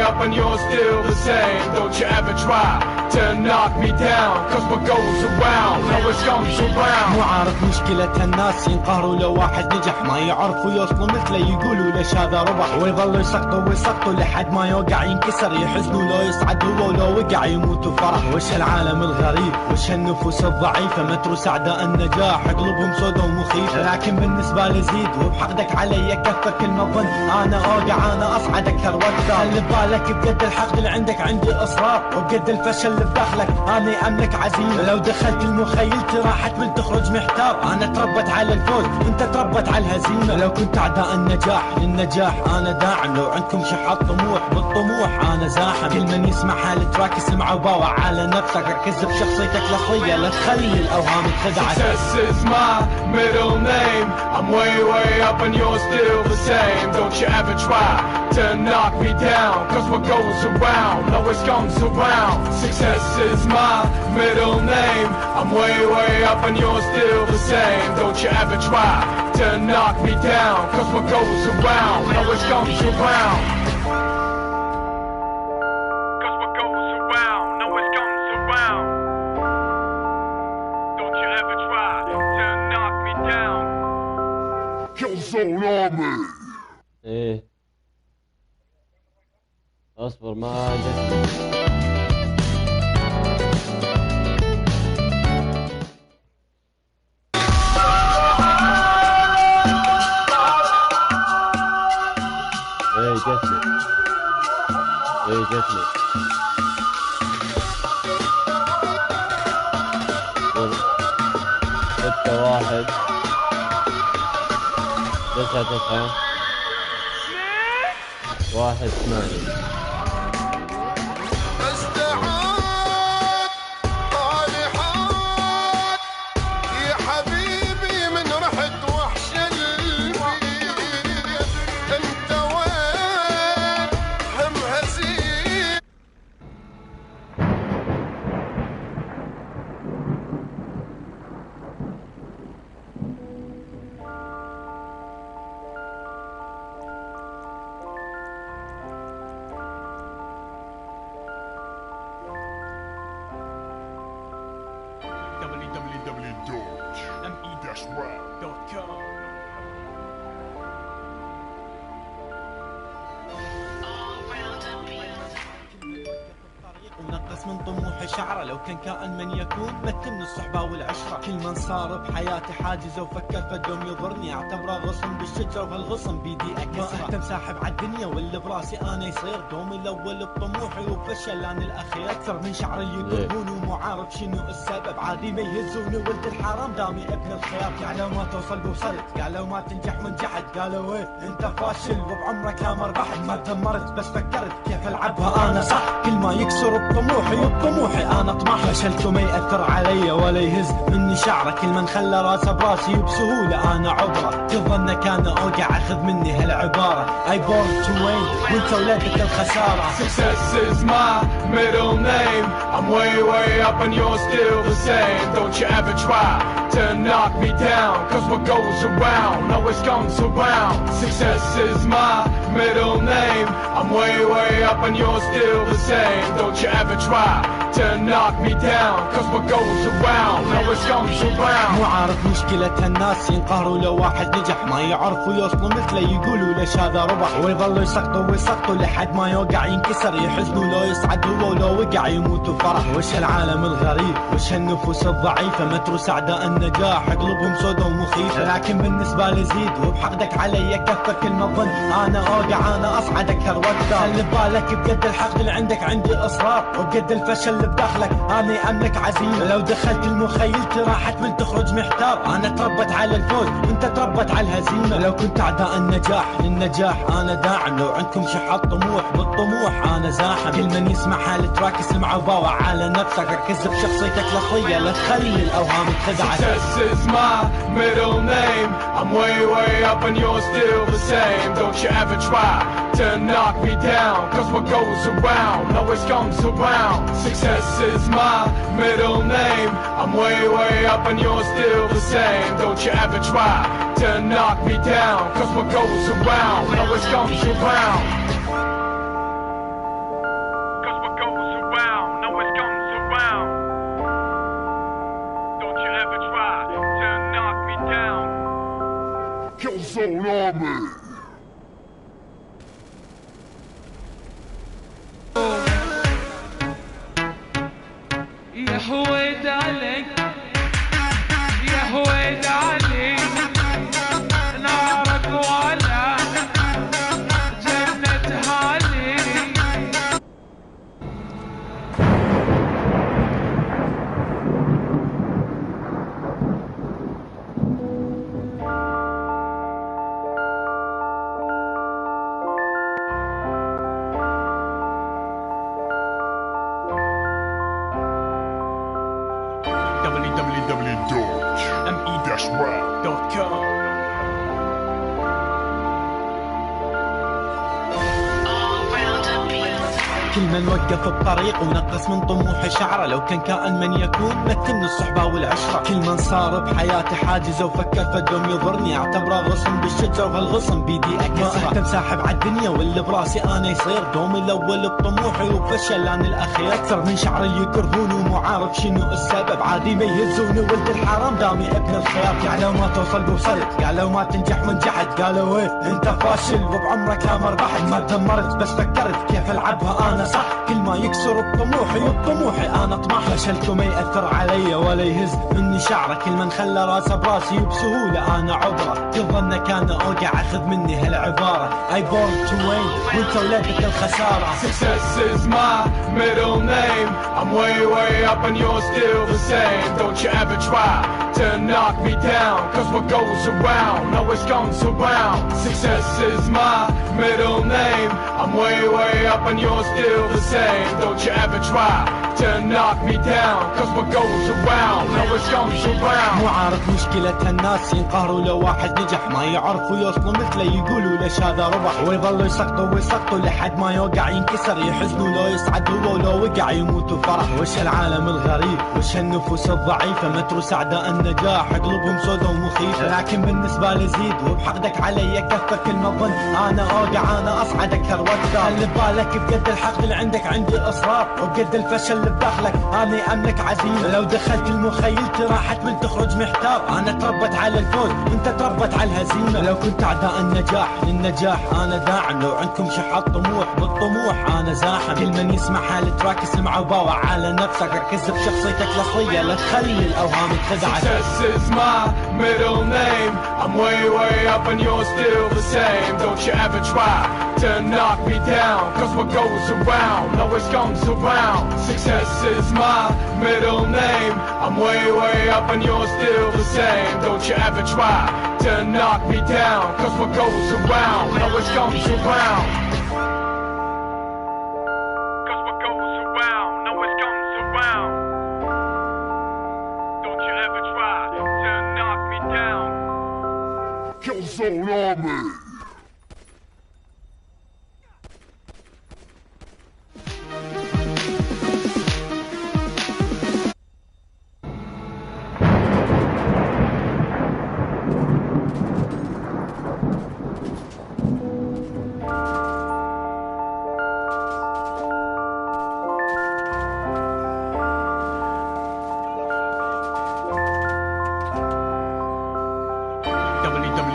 up and you're still the same. Don't you ever try to knock me down, cause what goes around always comes around. مو عارف مشكلة الناس ينقهروا لو واحد نجح، ما يعرفوا يوصلوا مثله يقولوا ليش هذا ربح، ويظلوا يسقطوا لحد ما يوقع ينكسر. يحزنوا لو يصعد هو ولو وقع يموتوا فرح. وش العالم الغريب وش النفوس الضعيفة، متروس اعداء النجاح قلوبهم سودة ومخيفة. لكن بالنسبة لي زيد وبحقدك علي كثر، كل ما ظن انا اوقع انا اصعد اكثر واكثر. خلي ببالك بقد الحقد اللي عندك عندي اصرار، وبقد الفشل اللي بداخلك انا املك عزيمة. لو دخلت المخيلتي راح تمل تخرج محتار، انا تربت على الفوز وانت تربت على الهزيمة. لو كنت اعداء النجاح للنجاح انا داعم، لو عندكم شحات طموح بالطموح انا زاحم. كل من يسمع حالة اسمع وباوع على نفسك، ركز بشخصيتك الاصلية لا تخلي الاوهام تخدعك. Success is my middle name. I'm way up and you're still the same. Don't you ever try to knock me down, cause what goes around always comes around. Success is my middle name. I'm way up and you're still the same. Don't you ever try to knock me down, cause what goes around always comes around. Cause what goes around always comes around. Don't you ever try to knock me down. Killzone Army. ايه اصبر ما جت. ايه جتني ايه جتني 6-1 9-9 1-8. ونقص من طموحي شعره، لو كان كائن من يكون مثلني الصحبة والعشرة. كل من صار بحياتي حاجز وفكر فدوم يضرني اعتبره غصن بالشجر وهالغصن بيدي اكسره. ما اهتم ساحب عالدنيا واللي براسي انا يصير دومي الاول بطموحي وبفشل انا الاخير. اكثر من شعر اللي يكرهوني ومو عارف شنو السبب، عادي ما يهزوني ولد الحرام دامي ابن الخيار. قالوا ما توصل وصلت، قالوا ما تنجح ونجحت، قالوا ايه انت فاشل وبعمرك لا مربحت. ما دمرت بس فكرت كيف العبها انا صح، كل ما يكسر بطموحي انا اطمح. فشلت وما ياثر علي ولا يهز مني شعره، كل من خلى راسه براسي وبسهوله انا عبره. كل ظنك انا اوقع اخذ مني هالعباره I born to win وانت ولادة الخساره. Success is my middle name. I'm way up and you're still the same. Don't you ever try to knock me down. Cause what goes around always comes around. Success is my middle name. I'm way, way up and you're still the same. Don't you ever try to knock me down. Cause what goes around always comes around. مو عارف مشكلة الناس ينقهروا لو واحد نجح، ما يعرفوا يوصلوا مثله يقولوا ليش هذا ربح، ويظلوا يسقطوا ويسقطوا لحد ما يوقع ينكسر، يحزنوا لو يصعد هو ولو وقع يموتوا فرح. وش هالعالم الغريب، وش هالنفوس الضعيفة، متروس أعداء النجاح قلوبهم سودة ومخيفة. لكن بالنسبة لي زيد وبحقدك علي كفك كل ما ظن أنا أوقع أنا أصعد أكثر وأكثر. خلي ببالك بقد الحقد اللي عندك عندي إصرار، وبقد الفشل اللي بداخلك أنا أملك عزيمة. لو دخلت المخيلتي راح تمل تخرج محتار، أنا تربت على الفوز وأنت تربت على الهزيمة. لو كنت أعداء النجاح للنجاح أنا داعم، لو عندكم شحات طموح بالطموح أنا زاحم. كل من يسمع حالة اسمع وباوع على نفسك، ركز بشخصيتك الأصلية لا تخلي الأوهام تخدعك. Success is my middle name. I'm way, way up and you're still the same. Don't you ever try to knock me down. Cause what goes around always comes around. Success is my middle name. I'm way, way up and you're still the same. Don't you ever try to knock me down. Cause what goes around always comes around. Cause what goes around always comes around. Don't you ever try to knock me down. Killzone Army. يا هويد عليك يا هويد عليك نارك ولا جنتها عليك. www.me-rap.com. كل من وقف بطريق ونقص من طموحه شعره، لو كان كائن من يكون متن الصحبة والعشرة. كل من صار بحياتي حاجزه وفكر فدهم يضرني، اعتبره غصن بالشجر وهالغصن بيدي اكسره. ما اهتم ساحب عالدنيا واللي براسي انا يصير، دومي الاول بطموحي وفشل انا الاخير. اكثر من شعر يكرهوني ومو عارف شنو السبب، عادي ما يهزوني ولد الحرام دامي ابن الخير. قالوا ما توصل بوصلت، قالوا ما تنجح ونجحت، قالوا ايه انت فاشل وبعمرك لا مربحت. ما دمرت بس فكرت كيف العبها انا صح، كل ما يكسر بطموحي وبطموحي انا اطمح. فشلكم ما ياثر علي ولا يهز مني شعره، كل من خلى راسه براسي وبسهوله انا عبره. يظنك انا اوقع اخذ مني هالعباره، I born to win وانت ولدت الخساره. Success is my middle name. I'm way, way up and you're still the same. Don't you ever try to knock me down. Cause what goes around always comes around. Success is my middle name. I'm way, way up and you're still the same. Don't you ever try to knock me down. Cause what goes around always comes around. مو عارف مشكلة الناس ينقهروا لو واحد نجح، ما يعرفوا يوصلوا مثله يقولوا ليش هذا ربح، ويظلوا يسقطوا ويسقطوا لحد ما يوقع ينكسر، يحزنوا لو يصعد هو ولو وقع يموتوا فرح. وش هالعالم الغريب، وش هالنفوس الضعيفة، متروس أعداء النجاح قلوبهم سودة ومخيفة. لكن بالنسبة لي زيد وبحقدك علي كفك كل ما ظن أنا أوقع أنا أصعد أكثر وأكثر. خلي ببالك بقد الحقد اللي عندك عندي إصرار، وبقد الفشل اللي بداخلك أنا أملك عزيمة. لو دخلت المخيلتي راح تمل تخرج محتار، أنا تربت على الفوز وأنت تربت على الهزيمة. لو كنت أعداء النجاح للنجاح أنا داعم، لو عندكم شحات طموح بالطموح أنا زاحم. كل من يسمع حالة اسمع وباوع على نفسك، ركز بشخصيتك الأصلية لا تخلي الأوهام تخدعك. Success is my middle name. I'm way, way up and you're still the same. Don't you ever try to knock me down. Cause what goes around always comes around. Success is my middle name. I'm way, way up and you're still the same. Don't you ever try to knock me down. Cause what goes around always comes around. Cause what goes around always comes around. Don't you ever try to knock me down. Killzone Army.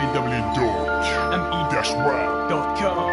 www.me-rap.com.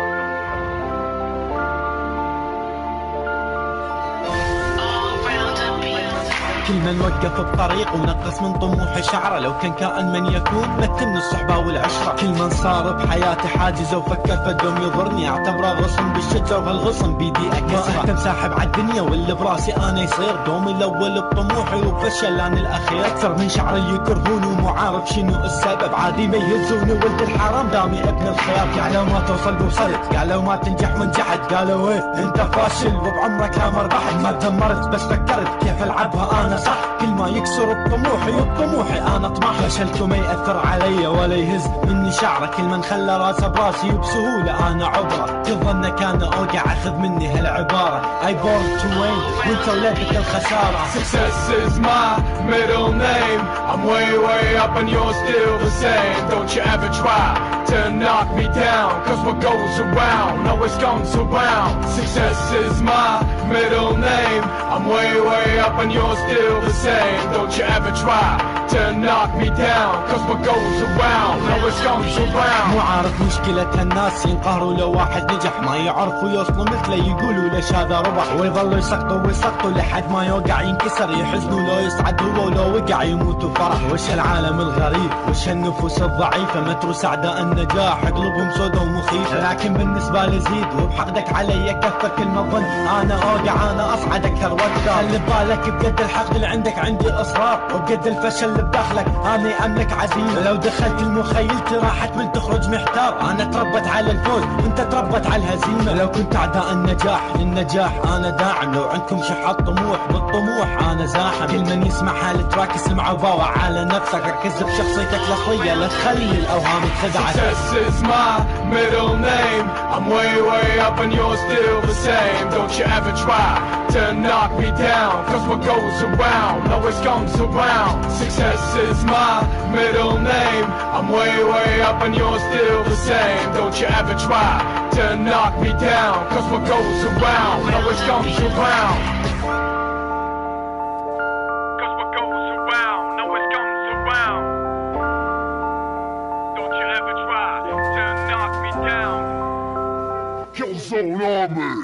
كل من وقف الطريق ونقص من طموح شعره، لو كان كائن من يكون متن الصحبة والعشرة. كل من صار بحياتي حاجز وفكر فدوم يضرني، اعتبره غصن بالشجر وهالغصن بيدي اكسره. ما اهتم ساحب عالدنيا واللي براسي انا يصير دومي الاول بطموحي وفشل انا الاخير. اكثر من شعري يكرهوني ومو عارف شنو السبب، عادي ما يهزوني ولد الحرام دامي ابن الخير. قالوا ما توصل بوصلت، قالوا ما تنجح ونجحت، قالوا ايه انت فاشل وبعمرك لا مربحت. ما تذمرت بس فكرت كيف العبها انا صح، كل ما يكسر بطموحي وبطموحي انا اطمح. فشلته ما ياثر علي ولا يهز مني شعره، كل من خلى راسه براسي وبسهوله انا عبره. تظنك انا اوقع اخذ مني هالعباره I born to win وانت ولادك الخساره. Success is my middle name. I'm way up and you're still the same. Don't you ever try to knock me down, cause what goes around always comes around. Success is my middle name. I'm way up and you're still the same. Don't you ever try to knock me down, cause what goes around always comes around. مو عارف مشكلة هالناس ينقهروا لو واحد نجح، ما يعرفوا يوصلوا مثله يقولوا ليش هذا ربح، ويظلوا يسقطوا لحد ما يوقع ينكسر. يحزنوا لو يصعد هو ولو وقع يموتوا فرح. وش العالم الغريب وش النفوس الضعيفة، متروا سعداء النجاح قلوبهم سودة ومخيفة. لكن بالنسبة لي زيد وبحقدك علي كفة، كل ما ظن انا اوقع انا اصعد اكثر واكثر. خلي ببالك بقد الحقد اللي عندك عندي اصرار، وبقد الفشل اللي بداخلك انا املك عزيمة. لو دخلت المخيلتي راح تمل تخرج محتار، انا تربت على الفوز وانت تربت على الهزيمة. لو كنت اعداء النجاح للنجاح انا داعم، لو عندكم شحات طموح بالطموح انا زاحم. كل من يسمع هالتراك اسمع وباوع على نفسك، ركز بشخصيتك الاصلية لا تخلي الاوهام تخدعك. Success is my middle name. I'm way up and you're still the same. Don't you ever try to knock me down, cause what goes around always comes around. Success is my middle name. I'm way up and you're still the same. Don't you ever try to knock me down, cause what goes around always comes around. Cause what goes around always comes around. Don't you ever try to knock me down. Killzone Army!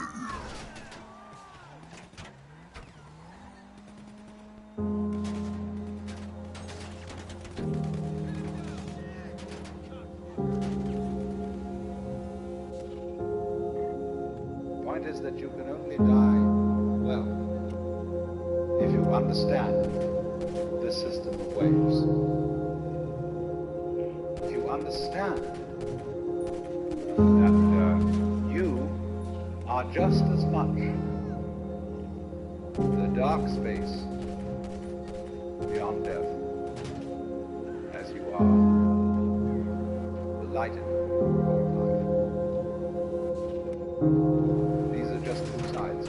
Point is that you can only die well if you understand this system of waves. If you understand that you are just as much the dark space beyond death as you are the light in life. These are just two sides.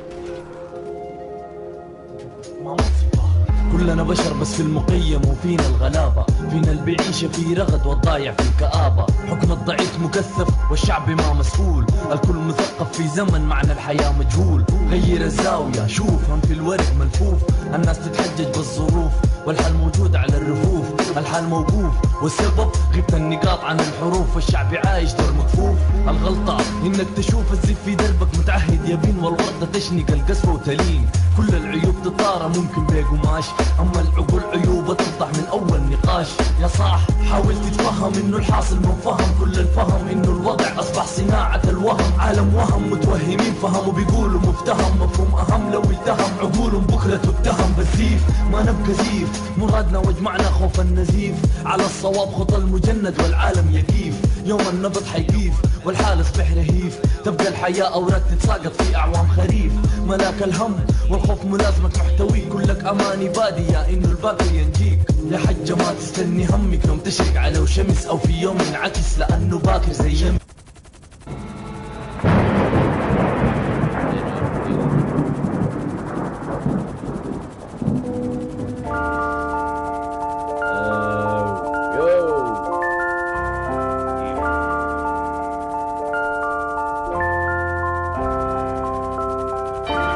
كلنا بشر بس في المقيم وفينا الغلابة، فينا اللي بيعيش في رغد والضايع في الكآبة. حكم الضعيف مكثف والشعب ما مسؤول، الكل مثقف في زمن معنى الحياة مجهول. غير الزاوية شوفهم في الورق ملفوف، الناس تتحجج بالظروف والحل موجود على الرفوف. الحال موقوف والسبب غيبت النقاط عن الحروف، والشعب عايش دور مكفوف. الغلطة انك تشوف الزيف في دربك متعهد يبين، والوردة تشنق القصفة وتلين. كل العيوب تطارى ممكن بقماش، اما العقول عيوبها توضح من اول نقاش. يا صاح حاول تتفهم انه الحاصل من فهم كل الفهم، انه الوضع اصبح صناعة الوهم. عالم وهم متوهمين فهموا بيقولوا مفتهم، مفهوم اهم لو التهم عقولهم بكرة تتهم بالزيف. ما نبقى زيف مرادنا وجمعنا خوف النزيف، على الصواب خطى المجند والعالم يقيف. يوم النبض حيقيف والحال يصبح رهيف، تبقى الحياة اوراق تتساقط في اعوام خريف. ملاك الهم والخوف ملازمك محتوي، كلك اماني بادية انه الباقي ينجيك. يا حجة ما تستني همك يوم تشرق على شمس، او في يوم ينعكس لانه باكر زي شمس.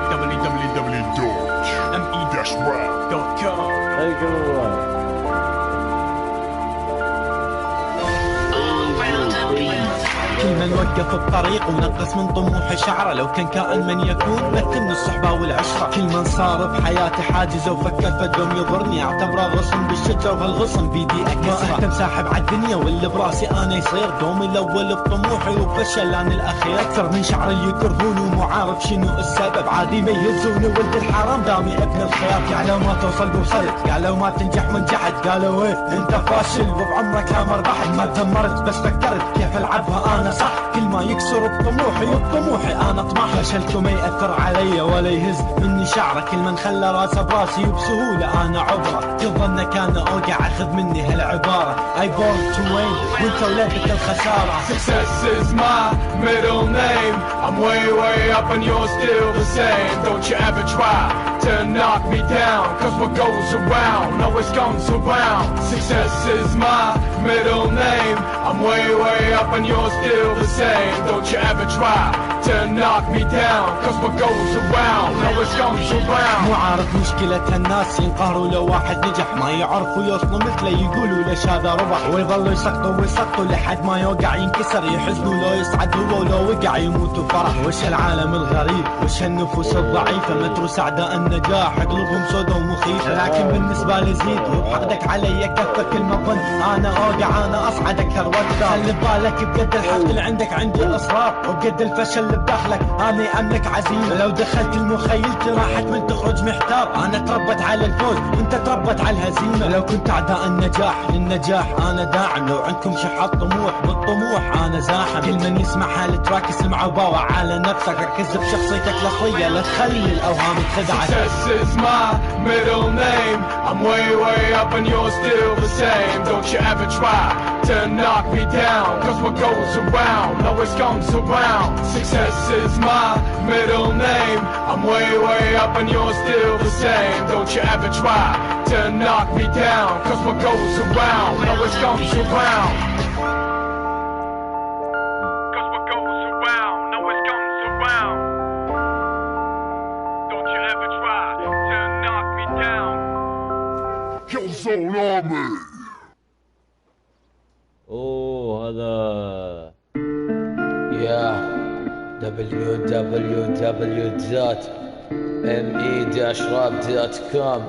www.me-rap.com. كل من وقف بطريق ونقص من طموحي شعره، لو كان كائن من يكون مثل من الصحبة والعشرة. كل من صار بحياتي حاجز وفكر فدوم يضرني، اعتبره غصن بالشجر وهالغصن بيدي اكسره. ما اهتم ساحب عالدنيا واللي براسي انا يصير، دومي الاول بطموحي وفشل انا الاخير. اكثر من شعري يكرهوني ومو عارف شنو السبب، عادي ما يهزوني ولد الحرام دامي ابن الخير. قالوا ما توصل وصلت، قالوا ما تنجح ونجحت، قالوا ايه انت فاشل وبعمرك لا مربحت. ما تذمرت بس فكرت كيف العبها انا صح، كل ما يكسر بطموحي انا اطمح. فشلكم ما ياثر علي ولا يهز مني شعره، كل من خلى راسه براسي وبسهوله انا عبره. كل ظنك انا اوقع اخذ مني هالعباره، I born to win وانت ولادك الخساره. Success is my middle name, I'm way up and you're still the same. Don't you ever try to knock me down, cause what goes around always comes around. Success is my middle name, I'm way up and you're still the same. Don't you ever try to knock me down, cause what goes around always comes around. مو عارف مشكلة هالناس ينقهروا لو واحد نجح، ما يعرفوا يوصلوا مثله يقولوا ليش هذا ربح. ويظلوا يسقطوا لحد ما يوقع ينكسر، يحزنوا لو يصعد هو ولو وقع يموتوا فرح. وش هالعالم الغريب، وش هالنفوس الضعيفة، متروس اعداء النجاح قلوبهم سودا ومخيفة. لكن بالنسبة لي زيد وبحقدك علي كفة، كل ما ظن انا اوقع انا اصعدك هالوقت. خلي بالك بقد الحق اللي عندي اصرار، وبقد الفشل اللي بداخلك انا املك عزيمة. لو دخلت المخيلتي راح تمل تخرج محتار، انا تربت على الفوز وانت تربت على الهزيمة. لو كنت اعداء النجاح للنجاح انا داعم، لو عندكم شحات طموح بالطموح انا زاحم. كل من يسمع هالتراك اسمع وباوع على نفسك، ركز بشخصيتك الاصلية لا تخلي الاوهام تخدعك. Success is my middle name, I'm way up and you're still the same. Don't you ever try to knock me down, cause what goes around always comes around. Success is my middle name, I'm way up and you're still the same. Don't you ever try to knock me down, cause what goes around always comes around. Cause what goes around always comes around. Don't you ever try to knock me down. Killzone Army. اوه هذا يا www.me-rap.com.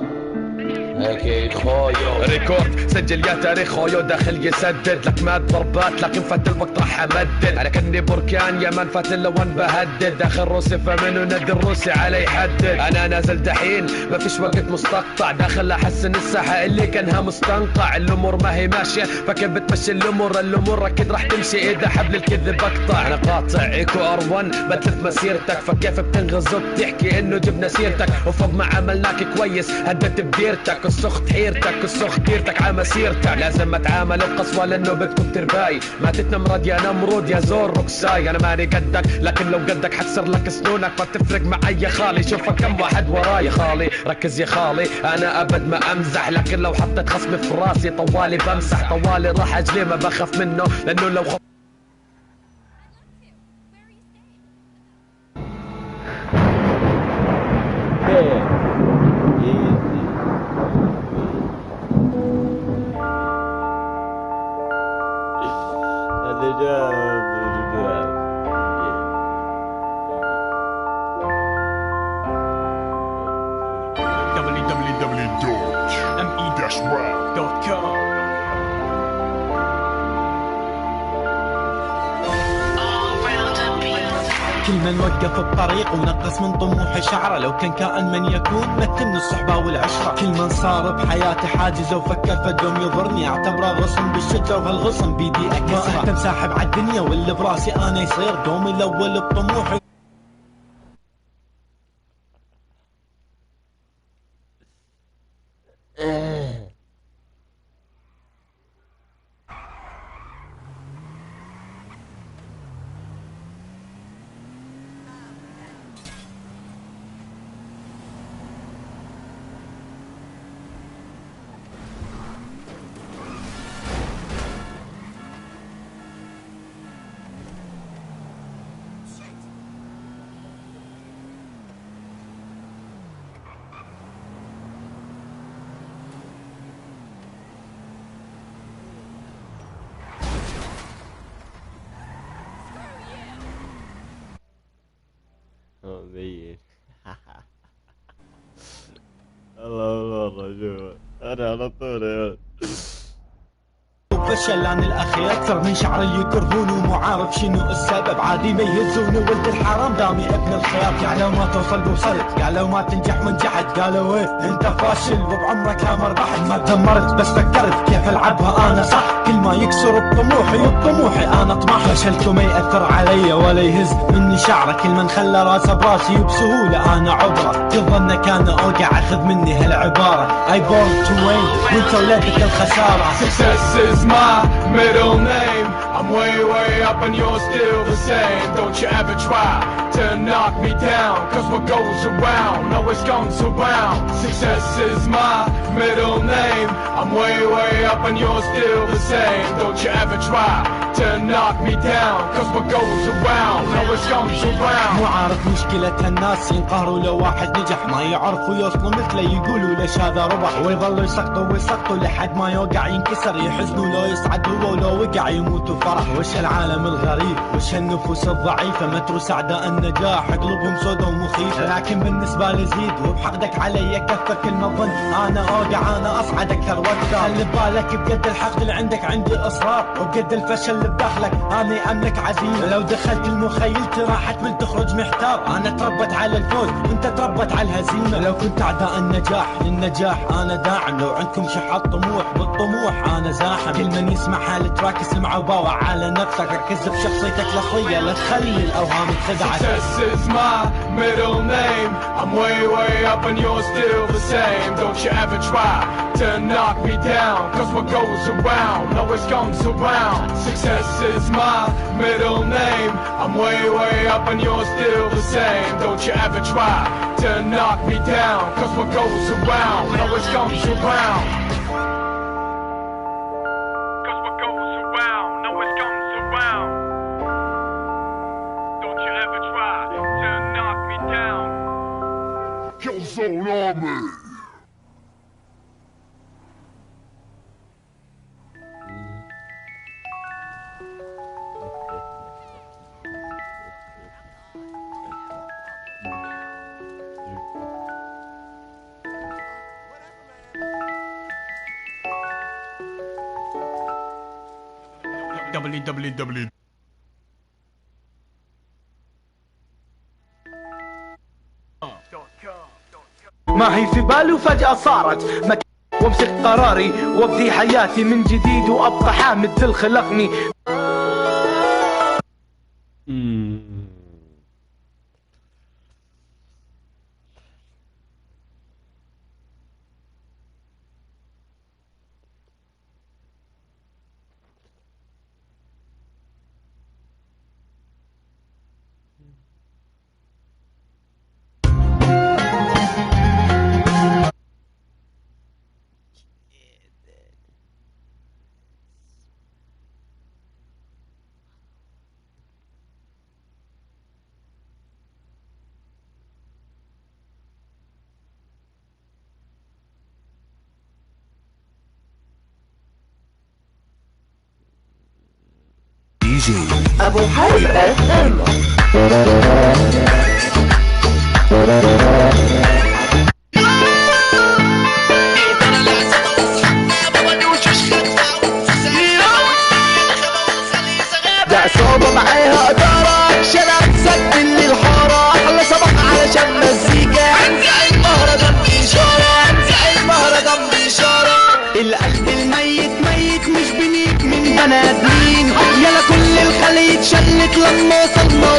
اكيد خويو ريكورد سجل يا تاريخ خويو، داخل يسدد لك مات ضربات لكن فات الوقت راح امدد. انا كني بركان يا من فات لو بهدد، داخل روسي فمنو ند الروسي علي يحدد. انا نازل دحين ما فيش وقت مستقطع، داخل احسن الساحه اللي كانها مستنقع. الامور ما هي ماشيه فكيف بتمشي الامور اكيد راح تمشي اذا حبل الكذب اقطع. انا قاطع ايكو ار1 بتلف مسيرتك، فكيف بتنغز وبتحكي انه جبنا سيرتك، وفوق ما عملناك كويس هدت بديرتك. السخط حيرتك السخط ديرتك عمسيرتك، لازم اتعامل بقسوه لانه بتكون ترباي. ما تتنمرد يا نمرود يا زور ركساي، انا ماني قدك لكن لو قدك حكسر لك سنونك. ما تفرق معي يا خالي، شوفك كم واحد وراي يا خالي. ركز يا خالي انا ابد ما امزح، لكن لو حطيت خصمي في راسي طوالي بمسح. طوالي راح اجلي ما بخاف منه لانه لو www.me-rap.com. كل من وقف بطريق ونقص من طموحي شعره، لو كان كائن من يكون مثل من الصحبة والعشرة. كل من صار بحياتي حاجز وفكر فدوم يضرني، اعتبره غصن بالشجر وهالغصن بيدي اكسره. ما اهتم ساحب عالدنيا واللي براسي انا يصير، دومي الاول بطموحي. انا على طول فشل عن الاخير اكثر من شعر اللي يكرهوني ومو عارف شنو السبب، عادي ما يهزوني ولد الحرام دامي ابن الخيار. قالوا ما توصل بوصلت، قالوا ما تنجح ونجحت، قالوا ايه انت فاشل وبعمرك لا مربحت. ما دمرت بس فكرت كيف العبها انا صح، كل ما يكسر بطموحي وبطموحي انا اطمح. فشلكم ما ياثر علي ولا يهز مني شعره، كل من خلى راسه براسي وبسهوله انا عبره. تظنك انا اوقع اخذ مني هالعباره I born to win وانت ولادك الخساره. Success is my middle name. I'm way up and you're still the same. Don't you ever try to knock me down, cause what goes around always comes around. Success is my middle name. I'm way up and you're still the same. Don't you ever try to knock me down, cause what goes around always comes around. مو عارف مشكلة الناس ينقهروا لو واحد نجح، ما يعرفوا يوصلوا مثله يقولوا ليش هذا ربح، ويظلوا يسقطوا لحد ما يوقع ينكسر. يحزنوا لو يصعد هو ولو وقع يموتوا فرح. وش العالم الغريب، وش النفوس الضعيفة، متروس اعداء النجاح قلوبهم سودة ومخيفة. لكن بالنسبة لي زيد وبحقدك علي كثر، كل ما ظن انا اوقع انا اصعد اكثر واكثر. خلي ببالك بقد الحقد اللي عندك عندي اصرار، وبقد الفشل اللي بداخلك انا املك عزيمة. لو دخلت المخيلتي راح تمل تخرج محتار. انا تربت على الفوز وانت تربت على الهزيمة. لو كنت اعداء النجاح للنجاح انا داعم، لو عندكم شحات طموح بالطموح انا زاحم. كل من يسمع حال تراك اسمع وباوع على نفسك، ركز بشخصيتك الاصلية لا تخلي الاوهام تخدعك. Success is my middle name. I'm way up and you're still the same. Don't you ever try to knock me down, cause what goes around always comes around. Success is my middle name. I'm way up and you're still the same. Don't you ever try to knock me down, cause what goes around always comes around. Cause what goes around always comes around. Don't you ever try to knock me down. Killzone Army. www. ما هي في بالي وفجأة صارت وامسك قراري وابدي حياتي من جديد وابقى حامد ذل خلقني. أبو حرب FM. صوبة معاها إدارة شلت سد اللي الحارة أحلى سبق علشان مزيكا. انزل المهرجان بإشارة، انزل المهرجان بإشارة. القلب الميت ميت مش بنيك من بني آدمين، يلا كل الخليج شلت لما وصلنا